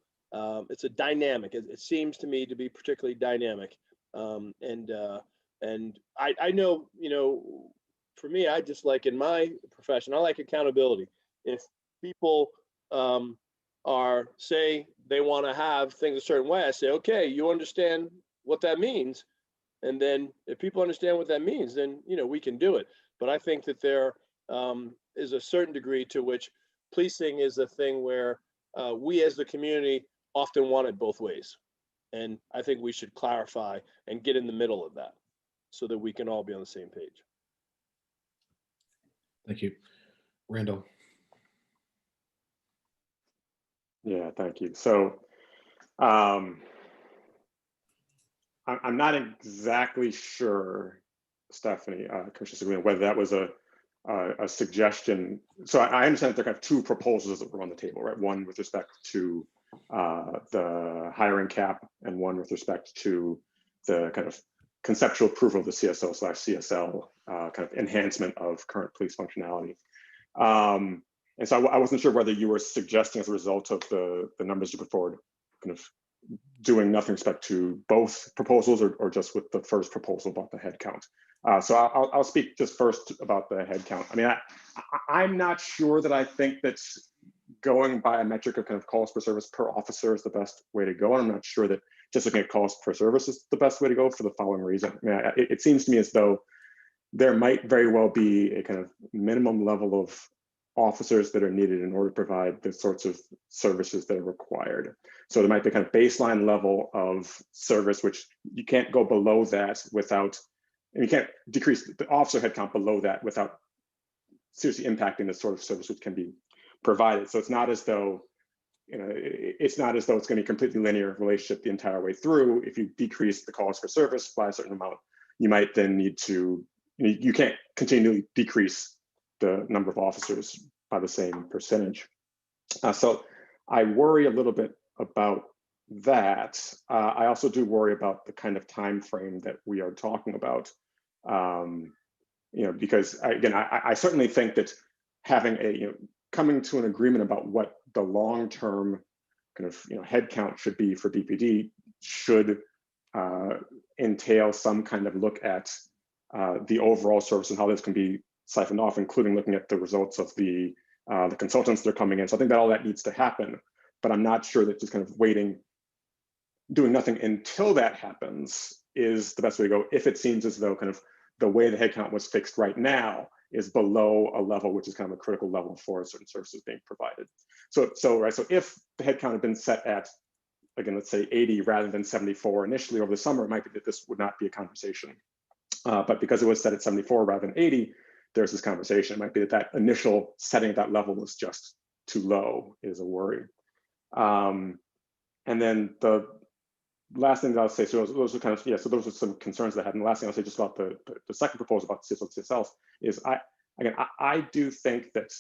It's a dynamic. It seems to me to be particularly dynamic. And I know, you know, for me, I just like in my profession, I like accountability. If people are say they want to have things a certain way, I say, okay, you understand what that means. And then if people understand what that means, then, you know, we can do it. But I think that there is a certain degree to which policing is a thing where we as the community often want it both ways. And I think we should clarify and get in the middle of that so that we can all be on the same page. Thank you. Randall. Yeah, thank you. So I'm not exactly sure, Stephanie, Commissioner Seguin, whether that was a suggestion. So I understand that there are kind of two proposals that were on the table, right? One with respect to the hiring cap and one with respect to the kind of conceptual approval of the CSO/CSL kind of enhancement of current police functionality. And so I wasn't sure whether you were suggesting as a result of the numbers you put forward, kind of doing nothing with respect to both proposals or just with the first proposal about the head count. So I'll speak just first about the head count. I mean, I'm not sure that I think that going by a metric of kind of calls per service per officer is the best way to go. And I'm not sure that just looking at calls per service is the best way to go for the following reason. I mean, it seems to me as though there might very well be a kind of minimum level of officers that are needed in order to provide the sorts of services that are required. So there might be a kind of baseline level of service, which you can't go below that without, and you can't decrease the officer headcount below that without seriously impacting the sort of service which can be provided. So it's not as though, you know, it's not as though it's going to be a completely linear relationship the entire way through. If you decrease the calls for service by a certain amount, you might then need to, you can't continually decrease the number of officers by the same percentage. So I worry a little bit about that. I also do worry about the kind of time frame that we are talking about. You know, because again, I certainly think that having a, you know, coming to an agreement about what the long-term kind of, you know, headcount should be for BPD should entail some kind of look at the overall service and how this can be siphoned off, including looking at the results of the consultants that are coming in. So I think that all that needs to happen, but I'm not sure that just kind of waiting, doing nothing until that happens is the best way to go. If it seems as though kind of the way the headcount was fixed right now is below a level which is kind of a critical level for certain services being provided. So if the headcount had been set at, again, let's say 80 rather than 74 initially over the summer, it might be that this would not be a conversation. But because it was set at 74 rather than 80, there's this conversation. It might be that that initial setting at that level was just too low is a worry. And then the last thing that I'll say, so those are kind of, yeah, so those are some concerns that I had. And the last thing I'll say just about the second proposal about CSL is I do think that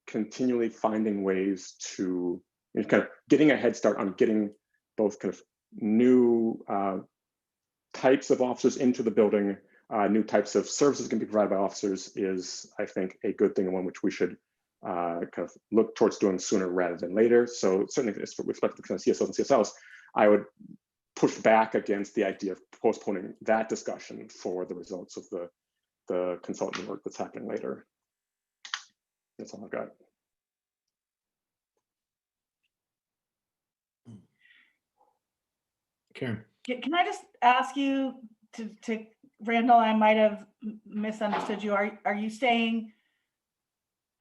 continually finding ways to, you know, kind of getting a head start on getting both kind of new types of officers into the building, new types of services can be provided by officers is, I think, a good thing and one which we should kind of look towards doing sooner rather than later. So certainly with respect to the kind of CSLs and CSLs, I would push back against the idea of postponing that discussion for the results of the consultant work that's happening later. That's all I've got. Karen. Can I just ask you to Randall, I might have misunderstood you. Are you saying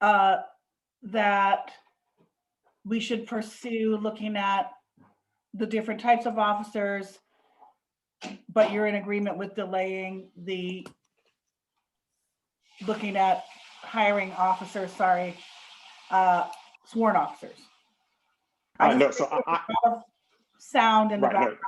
that we should pursue looking at the different types of officers, but you're in agreement with delaying the looking at hiring officers, sworn officers? No, so Sound in the right, no. background.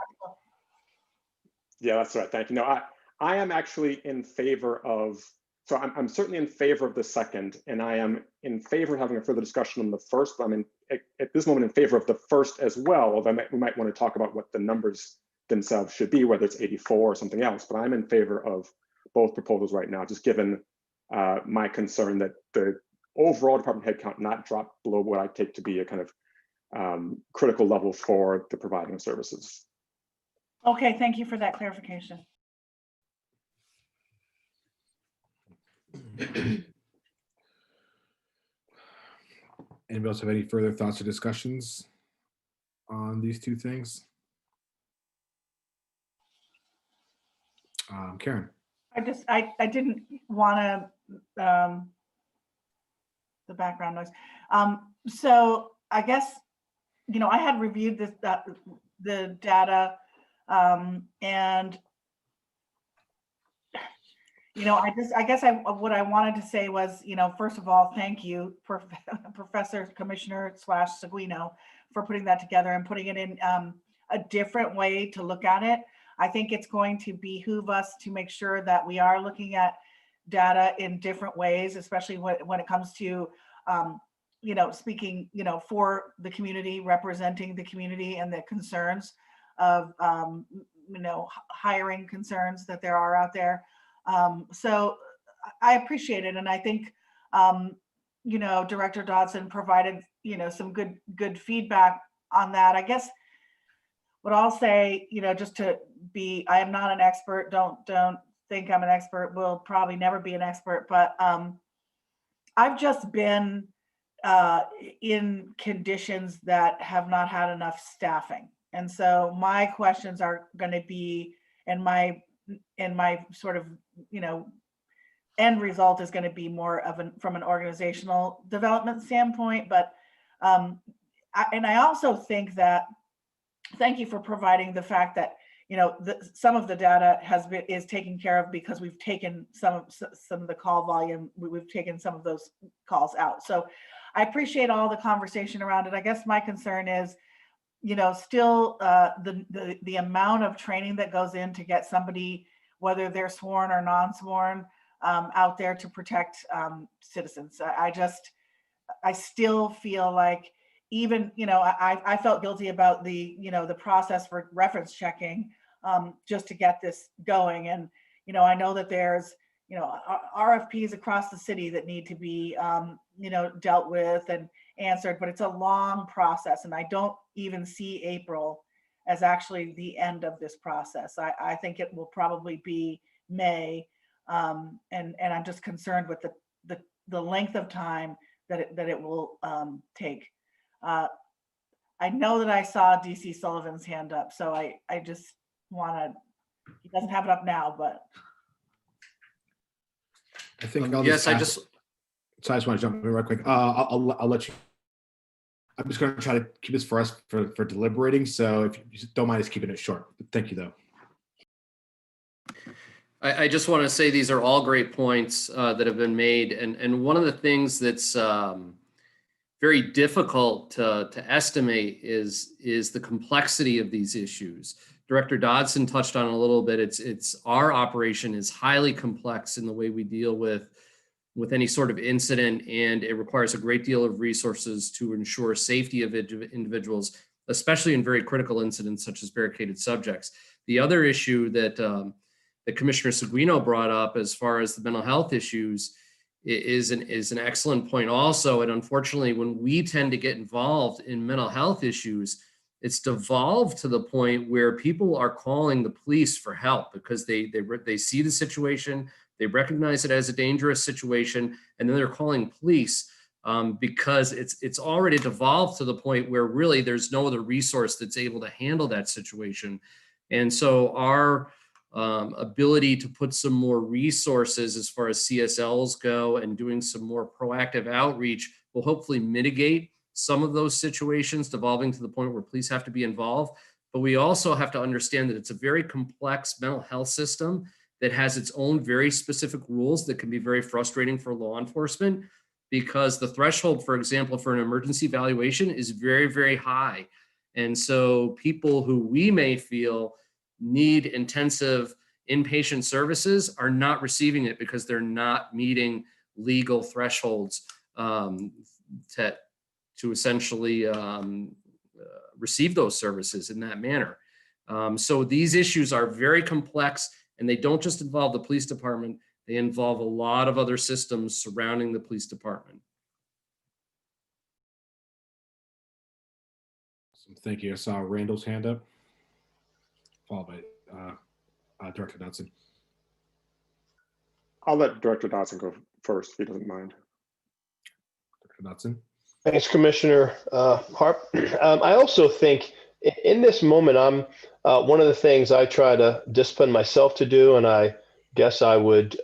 Yeah, that's right. Thank you. No, I am actually in favor of, so I'm certainly in favor of the second, and I am in favor of having a further discussion on the first, but I'm at this moment in favor of the first as well, although we might want to talk about what the numbers themselves should be, whether it's 84 or something else, but I'm in favor of both proposals right now, just given my concern that the overall department headcount not drop below what I take to be a kind of critical level for the providing of services. Okay, thank you for that clarification. Anybody else have any further thoughts or discussions on these two things? Karen. I didn't want to, the background noise. So I guess, I had reviewed this, the data, and I guess what I wanted to say was, first of all, thank you, Professor Commissioner / Seguino, for putting that together and putting it in a different way to look at it. I think it's going to behoove us to make sure that we are looking at data in different ways, especially when it comes to, speaking, for the community, representing the community and the concerns of, hiring concerns that there are out there. So I appreciate it. And I think, Director Dodson provided, some good feedback on that. I guess what I'll say, just to be, I am not an expert. Don't think I'm an expert. Will probably never be an expert, but I've just been in conditions that have not had enough staffing. And so my questions are going to be, and my sort of, end result is going to be more of from an organizational development standpoint. But I also think that, thank you for providing the fact that, some of the data is taken care of because we've taken some of the call volume, we've taken some of those calls out. So I appreciate all the conversation around it. I guess my concern is, still the amount of training that goes in to get somebody, whether they're sworn or non-sworn, out there to protect citizens. I still feel like, even, I felt guilty about the, the process for reference checking, just to get this going. And, I know that there's, RFPs across the city that need to be, dealt with and answered, but it's a long process. And I don't even see April as actually the end of this process. I think it will probably be May. And I'm just concerned with the length of time that it will take. I know that I saw DC Sullivan's hand up, so I just want to, he doesn't have it up now, but. I think So I just want to jump in real quick. I'll let you. I'm just going to try to keep this for us for deliberating. So if you don't mind us keeping it short. Thank you, though. I just want to say these are all great points that have been made. And one of the things that's very difficult to estimate is the complexity of these issues. Director Dodson touched on it a little bit. It's our operation is highly complex in the way we deal with any sort of incident, and it requires a great deal of resources to ensure safety of individuals, especially in very critical incidents such as barricaded subjects. The other issue that Commissioner Seguino brought up as far as the mental health issues is an excellent point also. And unfortunately, when we tend to get involved in mental health issues, it's devolved to the point where people are calling the police for help because they see the situation, they recognize it as a dangerous situation, and then they're calling police because it's already devolved to the point where really there's no other resource that's able to handle that situation. And so our ability to put some more resources as far as CSLs go and doing some more proactive outreach will hopefully mitigate some of those situations devolving to the point where police have to be involved. But we also have to understand that it's a very complex mental health system that has its own very specific rules that can be very frustrating for law enforcement, because the threshold, for example, for an emergency evaluation is very, very high. And so people who we may feel need intensive inpatient services are not receiving it because they're not meeting legal thresholds to essentially receive those services in that manner. So these issues are very complex, and they don't just involve the police department, they involve a lot of other systems surrounding the police department. Thank you. I saw Randall's hand up, followed by Director Dodson. I'll let Director Dodson go first if he doesn't mind. Director Dodson. Thanks, Commissioner Harp. I also think in this moment, one of the things I try to discipline myself to do, and I guess I would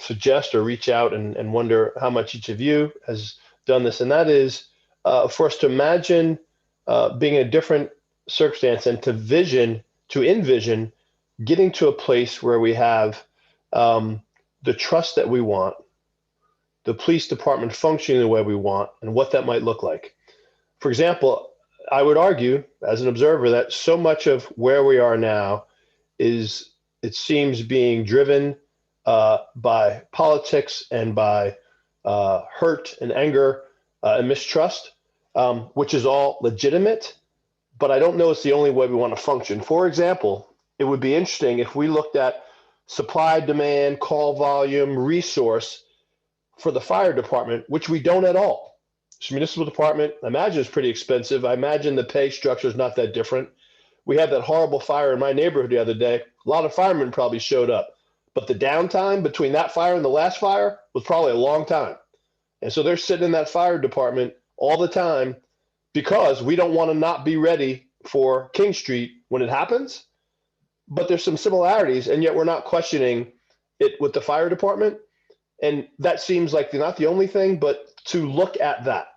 suggest or reach out and wonder how much each of you has done this, and that is for us to imagine being in a different circumstance and to envision getting to a place where we have the trust that we want, the police department functioning the way we want, and what that might look like. For example, I would argue as an observer that so much of where we are now is, it seems, being driven by politics and by hurt and anger and mistrust, which is all legitimate, but I don't know it's the only way we want to function. For example, it would be interesting if we looked at supply, demand, call volume, resource for the fire department, which we don't at all. So municipal department, I imagine, is pretty expensive. I imagine the pay structure is not that different. We had that horrible fire in my neighborhood the other day. A lot of firemen probably showed up, but the downtime between that fire and the last fire was probably a long time. And so they're sitting in that fire department all the time because we don't want to not be ready for King Street when it happens. But there's some similarities, and yet we're not questioning it with the fire department. And that seems like not the only thing, but to look at that.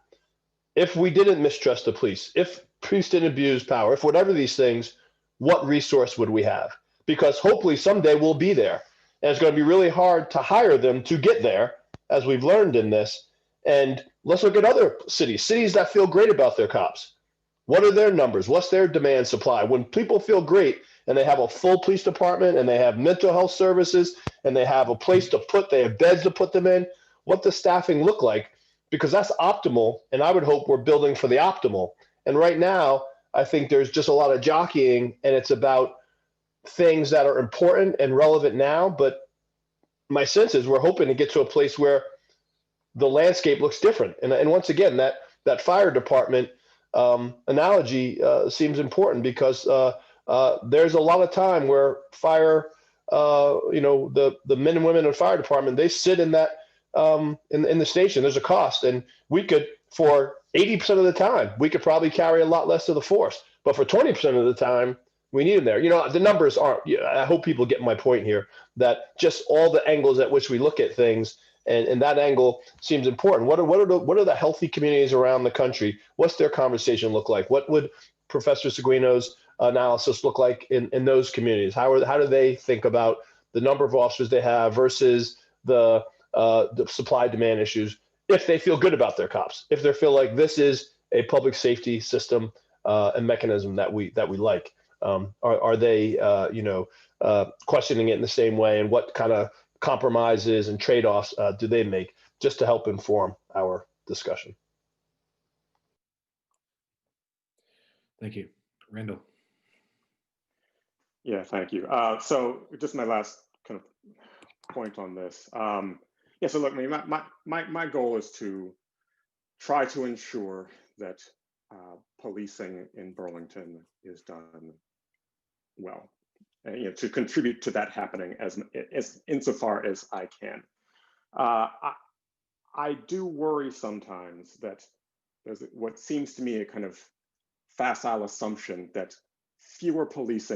If we didn't mistrust the police, if police didn't abuse power, if whatever these things, what resource would we have? Because hopefully someday we'll be there. And it's going to be really hard to hire them to get there, as we've learned in this. And let's look at other cities that feel great about their cops. What are their numbers? What's their demand supply? When people feel great and they have a full police department and they have mental health services and they have a place to put, they have beds to put them in, what does staffing look like? Because that's optimal. And I would hope we're building for the optimal. And right now, I think there's just a lot of jockeying, and it's about things that are important and relevant now. But my sense is we're hoping to get to a place where the landscape looks different. And once again, that fire department analogy seems important because there's a lot of time where fire, the men and women in the fire department, they sit in that in the station. There's a cost, and we could, for 80% of the time, we could probably carry a lot less of the force. But for 20% of the time, we need them there. The numbers aren't. I hope people get my point here. That just all the angles at which we look at things. And that angle seems important. What are the healthy communities around the country? What's their conversation look like? What would Professor Seguino's analysis look like in those communities? How do they think about the number of officers they have versus the supply demand issues? If they feel good about their cops, if they feel like this is a public safety system and mechanism that we like, are they questioning it in the same way? And what kind of compromises and trade-offs do they make, just to help inform our discussion? Thank you. Randall. Yeah, thank you. So just my last kind of point on this. So look, my goal is to try to ensure that policing in Burlington is done well, and to contribute to that happening as insofar as I can. I do worry sometimes that there's what seems to me a kind of facile assumption that fewer police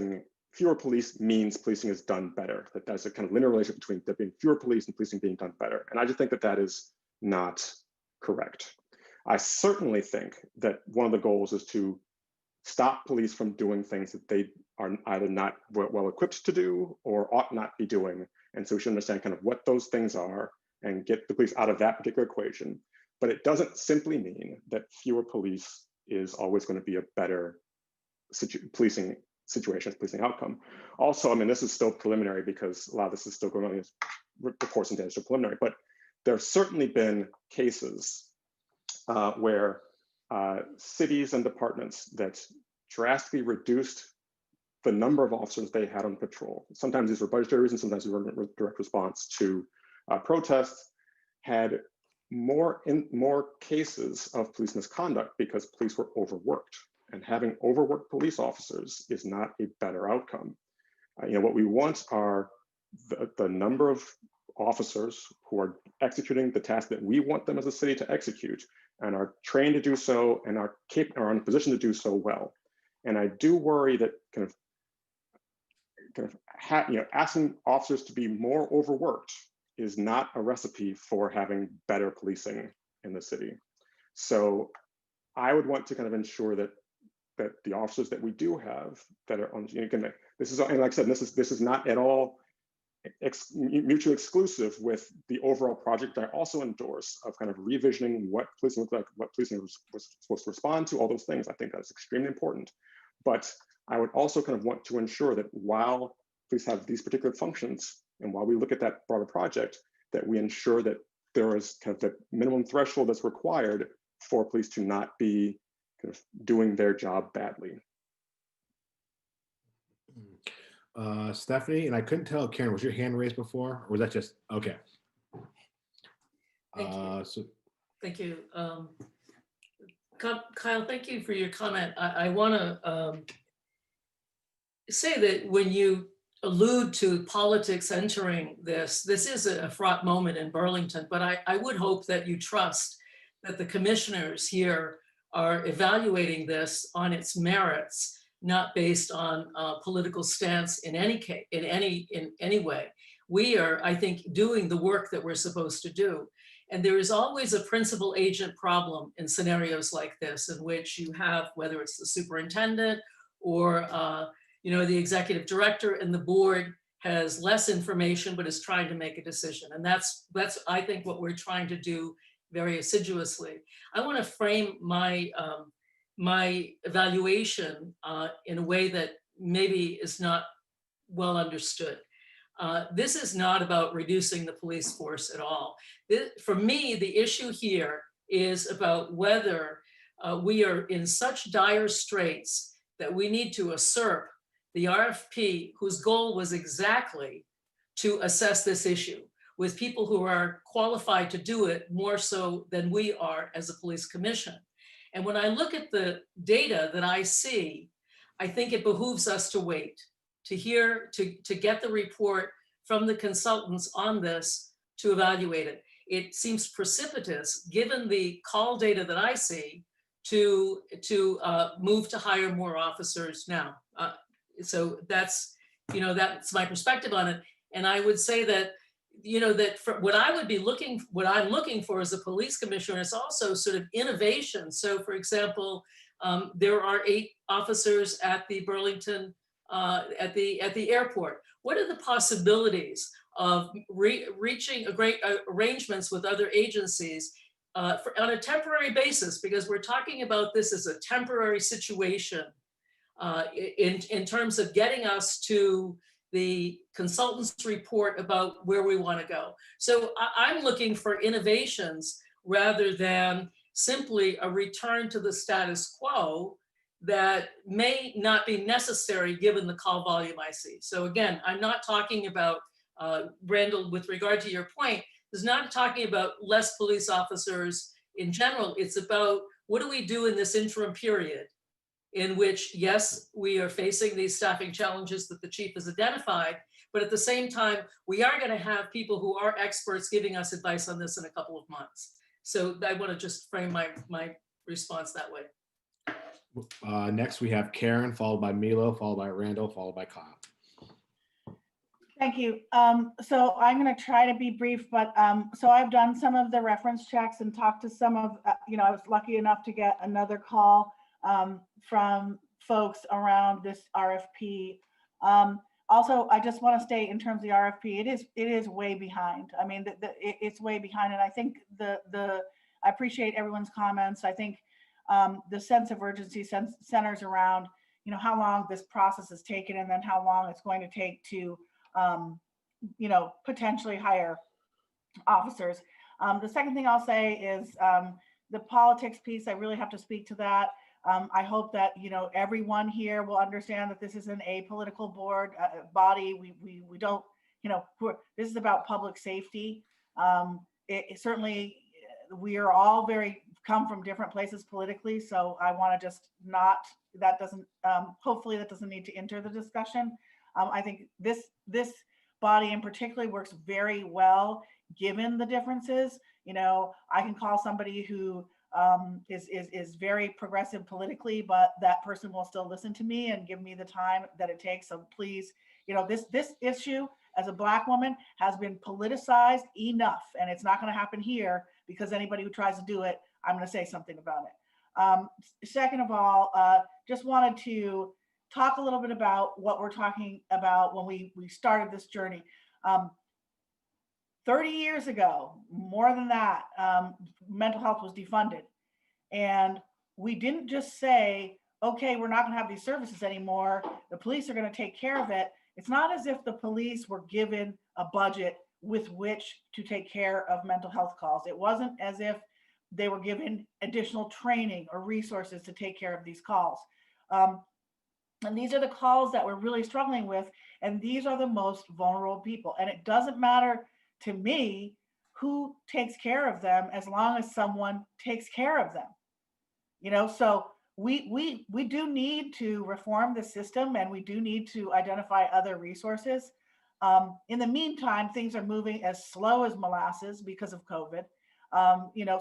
means policing is done better, that there's a kind of linear relationship between there being fewer police and policing being done better. And I just think that that is not correct. I certainly think that one of the goals is to stop police from doing things that they are either not well equipped to do or ought not be doing. And so we should understand kind of what those things are and get the police out of that particular equation. But it doesn't simply mean that fewer police is always going to be a better policing situation, policing outcome. Also, I mean, this is still preliminary because a lot of this is still going on, reports and data are still preliminary, but there have certainly been cases where cities and departments that drastically reduced the number of officers they had on patrol. Sometimes these were budgetary reasons, sometimes they were in direct response to protests, had more cases of police misconduct because police were overworked. And having overworked police officers is not a better outcome. What we want are the number of officers who are executing the task that we want them as a city to execute and are trained to do so and are in a position to do so well. And I do worry that asking officers to be more overworked is not a recipe for having better policing in the city. So I would want to kind of ensure that the officers that we do have that are on, this is, and like I said, this is not at all mutually exclusive with the overall project I also endorse of kind of revisioning what policing looked like, what policing was supposed to respond to, all those things. I think that's extremely important. But I would also kind of want to ensure that while police have these particular functions, and while we look at that broader project, that we ensure that there is kind of the minimum threshold that's required for police to not be kind of doing their job badly. Stephanie, and I couldn't tell, Karen, was your hand raised before, or was that just, okay. Thank you. So, Thank you. Kyle, thank you for your comment. I want to say that when you allude to politics entering this is a fraught moment in Burlington, but I would hope that you trust that the commissioners here are evaluating this on its merits, not based on political stance in any case, in any way. We are, I think, doing the work that we're supposed to do. And there is always a principal agent problem in scenarios like this, in which you have, whether it's the superintendent or the executive director, and the board has less information but is trying to make a decision. And that's I think what we're trying to do very assiduously. I want to frame my my evaluation in a way that maybe is not well understood. This is not about reducing the police force at all. For me, the issue here is about whether we are in such dire straits that we need to usurp the RFP, whose goal was exactly to assess this issue with people who are qualified to do it more so than we are as a police commission. And when I look at the data that I see, I think it behooves us to wait, to get the report from the consultants on this to evaluate it. It seems precipitous, given the call data that I see, to move to hire more officers now. So that's my perspective on it. And I would say that, that for what I'm looking for as a police commissioner is also sort of innovation. So for example, there are 8 officers at the Burlington, at the airport. What are the possibilities of reaching great arrangements with other agencies on a temporary basis? Because we're talking about this as a temporary situation in terms of getting us to the consultant's report about where we want to go. So I'm looking for innovations rather than simply a return to the status quo that may not be necessary given the call volume I see. So again, I'm not talking about, Randall, with regard to your point, is not talking about less police officers in general. It's about what do we do in this interim period in which, yes, we are facing these staffing challenges that the chief has identified, but at the same time, we are going to have people who are experts giving us advice on this in a couple of months. So I want to just frame my response that way. Next, we have Karen, followed by Milo, followed by Randall, followed by Kyle. Thank you. So I'm going to try to be brief, but so I've done some of the reference checks and talked to some of, I was lucky enough to get another call from folks around this RFP. Also, I just want to state in terms of the RFP, it is way behind. I mean, it's way behind, and I think I appreciate everyone's comments. I think the sense of urgency centers around, how long this process has taken, and then how long it's going to take to potentially hire officers. The second thing I'll say is the politics piece. I really have to speak to that. I hope that, everyone here will understand that this is an apolitical body. We don't, this is about public safety. It certainly, we are all come from different places politically. So I want to just hopefully that doesn't need to enter the discussion. I think this body in particular works very well given the differences. I can call somebody who is very progressive politically, but that person will still listen to me and give me the time that it takes. So please, this issue as a Black woman has been politicized enough, and it's not going to happen here because anybody who tries to do it, I'm going to say something about it. Second of all, just wanted to talk a little bit about what we're talking about when we started this journey. 30 years ago, more than that, mental health was defunded. And we didn't just say, okay, we're not going to have these services anymore. The police are going to take care of it. It's not as if the police were given a budget with which to take care of mental health calls. It wasn't as if they were given additional training or resources to take care of these calls. And these are the calls that we're really struggling with. And these are the most vulnerable people. And it doesn't matter to me who takes care of them as long as someone takes care of them. So we do need to reform the system, and we do need to identify other resources. In the meantime, things are moving as slow as molasses because of COVID,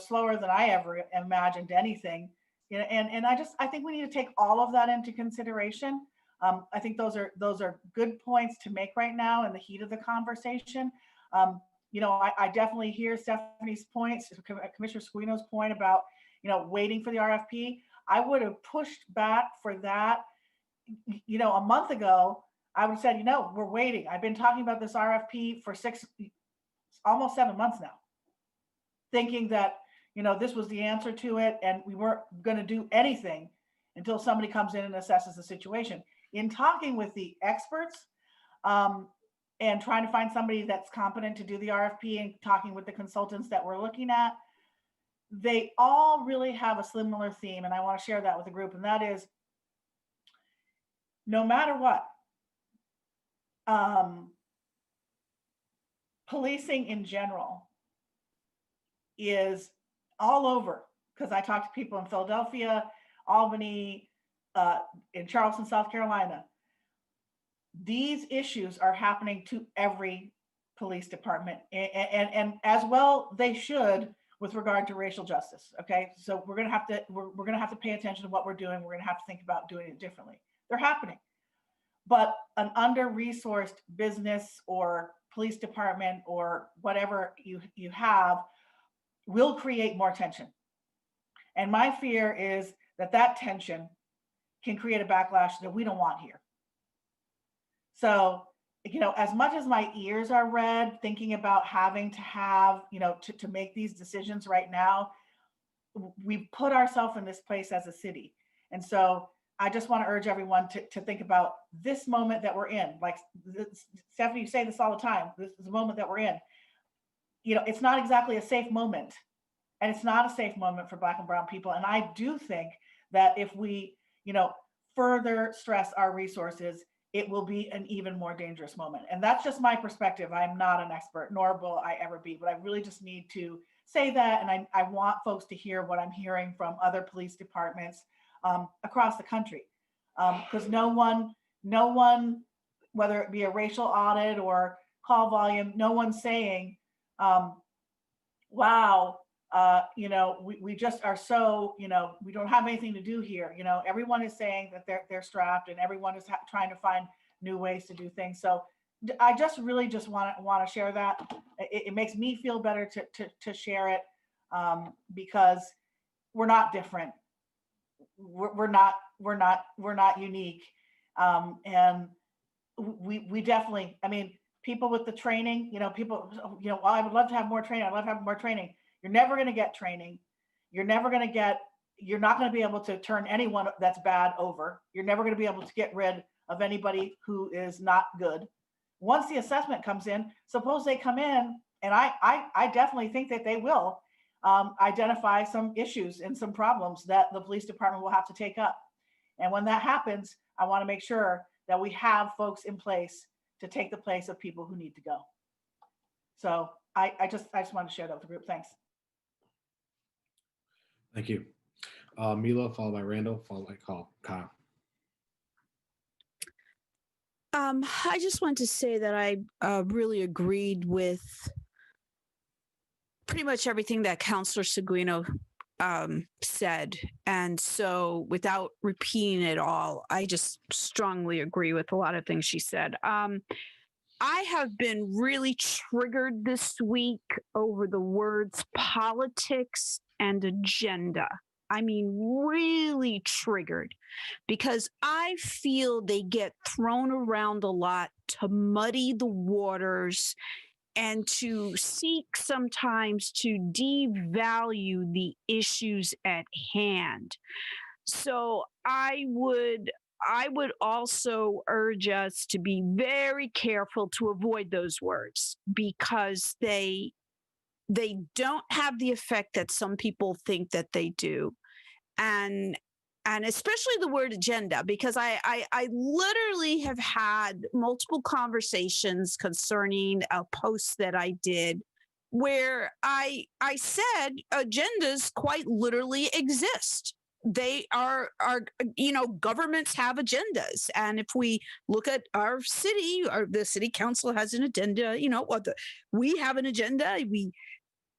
slower than I ever imagined anything. And I think we need to take all of that into consideration. I think those are good points to make right now in the heat of the conversation. I definitely hear Stephanie's points, Commissioner Squino's point about, waiting for the RFP. I would have pushed back for that, a month ago. I would have said, we're waiting. I've been talking about this RFP for almost 7 months now, thinking that, this was the answer to it, and we weren't going to do anything until somebody comes in and assesses the situation. In talking with the experts and trying to find somebody that's competent to do the RFP and talking with the consultants that we're looking at, they all really have a similar theme, and I want to share that with the group, and that is, no matter what, policing in general is all over, because I talk to people in Philadelphia, Albany, in Charleston, South Carolina. These issues are happening to every police department, and as well they should with regard to racial justice. Okay, so we're gonna have to pay attention to what we're doing. We're gonna have to think about doing it differently. They're happening, but an under-resourced business or police department or whatever you have will create more tension. And my fear is that tension can create a backlash that we don't want here. So, as much as my ears are red thinking about having to have, to make these decisions right now, we've put ourselves in this place as a city. And so I just want to urge everyone to think about this moment that we're in. Like Stephanie, you say this all the time, this is the moment that we're in. It's not exactly a safe moment. And it's not a safe moment for Black and brown people. And I do think that if we, further stress our resources, it will be an even more dangerous moment. And that's just my perspective. I'm not an expert, nor will I ever be, but I really just need to say that. And I want folks to hear what I'm hearing from other police departments across the country. Because no one, whether it be a racial audit or call volume, no one's saying, wow, we just are so, we don't have anything to do here. Everyone is saying that they're strapped, and everyone is trying to find new ways to do things. So I just really just want to share that. It makes me feel better to share it, because we're not different. We're not unique. And we definitely, people with the training, people, well, I would love to have more training. I'd love to have more training. You're never going to get training. You're not going to be able to turn anyone that's bad over. You're never going to be able to get rid of anybody who is not good. Once the assessment comes in, suppose they come in, and I definitely think that they will identify some issues and some problems that the police department will have to take up. And when that happens, I want to make sure that we have folks in place to take the place of people who need to go. So I just want to share that with the group. Thanks. Thank you. Mila, followed by Randall, followed by Kyle. I just want to say that I really agreed with pretty much everything that Counselor Seguino said. And so without repeating it all, I just strongly agree with a lot of things she said. I have been really triggered this week over the words politics and agenda. Really triggered, because I feel they get thrown around a lot to muddy the waters and to seek sometimes to devalue the issues at hand. So I would also urge us to be very careful to avoid those words, because they don't have the effect that some people think that they do. And especially the word agenda, because I literally have had multiple conversations concerning a post that I did where I said agendas quite literally exist. They are governments have agendas. And if we look at our city, or the city council has an agenda, we have an agenda. We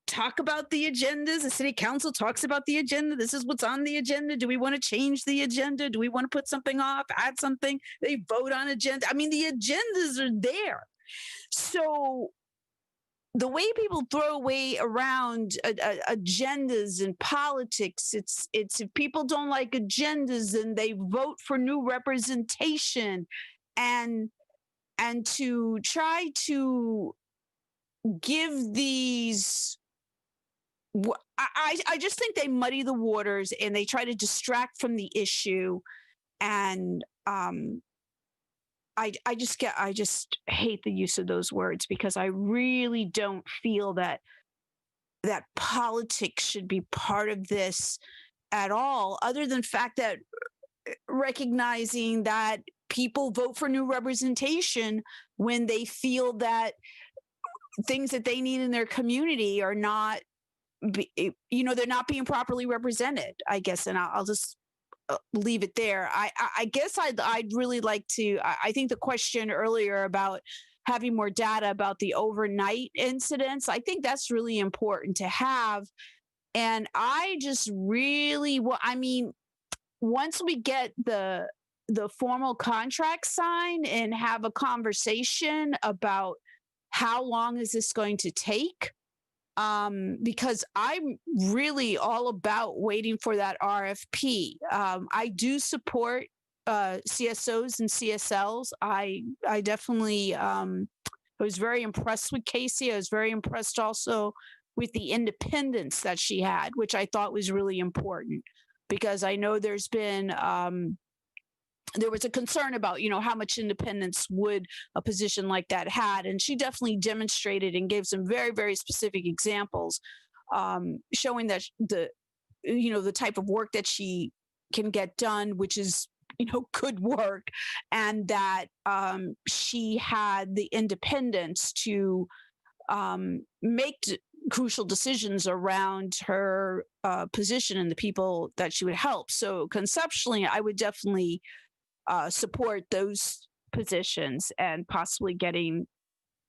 talk about the agendas. The city council talks about the agenda. This is what's on the agenda. Do we want to change the agenda? Do we want to put something off, add something? They vote on agenda. The agendas are there. So the way people throw away around agendas in politics, it's if people don't like agendas, then they vote for new representation, and to try to give these. I just think they muddy the waters, and they try to distract from the issue. And I just hate the use of those words, because I really don't feel that politics should be part of this at all, other than fact that recognizing that people vote for new representation when they feel that things that they need in their community are not, they're not being properly represented, I guess. And I'll just leave it there. I guess I'd really like to, I think the question earlier about having more data about the overnight incidents, I think that's really important to have. And I just really, once we get the formal contract signed and have a conversation about how long is this going to take, because I'm really all about waiting for that RFP. I do support CSOs and CSLs. I definitely was very impressed with Casey. I was very impressed also with the independence that she had, which I thought was really important, because I know there's been there was a concern about, how much independence would a position like that had. And she definitely demonstrated and gave some very, very specific examples, showing that the type of work that she can get done, which is, good work, and that she had the independence to make crucial decisions around her position and the people that she would help. So conceptually, I would definitely support those positions, and possibly getting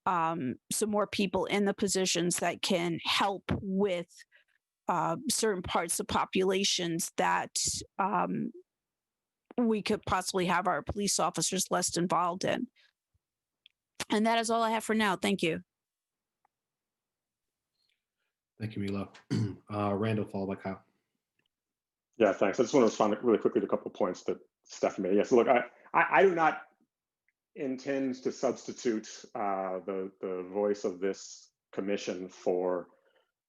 some more people in the positions that can help with certain parts of populations that we could possibly have our police officers less involved in. And that is all I have for now. Thank you. Thank you, Mila. Randall, followed by Kyle. Yeah, thanks. I just want to respond really quickly to a couple of points that Stephanie made. Yes, look, I do not intend to substitute the voice of this commission for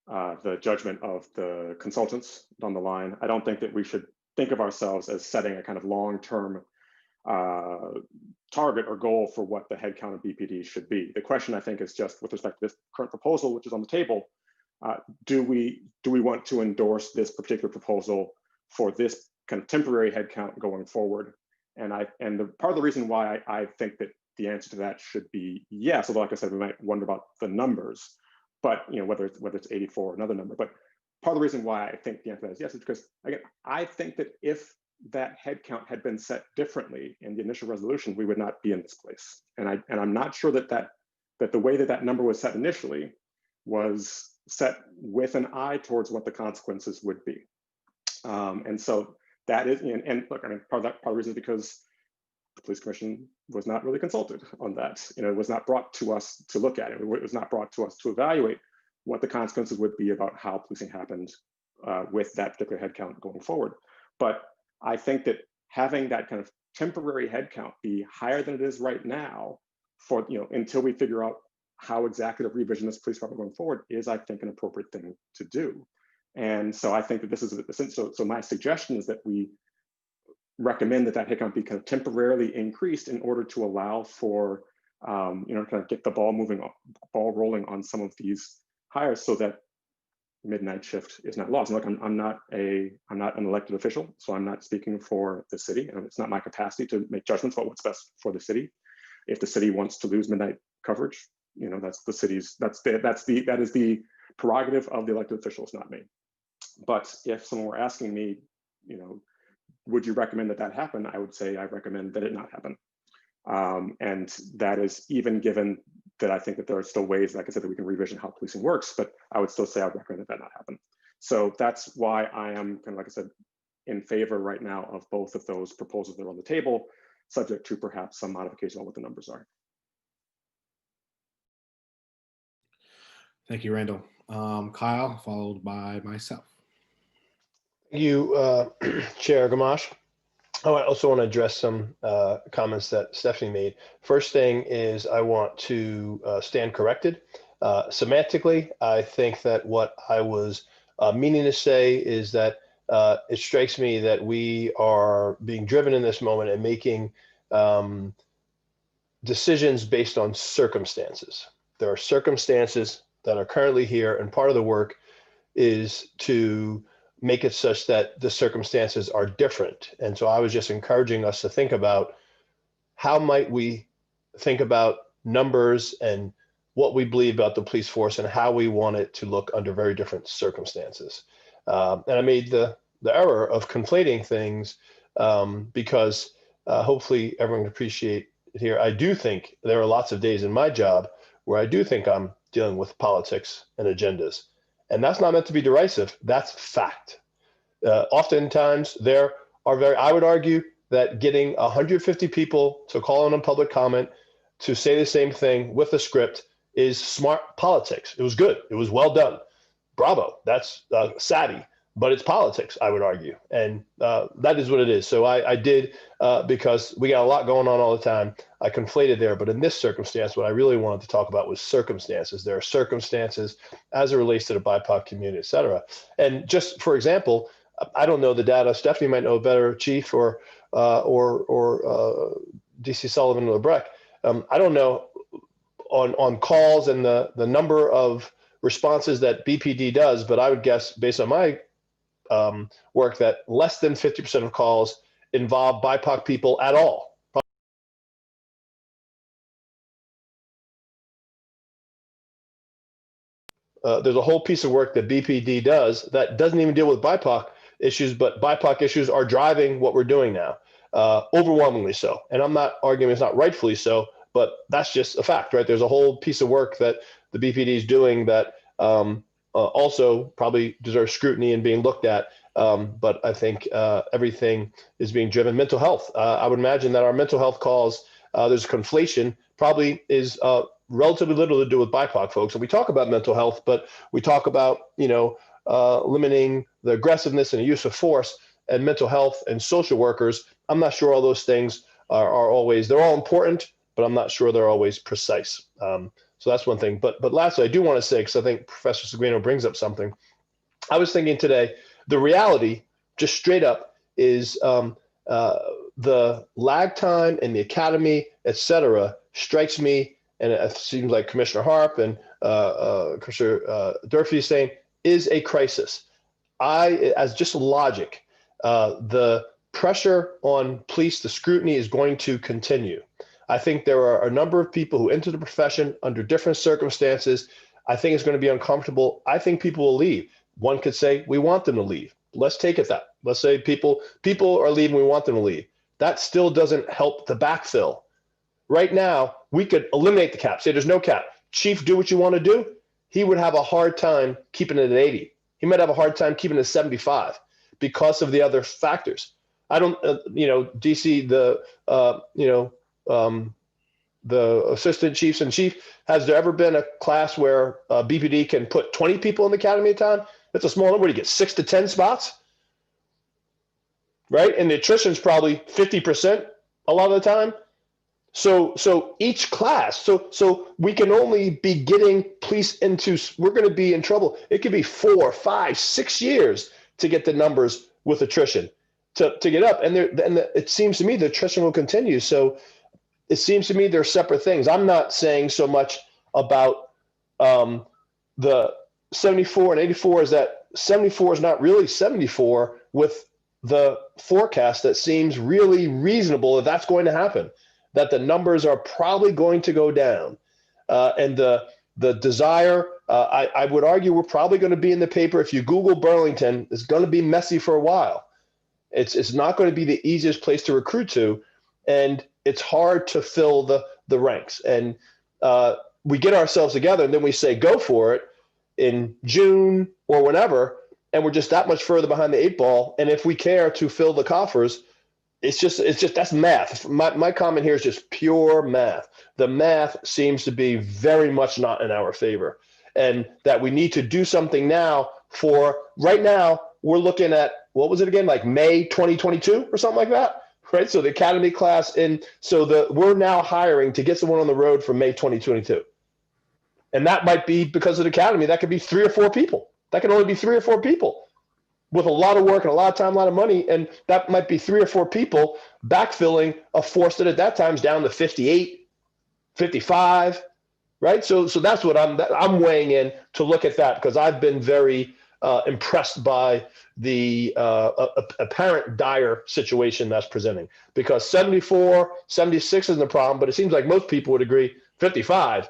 the judgment of the consultants down the line. I don't think that we should think of ourselves as setting a kind of long-term target or goal for what the headcount of BPD should be. The question, I think, is just with respect to this current proposal, which is on the table, do we want to endorse this particular proposal for this kind of temporary headcount going forward? And the part of the reason why I think that the answer to that should be yes, although like I said, we might wonder about the numbers, but whether it's 84 or another number. But part of the reason why I think the answer to that is yes is because, again, I think that if that headcount had been set differently in the initial resolution, we would not be in this place. And I'm not sure that the way that number was set initially was set with an eye towards what the consequences would be. And so that is, and look, I mean, part of the reason is because the police commission was not really consulted on that. It was not brought to us to look at it. It was not brought to us to evaluate what the consequences would be about how policing happened with that particular headcount going forward. But I think that having that kind of temporary headcount be higher than it is right now for, until we figure out how exactly to revision this police department going forward is, I think, an appropriate thing to do. And so I think that this is, so my suggestion is that we recommend that headcount be kind of temporarily increased in order to allow for, kind of get the ball rolling on some of these hires so that midnight shift is not lost. And look, I'm not an elected official, so I'm not speaking for the city, and it's not my capacity to make judgments about what's best for the city. If the city wants to lose midnight coverage, that's the city's, that is the prerogative of the elected officials, not me. But if someone were asking me, would you recommend that happen? I would say I recommend that it not happen. And that is even given that I think that there are still ways, like I said, that we can revision how policing works, but I would still say I would recommend that not happen. So that's why I am kind of, like I said, in favor right now of both of those proposals that are on the table, subject to perhaps some modification on what the numbers are. Thank you, Randall. Kyle, followed by myself. Thank you, Chair Gamache. I also want to address some comments that Stephanie made. First thing is I want to stand corrected. Semantically, I think that what I was meaning to say is that it strikes me that we are being driven in this moment and making decisions based on circumstances. There are circumstances that are currently here, and part of the work is to make it such that the circumstances are different. And so I was just encouraging us to think about how might we think about numbers and what we believe about the police force and how we want it to look under very different circumstances. And I made the error of conflating things because hopefully everyone can appreciate it here. I do think there are lots of days in my job where I do think I'm dealing with politics and agendas. And that's not meant to be derisive. That's fact. Oftentimes there are I would argue that getting 150 people to call in a public comment to say the same thing with a script is smart politics. It was good. It was well done. Bravo. That's savvy, but it's politics, I would argue. And that is what it is. So I did, because we got a lot going on all the time, I conflated there. But in this circumstance, what I really wanted to talk about was circumstances. There are circumstances as it relates to the BIPOC community, et cetera. And just for example, I don't know the data. Stephanie might know better, Chief, or DC Sullivan or LeBrecq. I don't know on calls and the number of responses that BPD does, but I would guess based on my work that less than 50% of calls involve BIPOC people at all. There's a whole piece of work that BPD does that doesn't even deal with BIPOC issues, but BIPOC issues are driving what we're doing now, overwhelmingly so. And I'm not arguing it's not rightfully so, but that's just a fact, right? There's a whole piece of work that the BPD is doing that also probably deserves scrutiny and being looked at. But I think everything is being driven. Mental health. I would imagine that our mental health calls, there's a conflation, probably is relatively little to do with BIPOC folks. And we talk about mental health, but we talk about, limiting the aggressiveness and use of force and mental health and social workers. I'm not sure all those things are always, they're all important, but I'm not sure they're always precise. So that's one thing. But lastly, I do want to say, because I think Professor Seguino brings up something. I was thinking today, the reality, just straight up, is the lag time in the academy, et cetera, strikes me, and it seems like Commissioner Harp and Commissioner Durfee is saying, is a crisis. As just logic, the pressure on police, the scrutiny is going to continue. I think there are a number of people who enter the profession under different circumstances. I think it's going to be uncomfortable. I think people will leave. One could say, we want them to leave. Let's take it that. Let's say people are leaving, we want them to leave. That still doesn't help the backfill. Right now, we could eliminate the cap, say there's no cap. Chief, do what you want to do. He would have a hard time keeping it at 80. He might have a hard time keeping it at 75 because of the other factors. I don't, DC, the assistant chiefs and chief, has there ever been a class where BPD can put 20 people in the academy at a time? That's a small number. What do you get, 6 to 10 spots? Right? And the attrition is probably 50% a lot of the time. So each class, so we can only be getting police into, we're going to be in trouble. It could be 4, 5, 6 years to get the numbers with attrition to get up. And it seems to me the attrition will continue. So it seems to me they're separate things. I'm not saying so much about the 74 and 84 is that 74 is not really 74 with the forecast that seems really reasonable if that's going to happen, that the numbers are probably going to go down. And the desire, I would argue we're probably going to be in the paper. If you Google Burlington, it's going to be messy for a while. It's not going to be the easiest place to recruit to. And it's hard to fill the ranks. And we get ourselves together and then we say, go for it in June or whenever. And we're just that much further behind the 8 ball. And if we care to fill the coffers, it's just that's math. My comment here is just pure math. The math seems to be very much not in our favor, and that we need to do something now. For right now, we're looking at, what was it again, like May 2022 or something like that, right? So the academy class, and so we're now hiring to get someone on the road for May 2022, and that might be because of the academy. That could be 3 or 4 people. That can only be 3 or 4 people. With a lot of work and a lot of time, a lot of money, and that might be 3 or 4 people backfilling a force that at that time is down to 58, 55, right? So that's what I'm weighing in to look at that, because I've been very impressed by the apparent dire situation that's presenting, because 74, 76 isn't a problem, but it seems like most people would agree 55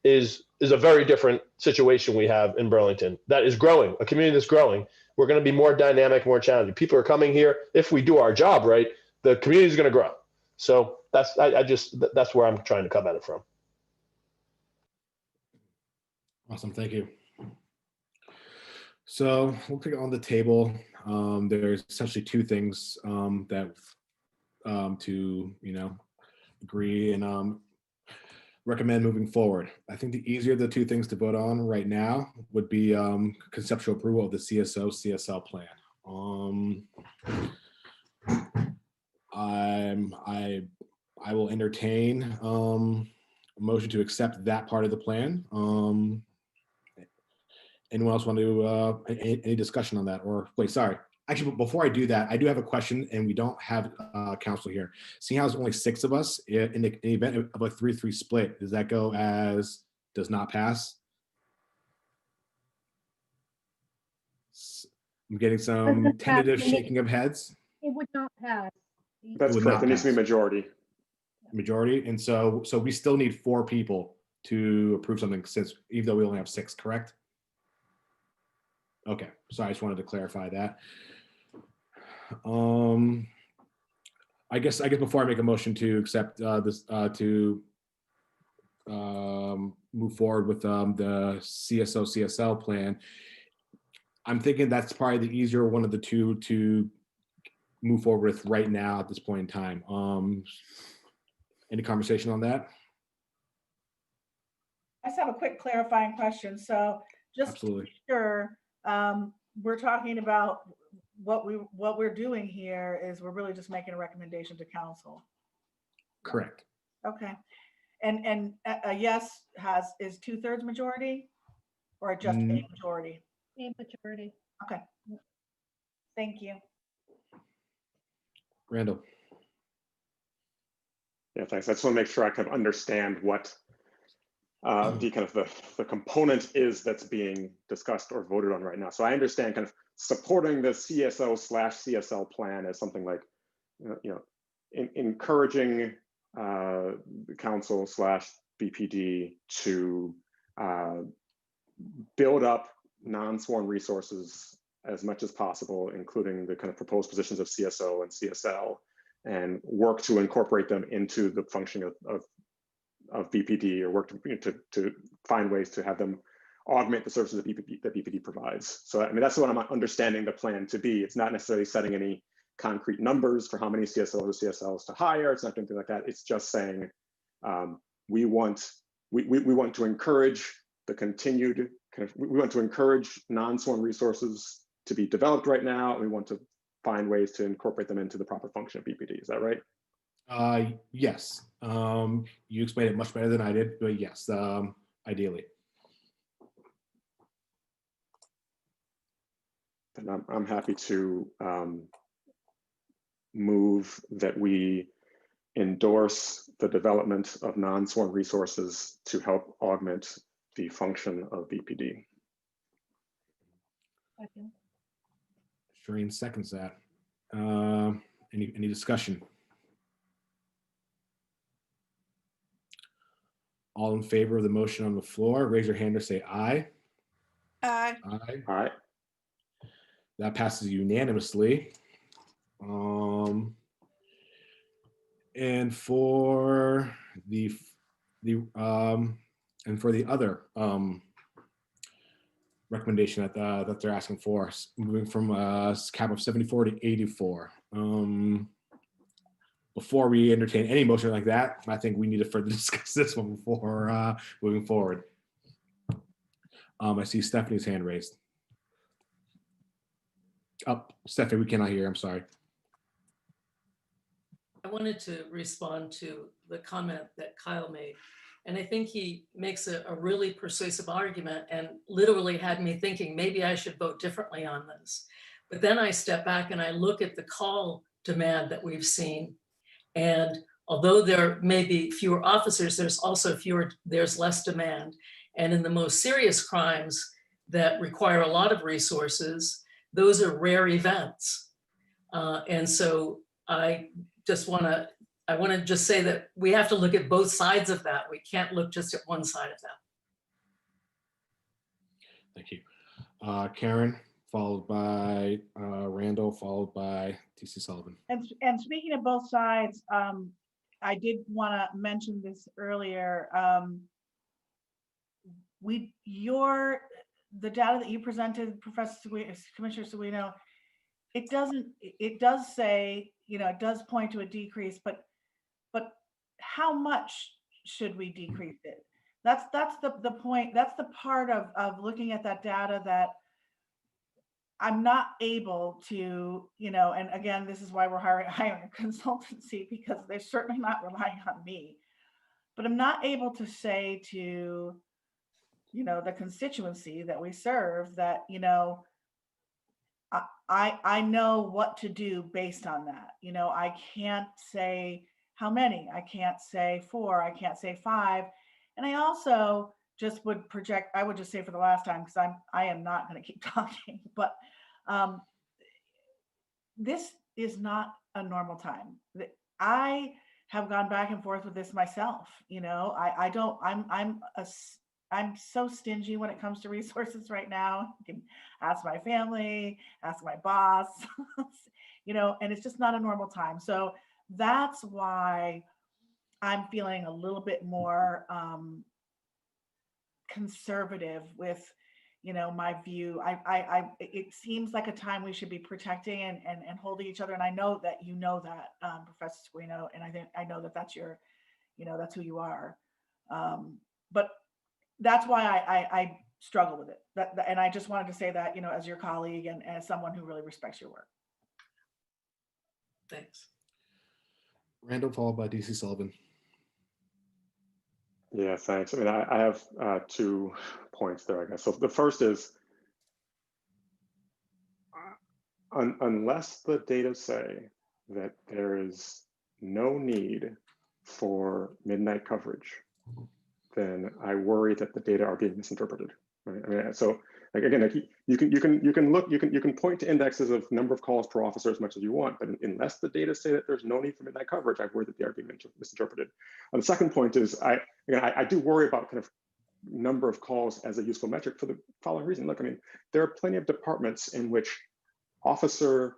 is a very different situation we have in Burlington that is growing, a community that's growing. We're going to be more dynamic, more challenging. People are coming here. If we do our job right, the community is going to grow. So that's where I'm trying to come at it from. Awesome, thank you. So we'll put it on the table. There's essentially 2 things that to agree and recommend moving forward. I think the easier of the 2 things to vote on right now would be conceptual approval of the CSO/CSL plan. I will entertain a motion to accept that part of the plan. Anyone else want to any discussion on that? Or wait, sorry. Actually, before I do that, I do have a question, and we don't have council here. Seeing how there's only 6 of us, in the event of a 3-3 split, does that go as does not pass? I'm getting some tentative shaking of heads. It would not pass. That's correct. It needs to be majority. Majority, and so we still need 4 people to approve something, since even though we only have 6, correct? Okay, so I just wanted to clarify that. I guess before I make a motion to accept this to move forward with the CSO CSL plan. I'm thinking that's probably the easier one of the two to move forward with right now at this point in time. Any conversation on that? I just have a quick clarifying question. So just to Absolutely. be sure, we're talking about what we're doing here is we're really just making a recommendation to council. Correct. Okay. And a yes is 2/3 majority or just a majority? A majority. Okay. Thank you. Randall. Yeah, thanks. I just want to make sure I kind of understand what the kind of the component is that's being discussed or voted on right now. So I understand kind of supporting the CSO/CSL plan as something like, encouraging the council/BPD to build up non-sworn resources as much as possible, including the kind of proposed positions of CSO and CSL, and work to incorporate them into the functioning of BPD, or work to find ways to have them augment the services that BPD provides. So I mean, that's what I'm understanding the plan to be. It's not necessarily setting any concrete numbers for how many CSOs or CSLs to hire. It's not anything like that. It's just saying we want to encourage the continued we want to encourage non-sworn resources to be developed right now. We want to find ways to incorporate them into the proper function of BPD. Is that right? Yes. You explained it much better than I did, but yes, ideally. And I'm happy to move that we endorse the development of non-sworn resources to help augment the function of BPD. Second. Shireen seconds that. Any discussion? All in favor of the motion on the floor, raise your hand or say aye. Aye. Aye. All right. That passes unanimously. And for the other recommendation that they're asking for, moving from a cap of 74 to 84. Before we entertain any motion like that, I think we need to further discuss this one before moving forward. I see Stephanie's hand raised. Oh, Stephanie, we cannot hear. I'm sorry. I wanted to respond to the comment that Kyle made. And I think he makes a really persuasive argument and literally had me thinking maybe I should vote differently on this. But then I step back and I look at the call demand that we've seen. And although there may be fewer officers, there's less demand. And in the most serious crimes that require a lot of resources, those are rare events. And so I want to just say that we have to look at both sides of that. We can't look just at one side of that. Thank you. Karen, followed by Randall, followed by TC Sullivan. And speaking of both sides, I did want to mention this earlier. The data that you presented, Commissioner Suino, it does say, it does point to a decrease, but how much should we decrease it? That's the point. That's the part of looking at that data that I'm not able to, and again, this is why we're hiring a consultancy, because they're certainly not relying on me, but I'm not able to say to, the constituency that we serve that, I know what to do based on that. I can't say how many, I can't say 4, I can't say 5. And I also just would project, I would just say for the last time, because I am not going to keep talking, but this is not a normal time. I have gone back and forth with this myself. I'm so stingy when it comes to resources right now. You can ask my family, ask my boss, and it's just not a normal time. So that's why I'm feeling a little bit more conservative with, my view. It seems like a time we should be protecting and holding each other. And I know that that, Professor Squino, and I know that that's your, that's who you are. But that's why I struggle with it. And I just wanted to say that, as your colleague and as someone who really respects your work. Thanks. Randall, followed by DC Sullivan. Yeah, thanks. I mean, I have 2 points there, I guess. So the first is, unless the data say that there is no need for midnight coverage, then I worry that the data are being misinterpreted. Right? I mean, so like again, like you can point to indexes of number of calls per officer as much as you want, but unless the data say that there's no need for midnight coverage, I worry that they are being misinterpreted. And the second point is, I do worry about kind of number of calls as a useful metric for the following reason. Look, I mean, there are plenty of departments in which officer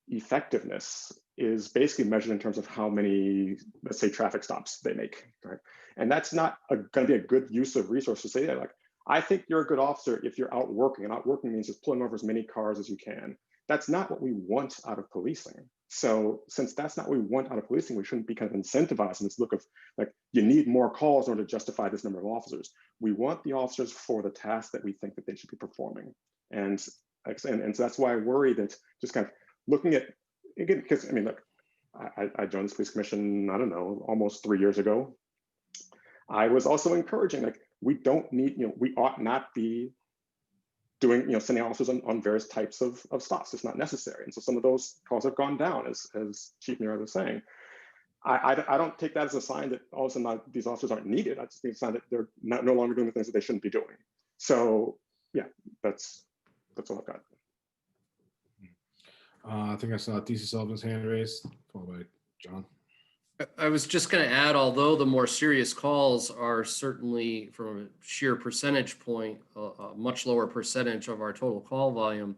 effectiveness is basically measured in terms of how many, let's say, traffic stops they make, right? And that's not going to be a good use of resources to say that, like, I think you're a good officer if you're out working, and out working means just pulling over as many cars as you can. That's not what we want out of policing. So since that's not what we want out of policing, we shouldn't be kind of incentivizing this look of like, you need more calls in order to justify this number of officers. We want the officers for the task that we think that they should be performing. And so that's why I worry that just kind of looking at, again, because I mean, look, I joined the police commission, I don't know, almost 3 years ago. I was also encouraging, like, we don't need, we ought not be doing, sending officers on various types of stops. It's not necessary. And so some of those calls have gone down, as Chief Nero was saying. I don't take that as a sign that all of a sudden these officers aren't needed. I just think it's a sign that they're no longer doing the things that they shouldn't be doing. So yeah, that's all I've got. I think I saw DC Sullivan's hand raised, followed by John. I was just going to add, although the more serious calls are certainly, from a sheer percentage point, a much lower percentage of our total call volume,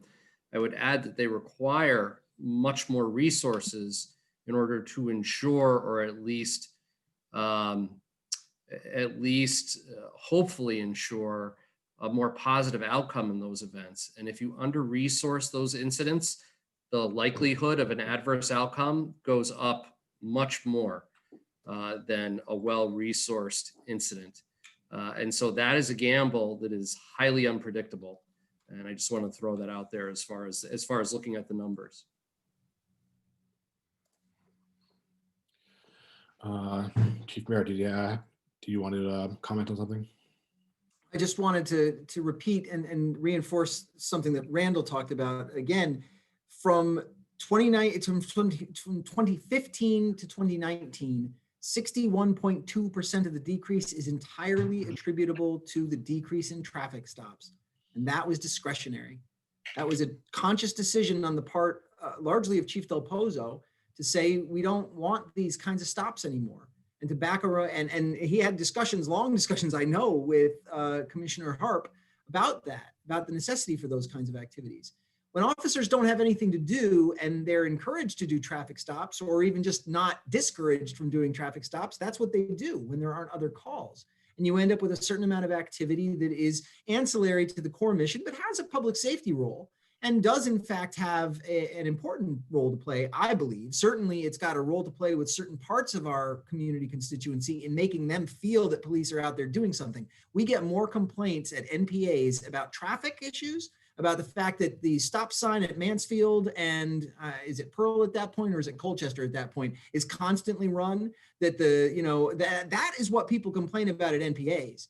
I would add that they require much more resources in order to ensure, or at least hopefully ensure, a more positive outcome in those events. And if you under-resource those incidents, the likelihood of an adverse outcome goes up much more than a well-resourced incident. And so that is a gamble that is highly unpredictable. And I just want to throw that out there as far as looking at the numbers. Chief Mayor, do you want to comment on something? I just wanted to repeat and reinforce something that Randall talked about. Again, from 2015 to 2019, 61.2% of the decrease is entirely attributable to the decrease in traffic stops. And that was discretionary. That was a conscious decision on the part largely of Chief Del Pozo to say, we don't want these kinds of stops anymore. And to back around, and he had long discussions, I know, with Commissioner Harp about that, about the necessity for those kinds of activities. When officers don't have anything to do and they're encouraged to do traffic stops, or even just not discouraged from doing traffic stops, that's what they do when there aren't other calls. And you end up with a certain amount of activity that is ancillary to the core mission, but has a public safety role and does in fact have an important role to play, I believe. Certainly it's got a role to play with certain parts of our community constituency in making them feel that police are out there doing something. We get more complaints at NPAs about traffic issues, about the fact that the stop sign at Mansfield and is it Pearl at that point, or is it Colchester at that point, is constantly run, that that is what people complain about at NPAs.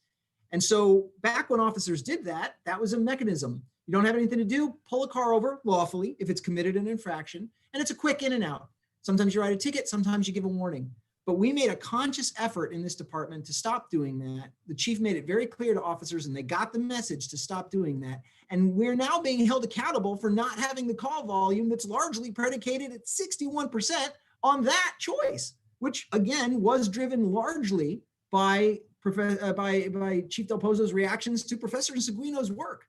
And so back when officers did that, that was a mechanism. You don't have anything to do, pull a car over lawfully if it's committed an infraction, and it's a quick in and out. Sometimes you write a ticket, sometimes you give a warning. But we made a conscious effort in this department to stop doing that. The chief made it very clear to officers, and they got the message to stop doing that. And we're now being held accountable for not having the call volume that's largely predicated at 61% on that choice, which again was driven largely by Chief Del Pozo's reactions to Professor Seguino's work.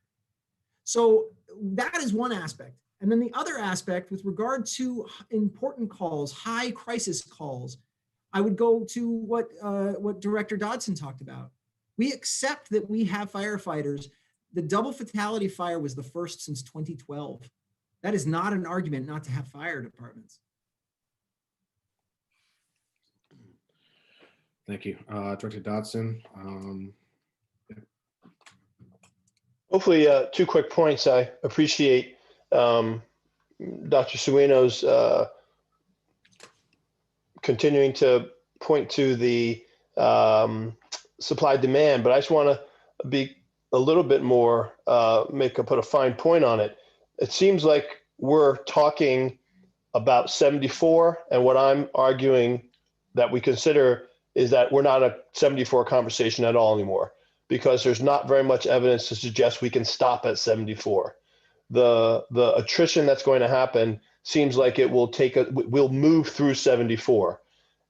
So that is one aspect. And then the other aspect with regard to important calls, high crisis calls, I would go to what Director Dodson talked about. We accept that we have firefighters. The double fatality fire was the first since 2012. That is not an argument not to have fire departments. Thank you. Director Dodson. Hopefully, 2 quick points. I appreciate Dr. Sueno's continuing to point to the supply demand, but I just want to be a little bit more, put a fine point on it. It seems like we're talking about 74, and what I'm arguing that we consider is that we're not a 74 conversation at all anymore, because there's not very much evidence to suggest we can stop at 74. The attrition that's going to happen seems like it will we'll move through 74.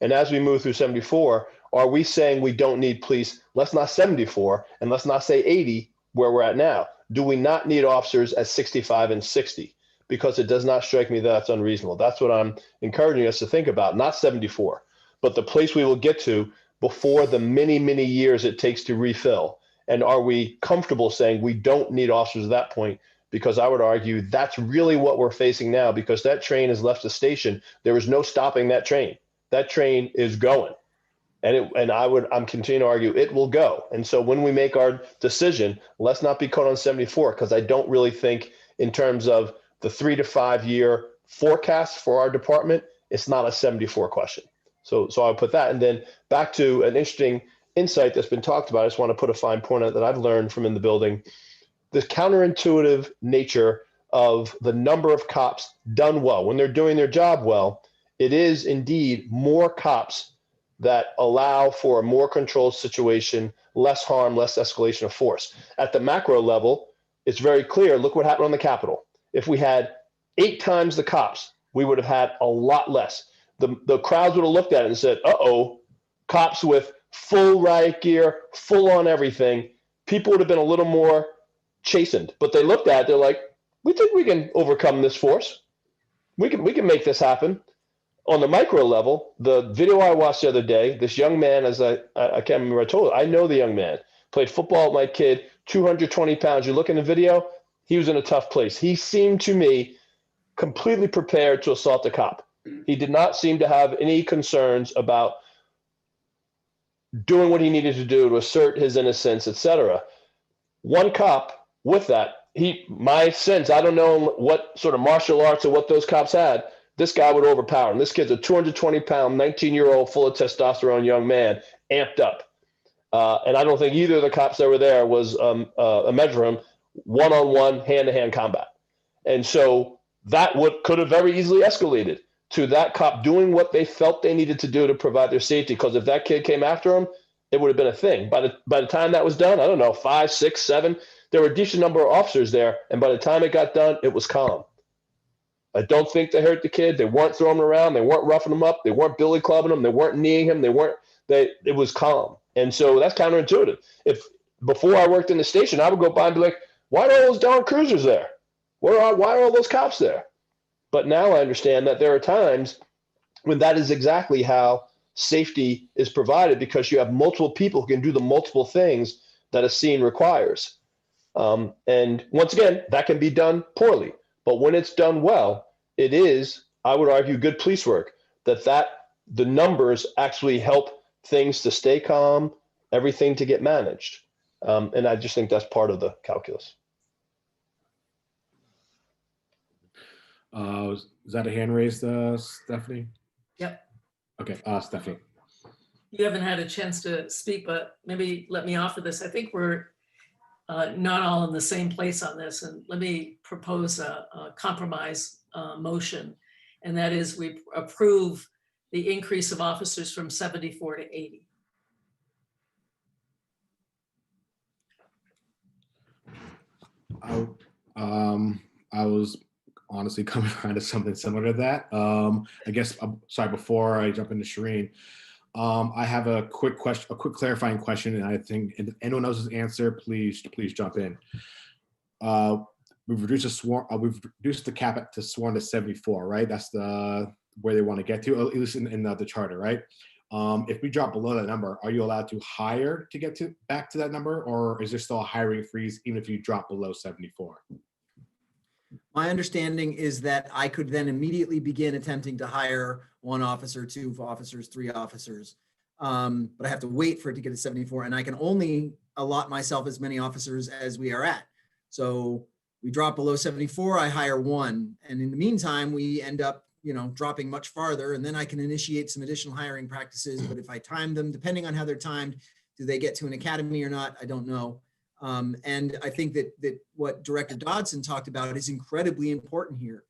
And as we move through 74, are we saying we don't need police? Let's not 74, and let's not say 80 where we're at now. Do we not need officers at 65 and 60? Because it does not strike me that that's unreasonable. That's what I'm encouraging us to think about, not 74, but the place we will get to before the many, many years it takes to refill. And are we comfortable saying we don't need officers at that point? Because I would argue that's really what we're facing now, because that train has left the station. There is no stopping that train. That train is going. I'm continuing to argue it will go. And so when we make our decision, let's not be caught on 74, because I don't really think in terms of the 3 to 5 year forecast for our department, it's not a 74 question. So I'll put that. And then back to an interesting insight that's been talked about. I just want to put a fine point on it that I've learned from in the building. The counterintuitive nature of the number of cops done well, when they're doing their job well, it is indeed more cops that allow for a more controlled situation, less harm, less escalation of force. At the macro level, it's very clear. Look what happened on the Capitol. If we had 8 times the cops, we would have had a lot less. The crowds would have looked at it and said, uh-oh, cops with full riot gear, full on everything. People would have been a little more chastened. But they looked at it, they're like, we think we can overcome this force. We can make this happen. On the micro level, the video I watched the other day, this young man, as I can't remember, I told you, I know the young man, played football with my kid, 220 pounds. You look in the video, he was in a tough place. He seemed to me completely prepared to assault a cop. He did not seem to have any concerns about doing what he needed to do to assert his innocence, etc. One cop with that, my sense, I don't know what sort of martial arts or what those cops had, this guy would overpower him. This kid's a 220-pound, 19-year-old, full of testosterone young man, amped up. And I don't think either of the cops that were there was a measure him one-on-one, hand-to-hand combat. And so that could have very easily escalated to that cop doing what they felt they needed to do to provide their safety. Because if that kid came after him, it would have been a thing. By the time that was done, I don't know, 5, 6, 7, there were a decent number of officers there. And by the time it got done, it was calm. I don't think they hurt the kid. They weren't throwing him around. They weren't roughing him up. They weren't billy clubbing him. They weren't kneeing him. It was calm. And so that's counterintuitive. If before I worked in the station, I would go by and be like, why are all those downed cruisers there? Why are all those cops there? But now I understand that there are times when that is exactly how safety is provided, because you have multiple people who can do the multiple things that a scene requires. And once again, that can be done poorly. But when it's done well, it is, I would argue, good police work, that the numbers actually help things to stay calm, everything to get managed. And I just think that's part of the calculus. Is that a hand raised, Stephanie? Yep. Okay, Stephanie. You haven't had a chance to speak, but maybe let me offer this. I think we're not all in the same place on this, and let me propose a compromise motion, and that is we approve the increase of officers from 74 to 80. I was honestly coming around to something similar to that. I guess, sorry, before I jump into Shireen, I have a quick question, a quick clarifying question, and I think if anyone else's answer, please jump in. We've reduced the cap to sworn to 74, right? That's where they want to get to, at least in the charter, right? If we drop below that number, are you allowed to hire to get back to that number, or is there still a hiring freeze even if you drop below 74? My understanding is that I could then immediately begin attempting to hire 1 officer, 2 officers, 3 officers. But I have to wait for it to get to 74, and I can only allot myself as many officers as we are at. So we drop below 74, I hire 1. And in the meantime, we end up, dropping much farther, and then I can initiate some additional hiring practices. But if I time them, depending on how they're timed, do they get to an academy or not? I don't know. And I think that what Director Dodson talked about is incredibly important here.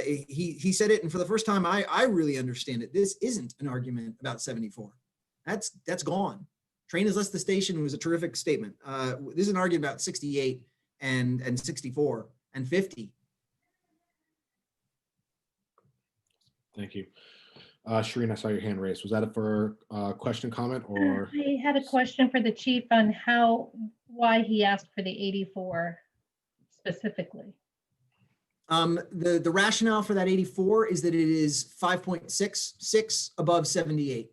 He said it, and for the first time, I really understand it. This isn't an argument about 74. That's gone. Train has left the station was a terrific statement. This is an argument about 68 and 64 and 50. Thank you. Shireen, I saw your hand raised. Was that for a question, comment, or? I had a question for the chief on why he asked for the 84 specifically. The rationale for that 84 is that it is 5.66 above 78.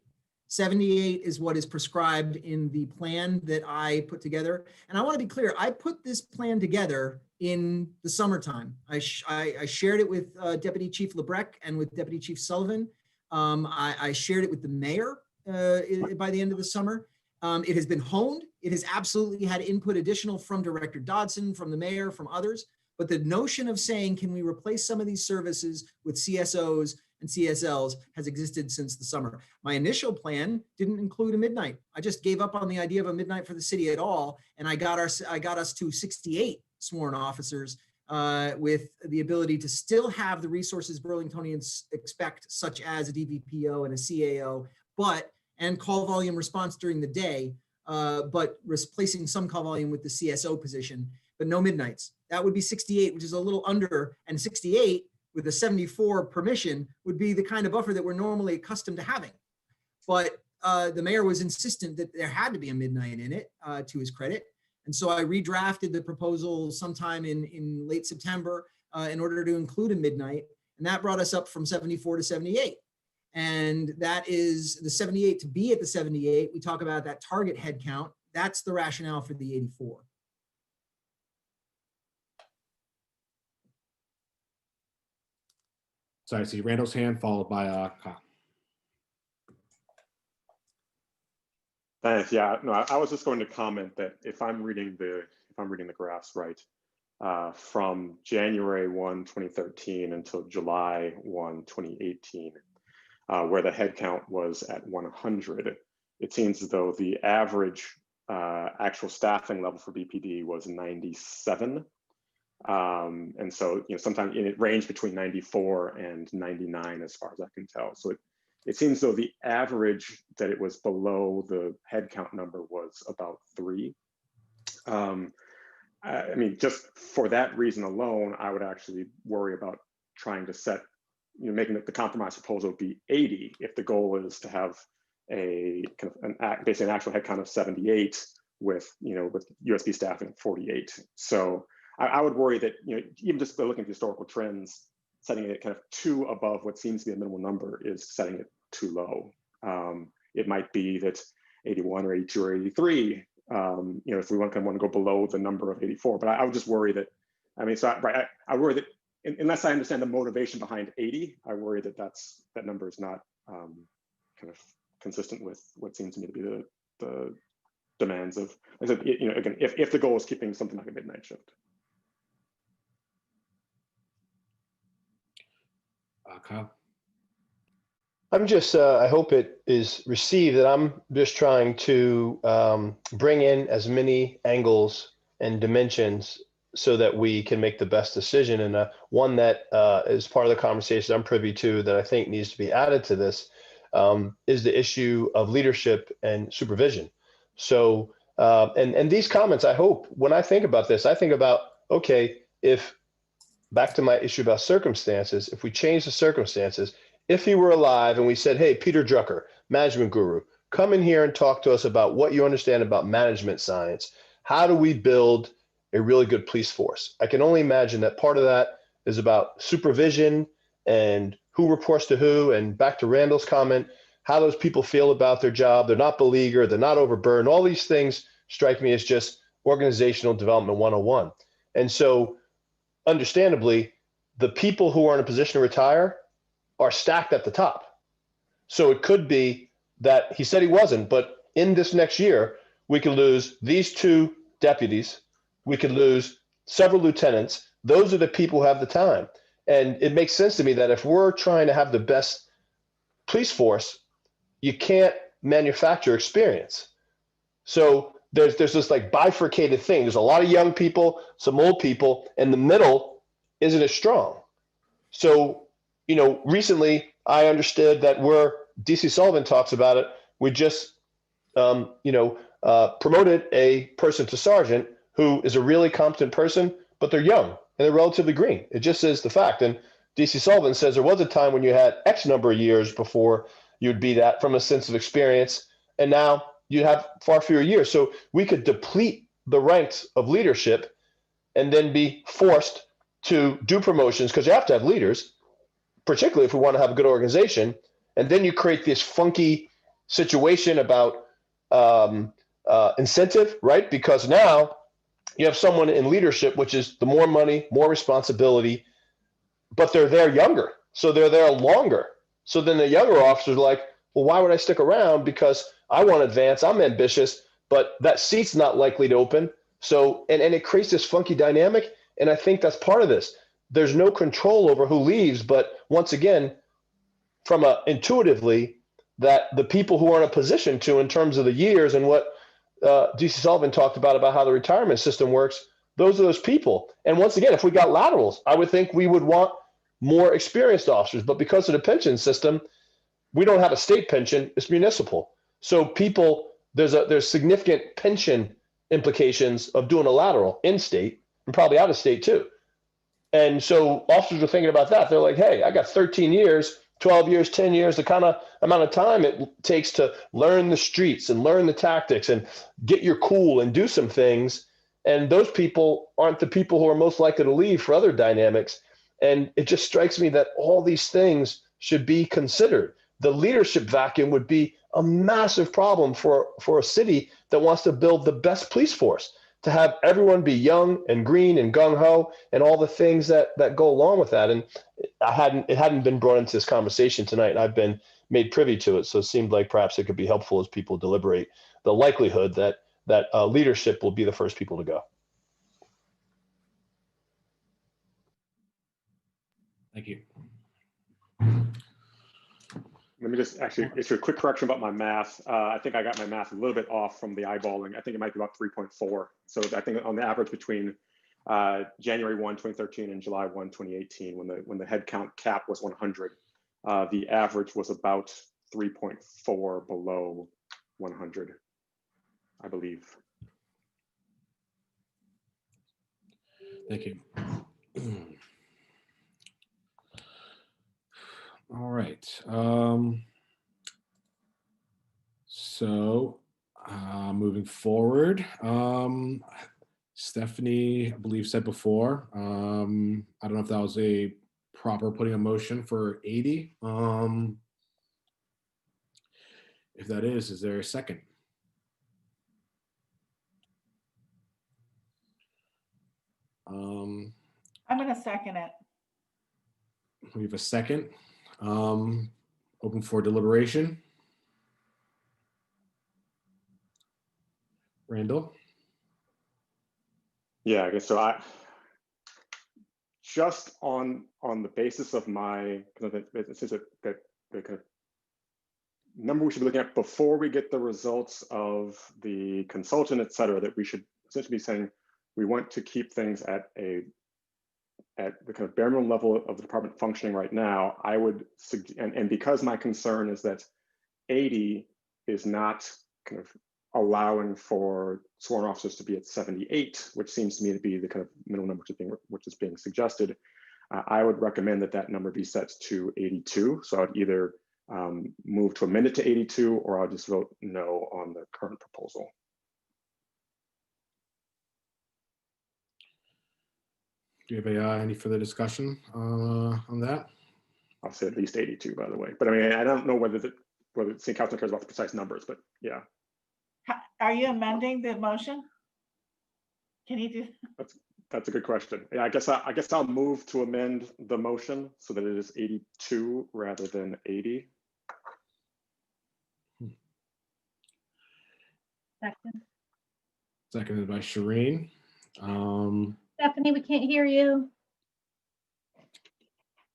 78 is what is prescribed in the plan that I put together. And I want to be clear, I put this plan together in the summertime. I shared it with Deputy Chief Lebrecht and with Deputy Chief Sullivan. I shared it with the mayor by the end of the summer. It has been honed. It has absolutely had input additional from Director Dodson, from the mayor, from others. But the notion of saying, can we replace some of these services with CSOs and CSLs has existed since the summer. My initial plan didn't include a midnight. I just gave up on the idea of a midnight for the city at all. And I got us to 68 sworn officers with the ability to still have the resources Burlingtonians expect, such as a DVPO and a CAO, and call volume response during the day, but replacing some call volume with the CSO position, but no midnights. That would be 68, which is a little under, and 68 with a 74 permission would be the kind of buffer that we're normally accustomed to having. But the mayor was insistent that there had to be a midnight in it, to his credit. And so I redrafted the proposal sometime in late September in order to include a midnight. And that brought us up from 74 to 78. And that is the 78 to be at the 78. We talk about that target head count. That's the rationale for the 84. Sorry, I see Randall's hand followed by Kyle. Thanks. Yeah, no, I was just going to comment that if I'm reading the graphs right, from January 1, 2013 until July 1, 2018, where the head count was at 100, it seems as though the average actual staffing level for BPD was 97. And so, sometimes it ranged between 94 and 99 as far as I can tell. So it seems though the average that it was below the headcount number was about 3. I mean, just for that reason alone, I would actually worry about trying to set, making the compromise proposal be 80 if the goal is to have a kind of basically an actual headcount of 78 with USB staffing 48. So I would worry that, even just by looking at the historical trends, setting it kind of too above what seems to be a minimal number is setting it too low. It might be that 81 or 82 or 83, if we want to go below the number of 84. But I would just worry that, I worry that unless I understand the motivation behind 80, I worry that that number is not kind of consistent with what seems to me to be the demands of, again, if the goal is keeping something like a midnight shift. Kyle? I'm just, I hope it is received that I'm just trying to bring in as many angles and dimensions so that we can make the best decision. And one that is part of the conversation I'm privy to that I think needs to be added to this is the issue of leadership and supervision. So, and these comments, I hope, when I think about this, I think about, okay, back to my issue about circumstances, if we change the circumstances, if he were alive and we said, hey, Peter Drucker, management guru, come in here and talk to us about what you understand about management science. How do we build a really good police force? I can only imagine that part of that is about supervision and who reports to who. And back to Randall's comment, how those people feel about their job. They're not beleaguered, they're not overburdened. All these things strike me as just organizational development 101. And so understandably, the people who are in a position to retire are stacked at the top. So it could be that he said he wasn't, but in this next year, we could lose these 2 deputies. We could lose several lieutenants. Those are the people who have the time. And it makes sense to me that if we're trying to have the best police force, you can't manufacture experience. So there's this like bifurcated thing. There's a lot of young people, some old people, and the middle isn't as strong. So, recently I understood that where DC Sullivan talks about it, we just, promoted a person to sergeant who is a really competent person, but they're young and they're relatively green. It just is the fact. And DC Sullivan says there was a time when you had X number of years before you'd be that from a sense of experience. And now you have far fewer years. So we could deplete the ranks of leadership and then be forced to do promotions because you have to have leaders, particularly if we want to have a good organization. And then you create this funky situation about incentive, right? Because now you have someone in leadership, which is the more money, more responsibility, but they're there younger. So they're there longer. So then the younger officers are like, well, why would I stick around? Because I want to advance, I'm ambitious, but that seat's not likely to open. So, and it creates this funky dynamic. And I think that's part of this. There's no control over who leaves, but once again, from intuitively, that the people who are in a position to, in terms of the years and what DC Sullivan talked about how the retirement system works, those are those people. And once again, if we got laterals, I would think we would want more experienced officers, but because of the pension system, we don't have a state pension, it's municipal. So people, there's significant pension implications of doing a lateral in state and probably out of state too. And so officers are thinking about that. They're like, hey, I got 13 years, 12 years, 10 years, the kind of amount of time it takes to learn the streets and learn the tactics and get your cool and do some things. And those people aren't the people who are most likely to leave for other dynamics. And it just strikes me that all these things should be considered. The leadership vacuum would be a massive problem for a city that wants to build the best police force, to have everyone be young and green and gung-ho and all the things that go along with that. And it hadn't been brought into this conversation tonight, and I've been made privy to it. So it seemed like perhaps it could be helpful as people deliberate the likelihood that leadership will be the first people to go. Thank you. Let me just actually issue a quick correction about my math. I think I got my math a little bit off from the eyeballing. I think it might be about 3.4. So I think on the average between January 1, 2013 and July 1, 2018, when the head count cap was 100, the average was about 3.4 below 100, I believe. Thank you. All right. So moving forward, Stephanie, I believe, said before, I don't know if that was a proper putting a motion for 80. If that is there a second? I'm going to second it. We have a second. Open for deliberation. Randall? Yeah, I guess so. I just on the basis of my the kind of number we should be looking at before we get the results of the consultant, et cetera, that we should essentially be saying we want to keep things at the kind of bare minimum level of the department functioning right now. I would, and because my concern is that 80 is not kind of allowing for sworn officers to be at 78, which seems to me to be the kind of minimum number which is being suggested. I would recommend that number be set to 82. So I'd either move to amend it to 82, or I'll just vote no on the current proposal. Do you have any further discussion on that? I'll say at least 82, by the way. But I mean, I don't know whether the whether the city council cares about the precise numbers, but yeah. Are you amending the motion? Can you do? That's a good question. Yeah, I guess I'll move to amend the motion so that it is 82 rather than 80. Second. Seconded by Shireen. Stephanie, we can't hear you.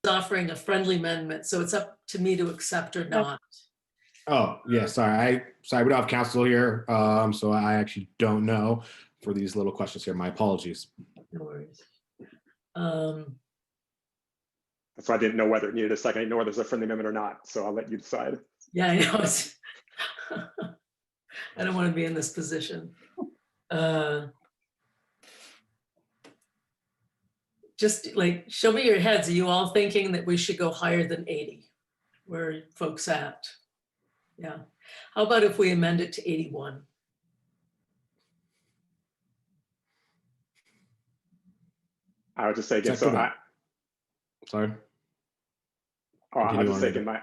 Offering a friendly amendment, so it's up to me to accept or not. Oh, yeah, sorry. We don't have counsel here, so I actually don't know for these little questions here. My apologies. No worries. That's why I didn't know whether it needed a second. I didn't know whether there's a friendly amendment or not, so I'll let you decide. Yeah, I know. I don't want to be in this position. Just like, show me your heads. Are you all thinking that we should go higher than 80? Where are folks at? Yeah. How about if we amend it to 81? I would just say again, Second so that. Sorry. I was just Continue thinking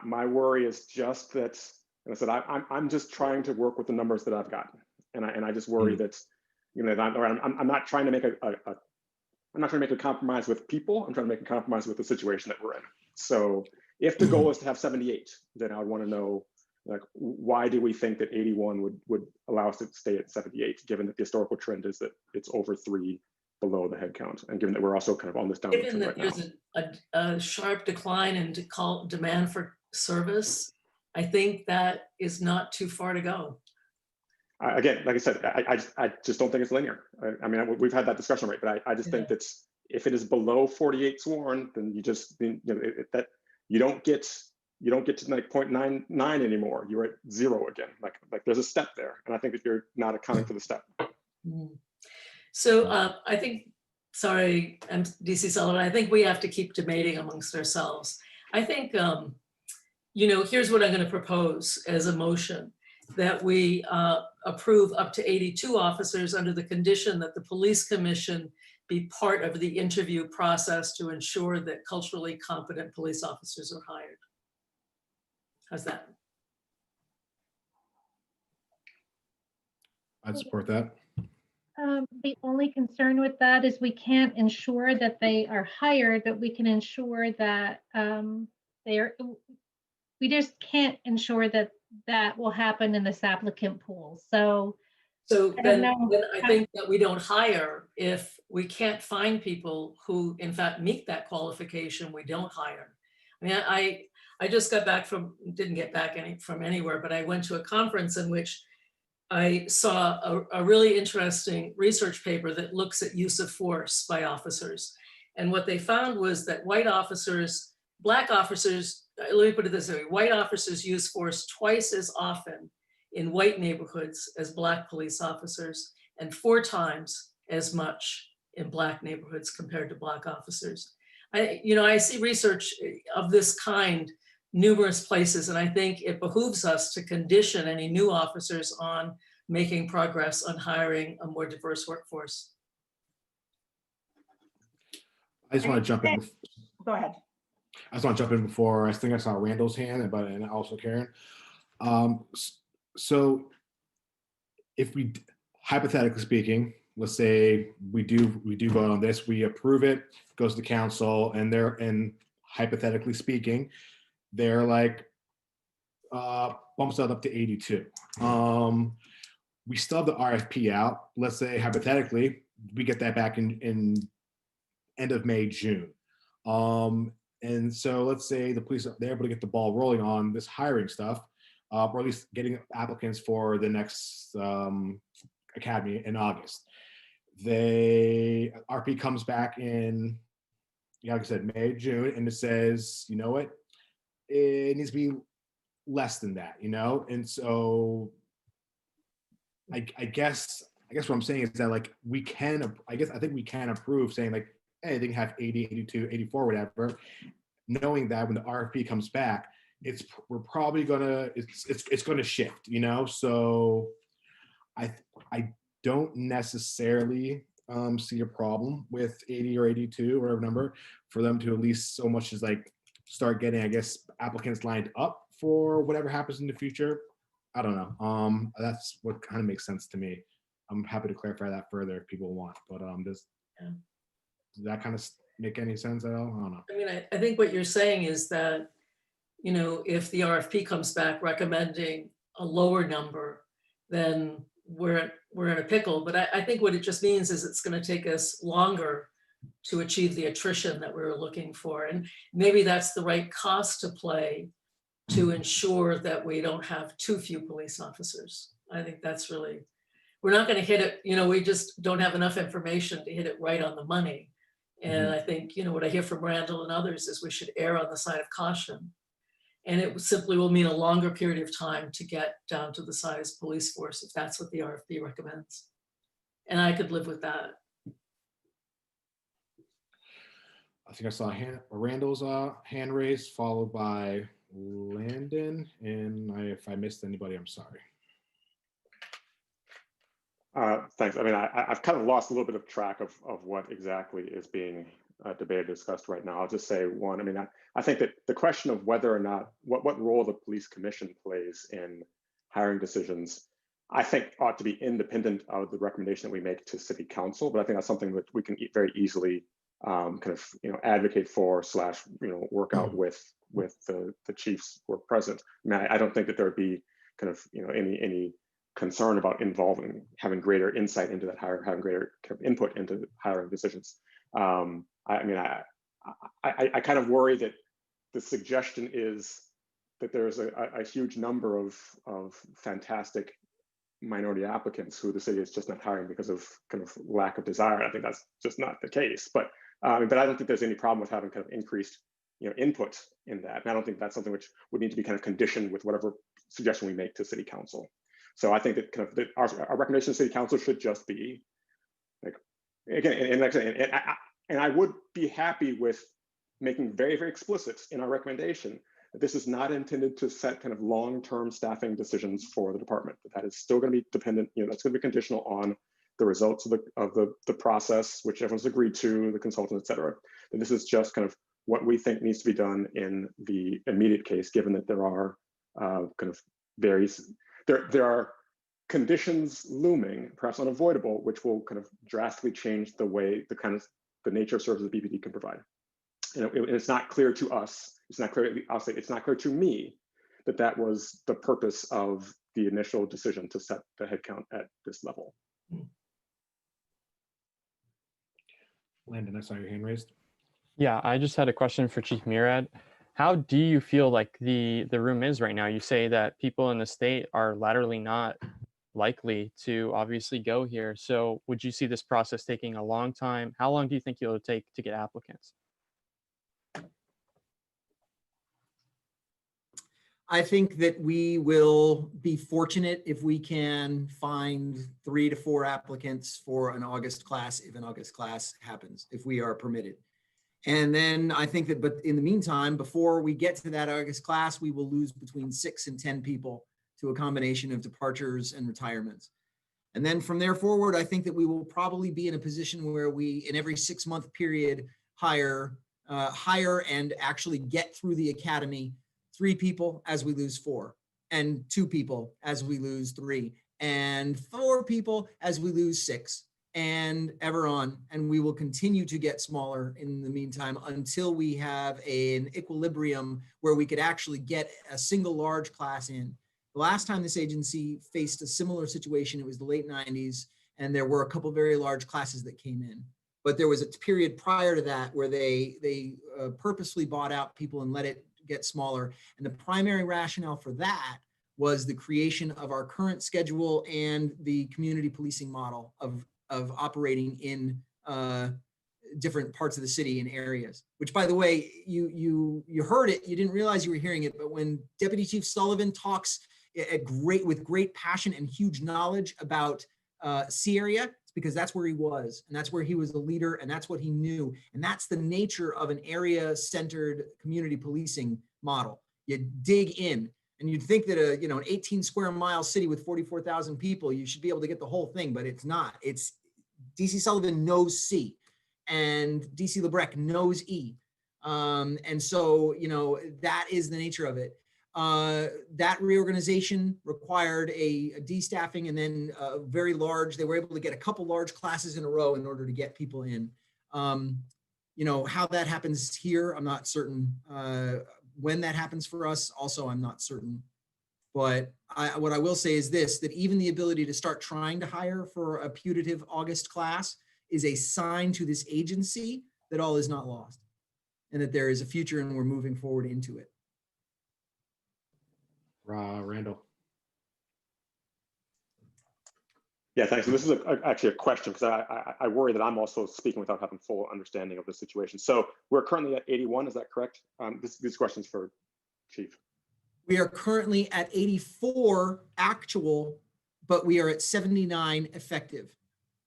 my worry is just that, and I said, I'm just trying to work with the numbers that I've gotten. And I just worry that, you know, I'm not trying to make I'm not trying to make a compromise with people. I'm trying to make a compromise with the situation that we're in. So if the goal is to have 78, then I would want to know, like, why do we think that 81 would allow us to stay at 78, given that the historical trend is that it's over 3 below the head count, and given that we're also kind of on this downward Given trend that right now. there's a sharp decline in demand for service, I think that is not too far to go. Again, like I said, I just don't think it's linear. I mean, we've had that discussion, right? But I just think that if it is below 48 sworn, then you just, you know, that you don't get to like 0.99 anymore. You're at 0 again. Like there's a step there, and I think that you're not accounting for the step. So I think, sorry, I'm DC Sullivan. I think we have to keep debating amongst ourselves. I think, you know, here's what I'm going to propose as a motion, that we approve up to 82 officers under the condition that the police commission be part of the interview process to ensure that culturally competent police officers are hired. How's that? I'd support that. The only concern with that is we can't ensure that they are hired, but we can ensure that we just can't ensure that that will happen in this applicant pool. So then I think that we don't hire if we can't find people who in fact meet that qualification. We don't hire. I mean, I just got back didn't get back from anywhere, but I went to a conference in which I saw a really interesting research paper that looks at use of force by officers. And what they found was that white officers, black officers, let me put it this way, white officers use force twice as often in white neighborhoods as black police officers, and 4 times as much in black neighborhoods compared to black officers. I see research of this kind numerous places, and I think it behooves us to condition any new officers on making progress on hiring a more diverse workforce. I just want to jump in. Go ahead. I just want to jump in before I think I saw Randall's hand, and also Karen. So if we, hypothetically speaking, let's say we do vote on this, we approve it, goes to council, and hypothetically speaking, they're like bumps that up to 82. We still have the RFP out. Let's say hypothetically we get that back in end of May, June. And so let's say the police, they're able to get the ball rolling on this hiring stuff, or at least getting applicants for the next academy in August. RP comes back in, like I said, May, June, and it says, you know what, it needs to be less than that, you know? And so I guess what I'm saying is that, like, I think we can approve saying, like, hey, they can have 80, 82, 84, whatever, knowing that when the RFP comes back, we're probably gonna, it's gonna shift, you know? So I don't necessarily see a problem with 80 or 82 or whatever number, for them to at least so much as like start getting, I guess, applicants lined up for whatever happens in the future. I don't know. That's what kind of makes sense to me. I'm happy to clarify that further if people want, but does that kind of make any sense at all? I don't know. I mean, I think what you're saying is that, you know, if the RFP comes back recommending a lower number, then we're in a pickle. But I think what it just means is it's going to take us longer to achieve the attrition that we were looking for. And maybe that's the right cost to play to ensure that we don't have too few police officers. I think that's really, we're not going to hit it, you know, we just don't have enough information to hit it right on the money. And I think, you know, what I hear from Randall and others is we should err on the side of caution. And it simply will mean a longer period of time to get down to the size police force, if that's what the RFP recommends. And I could live with that. I think I saw Randall's hand raised, followed by Landon. And if I missed anybody, I'm sorry. Thanks. I mean, I've kind of lost a little bit of track of what exactly is being debated, discussed right now. I'll just say one. I mean, I think that the question of whether or not what role the police commission plays in hiring decisions, I think ought to be independent of the recommendation that we make to city council. But I think that's something that we can very easily kind of, you know, advocate for / you know, work out with the chiefs who are present. I mean, I don't think that there would be kind of, you know, any concern about having greater insight into that hiring, having greater kind of input into hiring decisions. I mean, I kind of worry that the suggestion is that there's a huge number of fantastic minority applicants who the city is just not hiring because of kind of lack of desire. I think that's just not the case. But I don't think there's any problem with having kind of increased, you know, input in that. And I don't think that's something which would need to be kind of conditioned with whatever suggestion we make to city council. So I think that kind of our recommendation to city council should just be like, again, and I would be happy with making very, very explicit in our recommendation that this is not intended to set kind of long-term staffing decisions for the department. That is still going to be dependent, you know, that's going to be conditional on the results of the process, which everyone's agreed to, the consultant, et cetera. And this is just kind of what we think needs to be done in the immediate case, given that there are kind of there are conditions looming, perhaps unavoidable, which will kind of drastically change the way the nature of services the BPD can provide. And it's not clear to us, it's not clear, I'll say it's not clear to me that was the purpose of the initial decision to set the headcount at this level. Landon, I saw your hand raised. Yeah, I just had a question for Chief Murad. How do you feel like the room is right now? You say that people in the state are laterally not likely to obviously go here. So would you see this process taking a long time? How long do you think it'll take to get applicants? I think that we will be fortunate if we can find 3 to 4 applicants for an August class, if an August class happens, if we are permitted. And then I think that, but in the meantime, before we get to that August class, we will lose between 6 and 10 people to a combination of departures and retirements. And then from there forward, I think that we will probably be in a position where we, in every 6-month period, hire and actually get through the academy 3 people as we lose 4, and 2 people as we lose 3, and 4 people as we lose 6, and ever on. And we will continue to get smaller in the meantime until we have an equilibrium where we could actually get a single large class in. The last time this agency faced a similar situation, it was the late 90s, and there were a couple very large classes that came in. But there was a period prior to that where they purposely bought out people and let it get smaller. And the primary rationale for that was the creation of our current schedule and the community policing model of operating in different parts of the city and areas, which, by the way, you heard it, you didn't realize you were hearing it, but when Deputy Chief Sullivan talks with great passion and huge knowledge about C area, it's because that's where he was, and that's where he was the leader, and that's what he knew. And that's the nature of an area-centered community policing model. You dig in, and you'd think that an 18 square mile city with 44,000 people, you should be able to get the whole thing, but it's not. It's DC Sullivan knows C, and DC LeBrecq knows E. And so, that is the nature of it. That reorganization required a de-staffing and then very large, they were able to get a couple large classes in a row in order to get people in. You know, how that happens here, I'm not certain. When that happens for us, also, I'm not certain. But what I will say is this, that even the ability to start trying to hire for a putative August class is a sign to this agency that all is not lost and that there is a future and we're moving forward into it. Randall. Yeah, thanks. So this is actually a question because I worry that I'm also speaking without having full understanding of the situation. So we're currently at 81, is that correct? This question's for Chief. We are currently at 84 actual, but we are at 79 effective.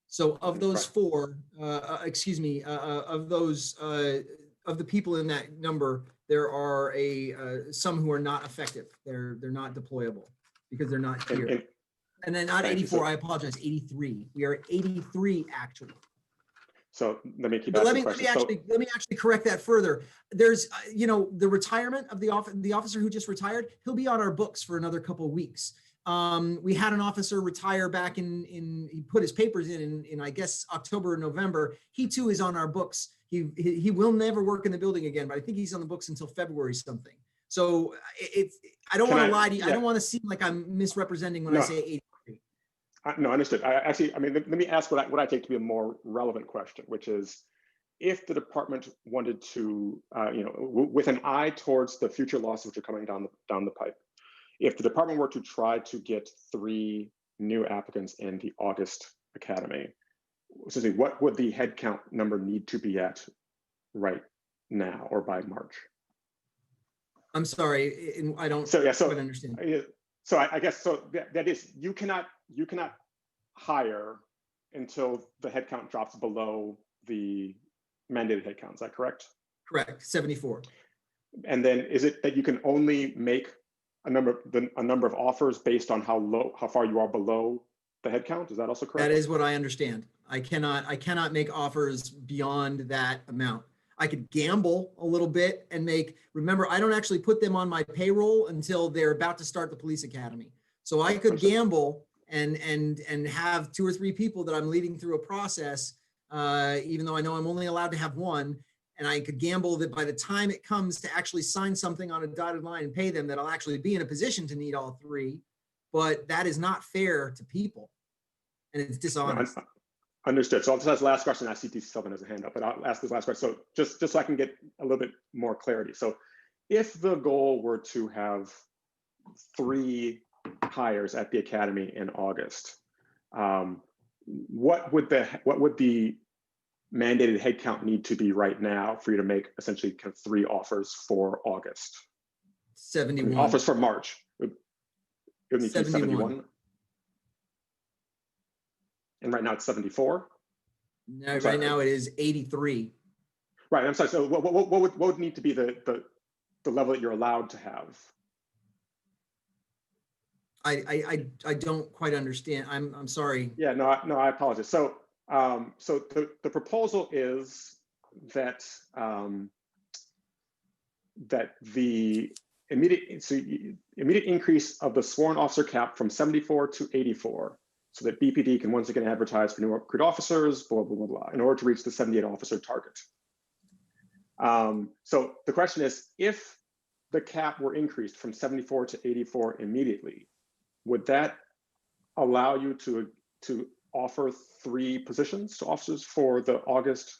So of those four, of those, of the people in that number, there are some who are not effective. They're not deployable because they're not here. And then not 84, I apologize, 83. We are at 83 actual. So let me keep But asking let me actually correct that further. There's, you know, the retirement of the officer who just retired, he'll be on our books for another couple of weeks. We had an officer retire back he put his papers in I guess October or November. He too is on our books. He will never work in the building again, but I think he's on the books until February something. So I don't want to lie to you. I don't want to seem like I'm misrepresenting when I say 83. No, understood. I mean, let me ask what I take to be a more relevant question, which is, if the department wanted to, you know, with an eye towards the future losses which are coming down the pipe, if the department were to try to get 3 new applicants in the August academy, essentially, what would the headcount number need to be at right now or by March? I'm sorry, I don't quite understand. So I guess that is, you cannot hire until the headcount drops below the mandated headcount. Is that correct? Correct, 74. And then is it that you can only make a number of offers based on how far you are below the headcount? Is that also correct? That is what I understand. I cannot make offers beyond that amount. I could gamble a little bit and remember, I don't actually put them on my payroll until they're about to start the police academy. So I could gamble and have 2 or 3 people that I'm leading through a process, even though I know I'm only allowed to have 1. And I could gamble that by the time it comes to actually sign something on a dotted line and pay them, that I'll actually be in a position to need all 3. But that is not fair to people. And it's dishonest. No, understood. So I'll just ask the last question. I see Sylvan has a hand up, but I'll ask this last question. So just so I can get a little bit more clarity. So if the goal were to have 3 hires at the academy in August, what would the mandated headcount need to be right now for you to make essentially kind of 3 offers for August? 71. Offers for March. It would need to be 71. And right now it's 74. No, right now it is 83. Right. I'm sorry. So what would need to be the level that you're allowed to have? I don't quite understand. I'm sorry. Yeah. No. I apologize. So so the proposal is that that the immediate increase of the sworn officer cap from 74 to 84, so that BPD can once again advertise for new recruit officers, blah, blah, blah, blah, in order to reach the 78 officer target. So the question is, if the cap were increased from 74 to 84 immediately, would that allow you to offer 3 positions to officers for the August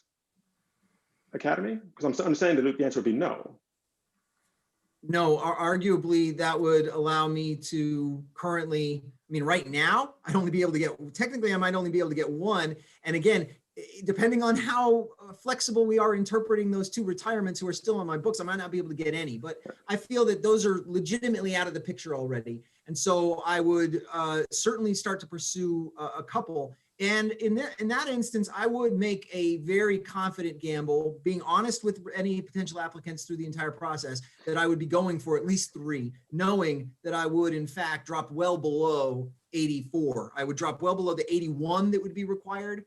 academy? Because I'm saying that the answer would be no. No, arguably that would allow me to currently, I mean, right now, I'd only be able to get, technically I might only be able to get 1. And again, depending on how flexible we are interpreting those 2 retirements who are still on my books, I might not be able to get any, but I feel that those are legitimately out of the picture already. And so I would certainly start to pursue a couple. And in that instance, I would make a very confident gamble, being honest with any potential applicants through the entire process, that I would be going for at least 3, knowing that I would in fact drop well below 84. I would drop well below the 81 that would be required,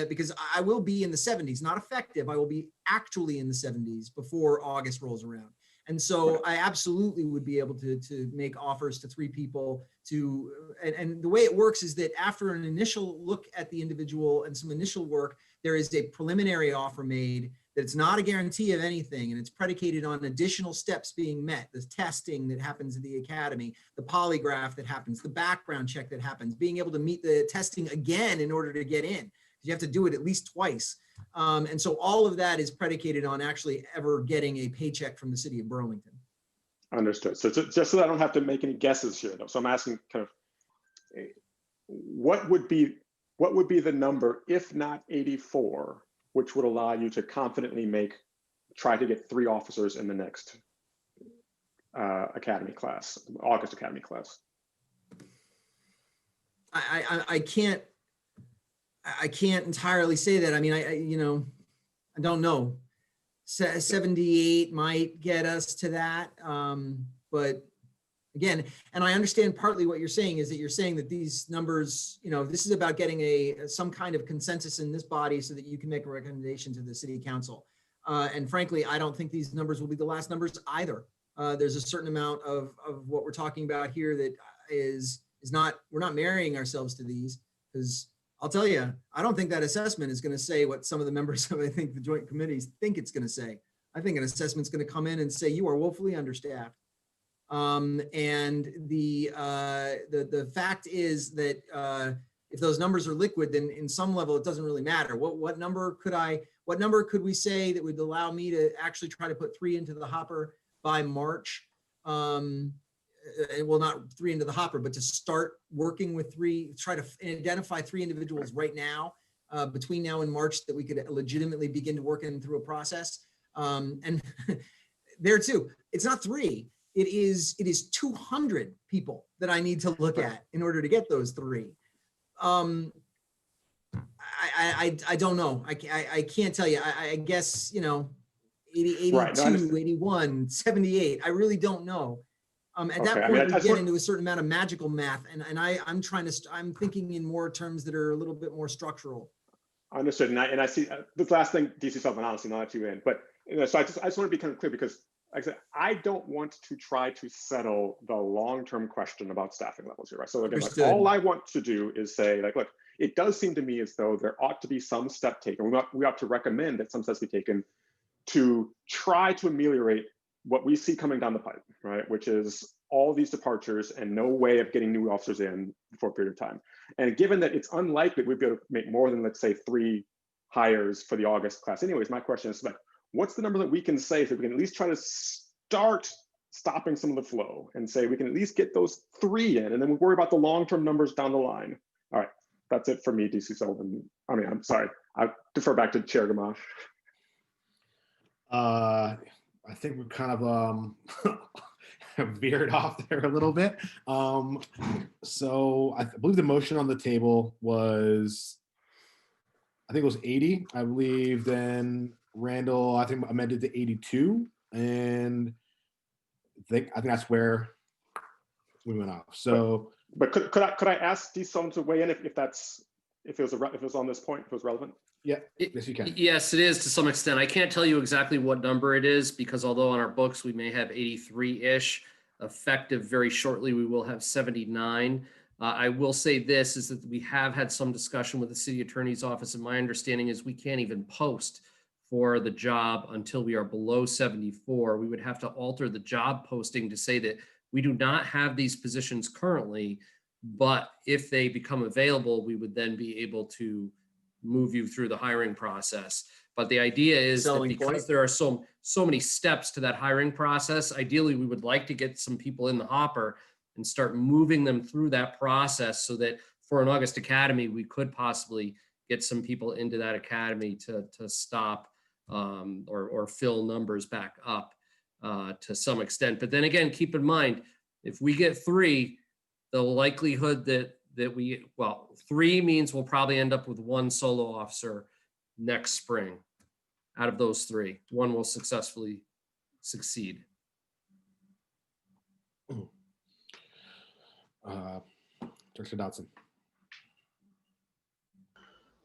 because I will be in the 70s, not effective. I will be actually in the 70s before August rolls around. And so I absolutely would be able to make offers to 3 people and the way it works is that after an initial look at the individual and some initial work, there is a preliminary offer made that it's not a guarantee of anything, and it's predicated on additional steps being met, the testing that happens at the academy, the polygraph that happens, the background check that happens, being able to meet the testing again in order to get in. You have to do it at least twice. And so all of that is predicated on actually ever getting a paycheck from the city of Burlington. Understood. So just so that I don't have to make any guesses here, though. So I'm asking kind of what would be the number, if not 84, which would allow you to confidently try to get 3 officers in the next academy class, August academy class? I can't entirely say that. I mean, I don't know. 78 might get us to that. But again, and I understand partly what you're saying is that you're saying that these numbers, this is about getting some kind of consensus in this body so that you can make a recommendation to the city council. And frankly, I don't think these numbers will be the last numbers either. There's a certain amount of what we're talking about here that is not, we're not marrying ourselves to these, because I'll tell you, I don't think that assessment is going to say what some of the members of, I think, the joint committees think it's going to say. I think an assessment is going to come in and say you are woefully understaffed. And the fact is that if those numbers are liquid, then in some level it doesn't really matter. What number could we say that would allow me to actually try to put 3 into the hopper by March? Well, not 3 into the hopper, but to start working with 3, try to identify 3 individuals right now, between now and March, that we could legitimately begin to work in through a process. And there too, it's not 3, it is 200 people that I need to look at in order to get those 3. I don't know. I can't tell you. I guess, 80, 82, Right. No, 81, 78. I really don't know. At that point, we get into a certain amount of magical math, and I'm thinking in more terms that are a little bit more structural. Understood. And I see this last thing, DC Sullivan, honestly, not let you in, but so I just want to be kind of clear, because like I said, I don't want to try to settle the long-term question about staffing levels here, right? So again, like, all I want to do is say, like, look, it does seem to me as though there ought to be some step taken. We ought to recommend that some steps be taken to try to ameliorate what we see coming down the pipe, right? Which is all these departures and no way of getting new officers in for a period of time. And given that it's unlikely we'd be able to make more than, let's say, 3 hires for the August class anyways, my question is, like, what's the number that we can say so we can at least try to start stopping some of the flow and say we can at least get those 3 in, and then we worry about the long-term numbers down the line. All right, that's it for me, DC Sullivan. I mean, I'm sorry, I defer back to Chair Gamache. I think we're kind of veered off there a little bit. So I believe the motion on the table was, I think it was 80. I believe then Randall, I think, amended to 82, and I think that's where we went off. So, but could I ask DC Sullivan to weigh in if it was on this point, if it was relevant? Yeah, yes, you can. Yes, it is to some extent. I can't tell you exactly what number it is, because although on our books we may have 83-ish, effective very shortly we will have 79. I will say this, is that we have had some discussion with the city attorney's office, and my understanding is we can't even post for the job until we are below 74. We would have to alter the job posting to say that we do not have these positions currently, but if they become available, we would then be able to move you through the hiring process. But the idea is that because there are so many steps to that hiring process, ideally we would like to get some people in the hopper and start moving them through that process, so that for an August academy, we could possibly get some people into that academy to stop or fill numbers back up to some extent. But then again, keep in mind, if we get 3, the likelihood that 3 means we'll probably end up with 1 solo officer next spring. Out of those 3, 1 will successfully succeed. Director Dodson.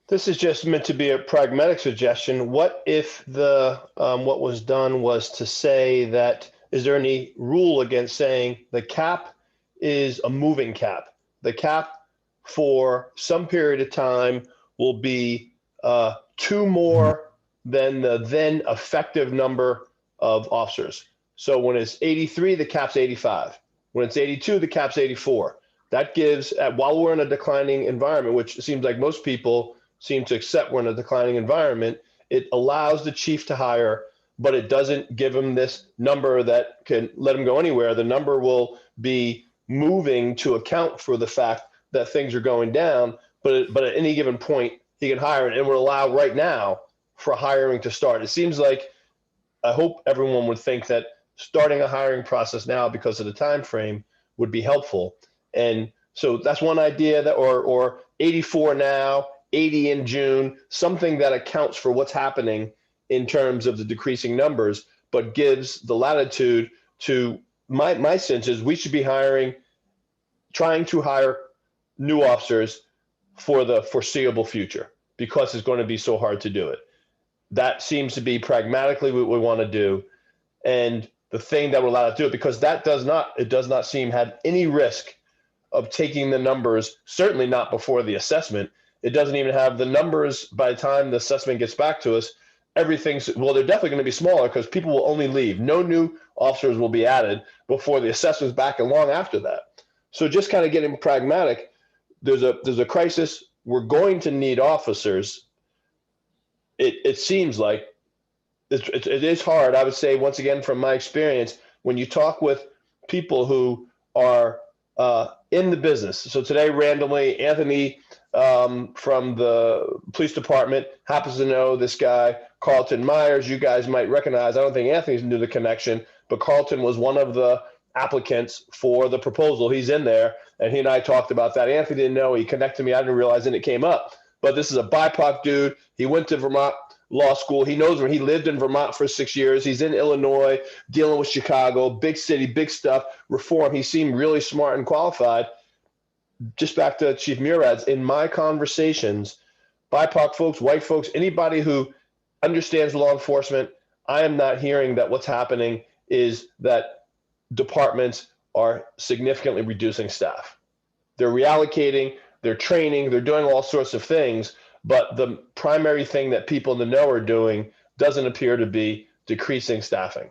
This is just meant to be a pragmatic suggestion. What if what was done was to say that is there any rule against saying the cap is a moving cap? The cap for some period of time will be 2 more than the then effective number of officers. So when it's 83, the cap's 85. When it's 82, the cap's 84. That gives, while we're in a declining environment, which it seems like most people seem to accept we're in a declining environment, it allows the chief to hire, but it doesn't give him this number that can let him go anywhere. The number will be moving to account for the fact that things are going down, but at any given point, he can hire it, and will allow right now for hiring to start. It seems like, I hope everyone would think that starting a hiring process now because of the time frame would be helpful. And so that's one idea, that or 84 now, 80 in June, something that accounts for what's happening in terms of the decreasing numbers, but gives the latitude to, my sense is we should be trying to hire new officers for the foreseeable future, because it's going to be so hard to do it. That seems to be pragmatically what we want to do. And the thing that will allow us to do it, because it does not seem have any risk of taking the numbers, certainly not before the assessment. It doesn't even have the numbers by the time the assessment gets back to us. Everything's, well, they're definitely going to be smaller because people will only leave. No new officers will be added before the assessment's back and long after that. So just kind of getting pragmatic, there's a crisis. We're going to need officers. It seems like it is hard. I would say, once again, from my experience, when you talk with people who are in the business. So today, randomly, Anthony from the police department happens to know this guy, Carlton Myers. You guys might recognize. I don't think Anthony's knew the connection, but Carlton was one of the applicants for the proposal. He's in there, and he and I talked about that. Anthony didn't know. He connected me. I didn't realize, and it came up. But this is a BIPOC dude. He went to Vermont law school. He knows where he lived in Vermont for 6 years. He's in Illinois, dealing with Chicago, big city, big stuff, reform. He seemed really smart and qualified. Just back to Chief Murad's, in my conversations, BIPOC folks, white folks, anybody who understands law enforcement, I am not hearing that what's happening is that departments are significantly reducing staff. They're reallocating, they're training, they're doing all sorts of things, but the primary thing that people in the know are doing doesn't appear to be decreasing staffing.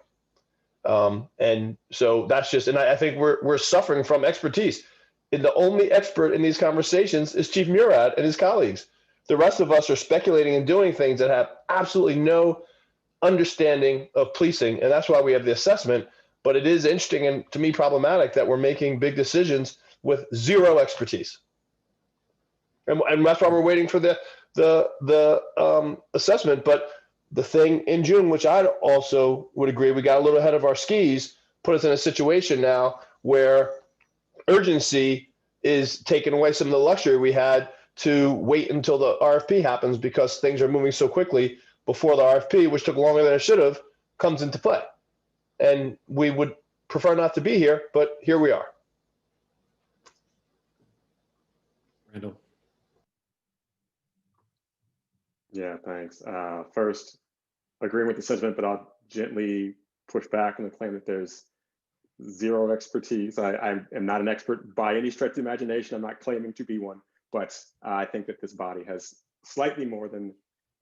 And so that's just, and I think we're suffering from expertise. And the only expert in these conversations is Chief Murad and his colleagues. The rest of us are speculating and doing things that have absolutely no understanding of policing. And that's why we have the assessment. But it is interesting and, to me, problematic that we're making big decisions with zero expertise. And that's why we're waiting for the assessment. But the thing in June, which I also would agree, we got a little ahead of our skis, put us in a situation now where urgency is taking away some of the luxury we had to wait until the RFP happens, because things are moving so quickly before the RFP, which took longer than it should have, comes into play. And we would prefer not to be here, but here we are. Randall. Yeah, thanks. First, agreeing with the sentiment, but I'll gently push back on the claim that there's zero expertise. I am not an expert by any stretch of the imagination. I'm not claiming to be one, but I think that this body has slightly more than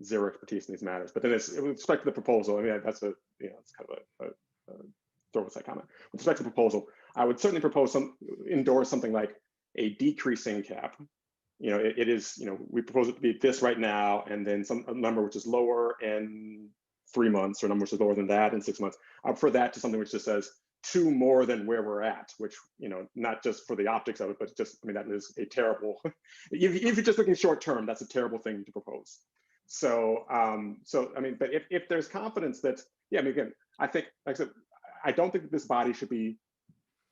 zero expertise in these matters. But then, with respect to the proposal, I mean, that's it's kind of a throw aside comment. With respect to the proposal, I would certainly endorse something like a decreasing cap. It is, we propose it to be this right now, and then a number which is lower in 3 months, or a number which is lower than that in 6 months. I prefer that to something which just says 2 more than where we're at, which, not just for the optics of it, but just, I mean, that is a terrible, if you're just looking short term, that's a terrible thing to propose. So, I mean, but if there's confidence that, yeah, I mean, again, I think, like I said, I don't think that this body should be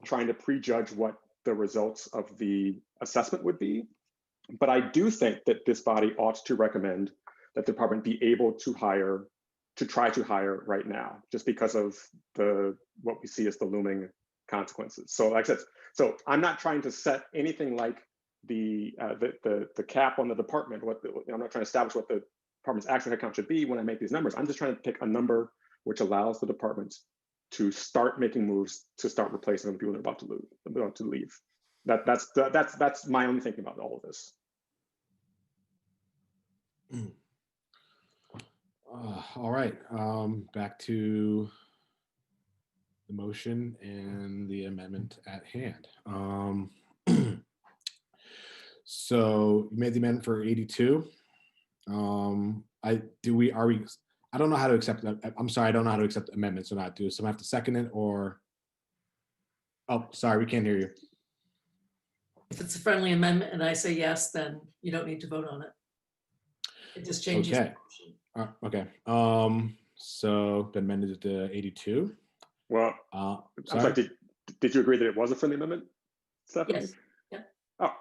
trying to prejudge what the results of the assessment would be. But I do think that this body ought to recommend that the department be able to try to hire right now, just because of what we see as the looming consequences. So, like I said, so I'm not trying to set anything like the cap on the department. I'm not trying to establish what the department's actual headcount should be when I make these numbers. I'm just trying to pick a number which allows the department to start making moves to start replacing the people that are about to leave. That's my own thinking about all of this. All right, back to the motion and the amendment at hand. So you made the amendment for 82. I don't know how to accept that. I'm sorry, I don't know how to accept amendments or not. Do someone have to second it or? Oh, sorry, we can't hear you. If it's a friendly amendment and I say yes, then you don't need to vote on it. It just changes. the Okay. motion. Okay. So been amended to 82. Well, I'm sorry, did you agree that it was a friendly amendment, Stephanie? Yes. Yeah. Oh,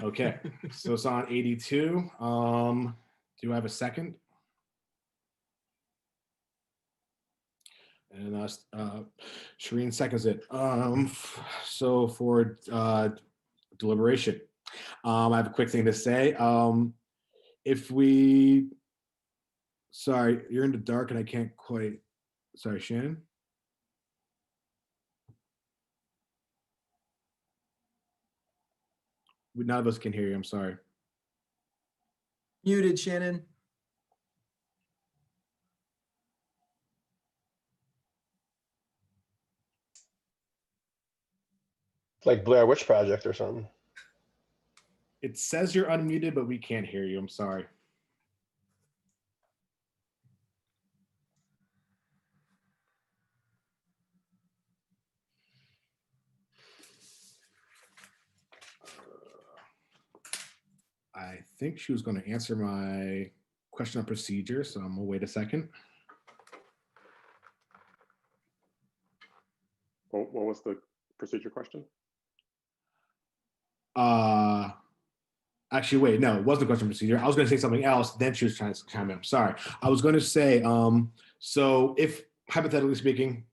Okay, so it's on 82. Do I have a second? And Shireen seconds it. So for deliberation, I have a quick thing to say. Sorry, you're in the dark and I can't quite. Sorry, Shannon. None of us can hear you. I'm sorry. Muted, Shannon. Like Blair Witch Project or something. It says you're unmuted, but we can't hear you. I'm sorry. I think she was going to answer my question on procedure, so I'm gonna wait a second. what was the procedure question? Actually, wait, no, it wasn't a question procedure. I was going to say something else. Then she was trying to chime in. I'm sorry. I was going to say, so if hypothetically speaking,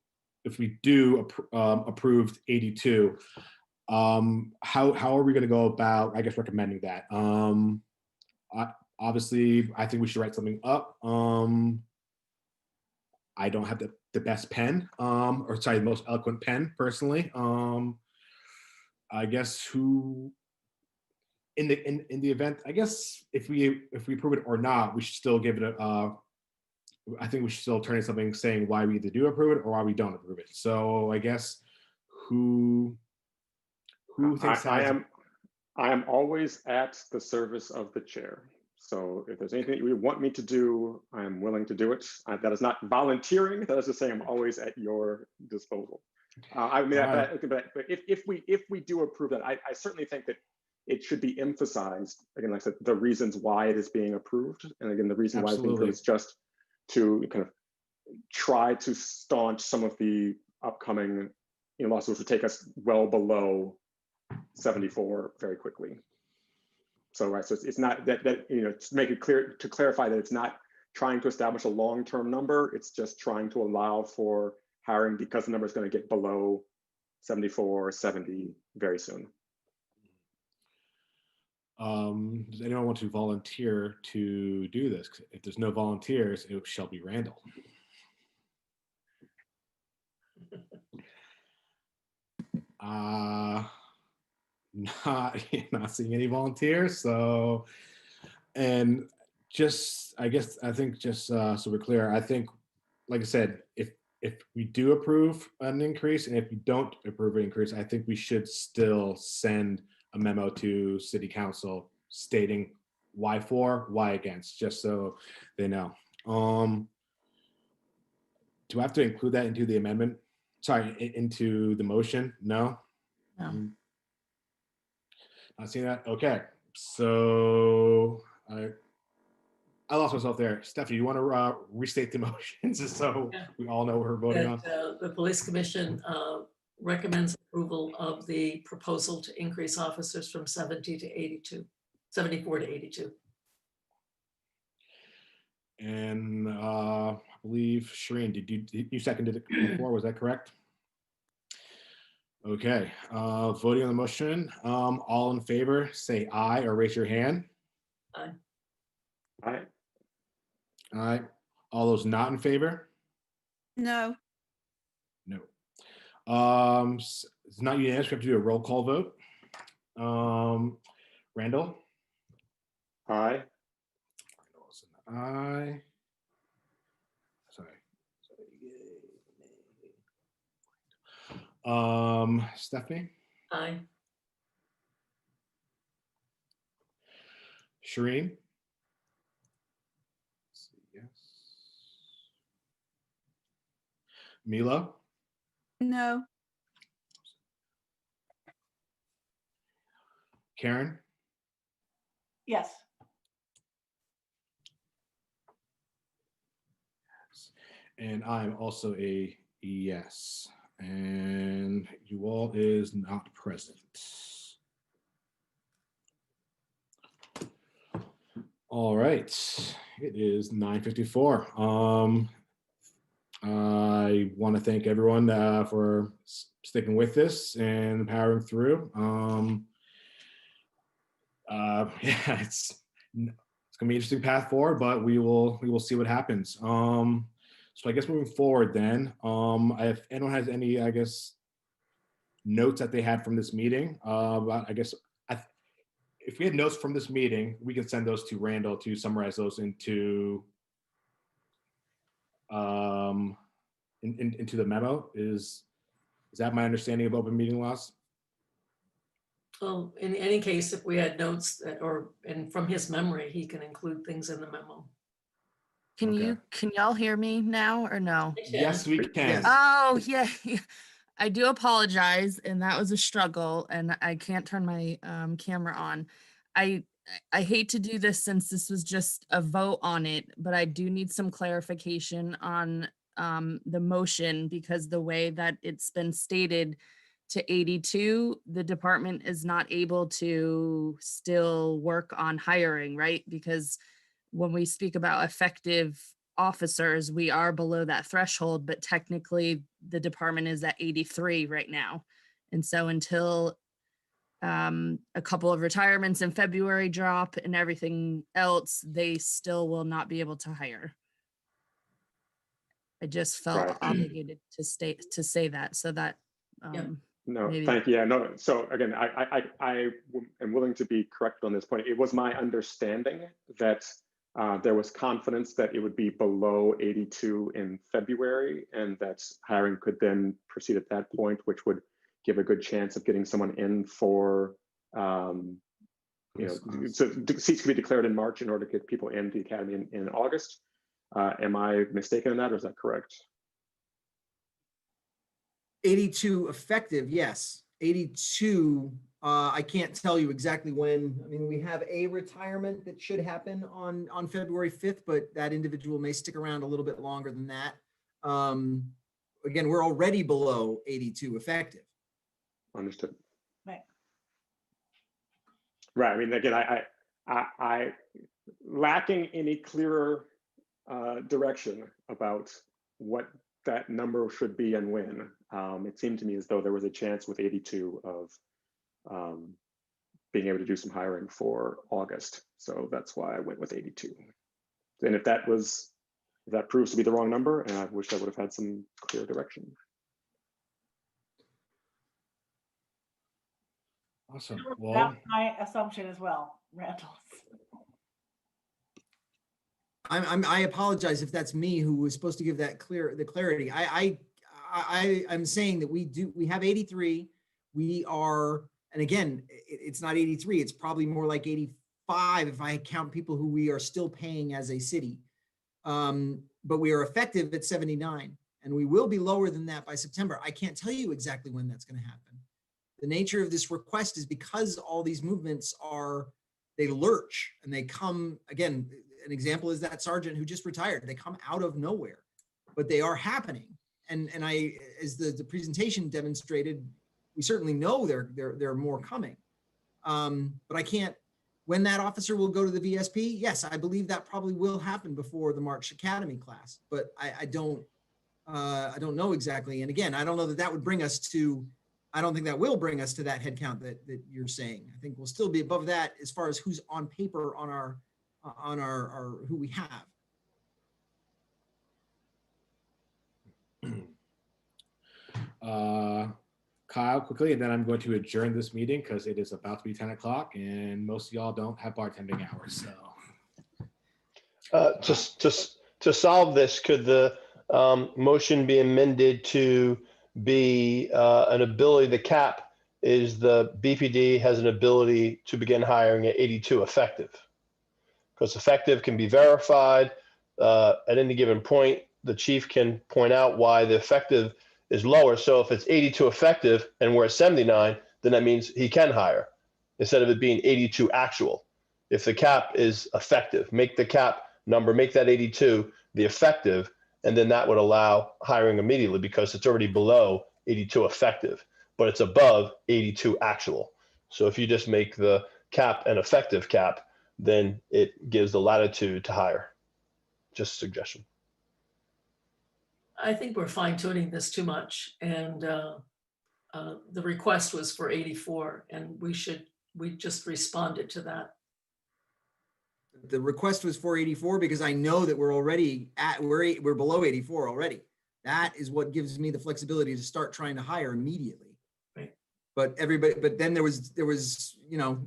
if we do approved 82, how are we going to go about, I guess, recommending that? Obviously, I think we should write something up. I don't have the best pen, or sorry, the most eloquent pen personally. I guess who in the event, I guess if we approve it or not, we should still give it a. I think we should still turn in something saying why we either do approve it or why we don't approve it. So I guess who thinks I am always at the service of the chair. So if there's anything you want me to do, I am willing to do it. That is not volunteering. That is to say I'm always at your disposal. I mean, but if we do approve that, I certainly think that it should be emphasized, again, like I said, the reasons why it is being approved. And again, the reason why it's being approved is just to kind of try to staunch some of the upcoming lawsuits to take us well below 74 very quickly. So, right, so it's not that to make it clear, to clarify that it's not trying to establish a long-term number, it's just trying to allow for hiring because the number is going to get below 74 or 70 very soon. Does anyone want to volunteer to do this? If there's no volunteers, it shall be Randall. Not seeing any volunteers. So, and just, I think just so we're clear, I think, like I said, if we do approve an increase and if we don't approve an increase, I think we should still send a memo to City Council stating why for, why against, just so they know. Do I have to include that into the amendment? Sorry, into the motion? No? No. Not seeing that? Okay. So I lost myself there. Stephanie, you want to restate the motion just so we all know what we're voting on? The Police Commission recommends approval of the proposal to increase officers from 70 to 82, 74 to 82. And I believe Shireen, did you seconded it before? Was that correct? Okay. Voting on the motion. All in favor, say aye or raise your hand. Aye. Aye. Aye. All those not in favor? No. No. It's not unanimous. We have to do a roll call vote. Randall? Aye. Aye. Sorry. Stephanie? Aye. Shireen? Yes. Milo? No. Karen? Yes. And I'm also a yes. And you all is not present. All right, it is 9:54. I want to thank everyone for sticking with this and powering through. Yeah, it's gonna be an interesting path forward, but we will see what happens. So I guess moving forward, then, if anyone has any, I guess, notes that they had from this meeting, but I guess if we had notes from this meeting, we can send those to Randall to summarize those into into the memo. Is that my understanding of open meeting laws? Well, in any case, if we had notes that, and from his memory, he can include things in the memo. Okay. Can y'all hear me now or no? Yes, we can. Yes. Oh, yeah. I do apologize, and that was a struggle, and I can't turn my camera on. I hate to do this since this was just a vote on it, but I do need some clarification on the motion, because the way that it's been stated to 82, the department is not able to still work on hiring, right? Because when we speak about effective officers, we are below that threshold, but technically the department is at 83 right now. And so until a couple of retirements in February drop and everything else, they still will not be able to hire. I just felt Right. obligated to say that, so that No, maybe. thank you. Yeah, no. So again, I am willing to be corrected on this point. It was my understanding that there was confidence that it would be below 82 in February, and that hiring could then proceed at that point, which would give a good chance of getting someone in for, so seats could be declared in March in order to get people in the academy in August. Am I mistaken in that, or is that correct? 82 effective, yes. 82, I can't tell you exactly when. I mean, we have a retirement that should happen on February 5th, but that individual may stick around a little bit longer than that. Again, we're already below 82 effective. Understood. Right. Right. I mean, again, I lacking any clearer direction about what that number should be and when. It seemed to me as though there was a chance with 82 of being able to do some hiring for August. So that's why I went with 82. And if that proves to be the wrong number, and I wish I would have had some clear direction. Awesome. That's Well, my assumption as well, Randall. I apologize if that's me who was supposed to give that clarity. I'm saying that we have 83. We are, and again, it's not 83. It's probably more like 85 if I count people who we are still paying as a city. But we are effective at 79, and we will be lower than that by September. I can't tell you exactly when that's going to happen. The nature of this request is because all these movements they lurch and they come, again, an example is that sergeant who just retired. They come out of nowhere, but they are happening. And as the presentation demonstrated, we certainly know there are more coming. But I can't, when that officer will go to the VSP, yes, I believe that probably will happen before the March Academy class, but I don't know exactly. And again, I don't know that would bring us to, I don't think that will bring us to that head count that you're saying. I think we'll still be above that as far as who's on paper on our who we have. Kyle quickly, and then I'm going to adjourn this meeting because it is about to be 10 o'clock and most of y'all don't have bartending hours. So To solve this, could the motion be amended to be an ability, the cap is the BPD has an ability to begin hiring at 82 effective? Because effective can be verified at any given point. The chief can point out why the effective is lower. So if it's 82 effective and we're at 79, then that means he can hire instead of it being 82 actual. If the cap is effective, make the cap number, make that 82 the effective, and then that would allow hiring immediately because it's already below 82 effective, but it's above 82 actual. So if you just make the cap an effective cap, then it gives the latitude to hire. Just a suggestion. I think we're fine tuning this too much, and the request was for 84, and we just responded to that. The request was for 84 because I know that we're already we're below 84 already. That is what gives me the flexibility to start trying to hire immediately. Right. But then there was,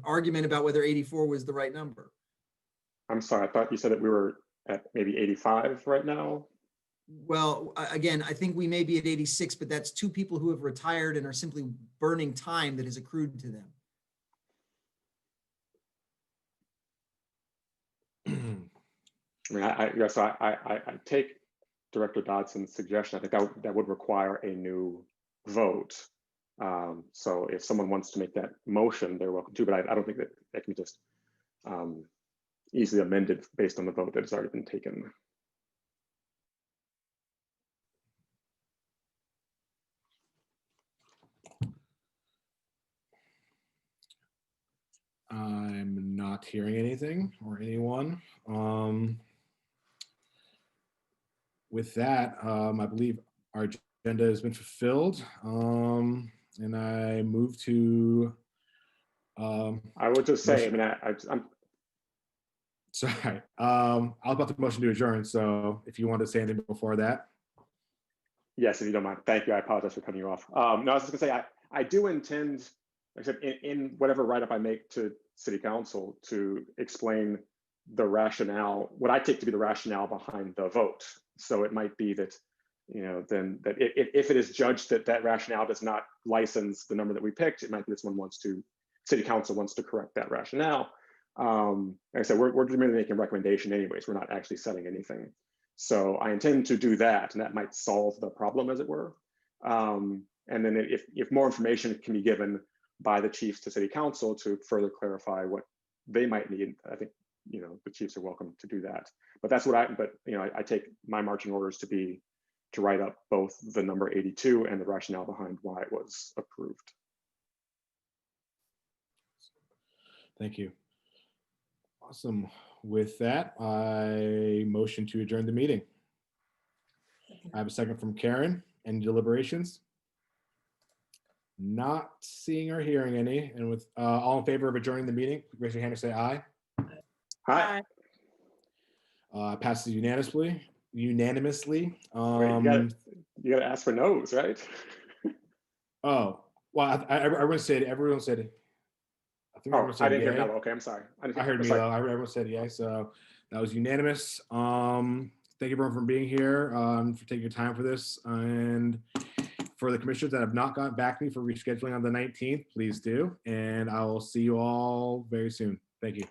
argument about whether 84 was the right number. I'm sorry, I thought you said that we were at maybe 85 right now. Well, again, I think we may be at 86, but that's two people who have retired and are simply burning time that has accrued to them. I mean, I take Director Dodson's suggestion. I think that would require a new vote. So if someone wants to make that motion, they're welcome to, but I don't think that can be just easily amended based on the vote that has already been taken. I'm not hearing anything or anyone. With that, I believe our agenda has been fulfilled, and I move to. I would just say, motion. I'm Sorry, I was about to motion to adjourn. So if you want to say anything before that. Yes, if you don't mind. Thank you. I apologize for cutting you off. No, I was just gonna say, I do intend, like I said, in whatever write-up I make to City Council to explain the rationale, what I take to be the rationale behind the vote. So it might be that, then that if it is judged that that rationale does not license the number that we picked, it might be City Council wants to correct that rationale. Like I said, we're merely making a recommendation anyways. We're not actually setting anything. So I intend to do that, and that might solve the problem, as it were. And then if more information can be given by the chiefs to City Council to further clarify what they might need, I think the chiefs are welcome to do that. But that's what I take my marching orders to write up both the number 82 and the rationale behind why it was approved. Thank you. Awesome. With that, I motion to adjourn the meeting. I have a second from Karen. Any deliberations? Not seeing or hearing any. And with all in favor of adjourning the meeting, raise your hand and say aye. Hi. Passes unanimously. Wait, you gotta ask for no's, right? Oh, well, everyone said. I think everyone said I didn't hear yay. no. Okay, I'm sorry. I heard me though. Everyone said yay, so that was unanimous. Thank you everyone for being here, for taking your time for this, and for the commissioners that have not gotten back to me for rescheduling on the 19th, please do, and I will see you all very soon. Thank you.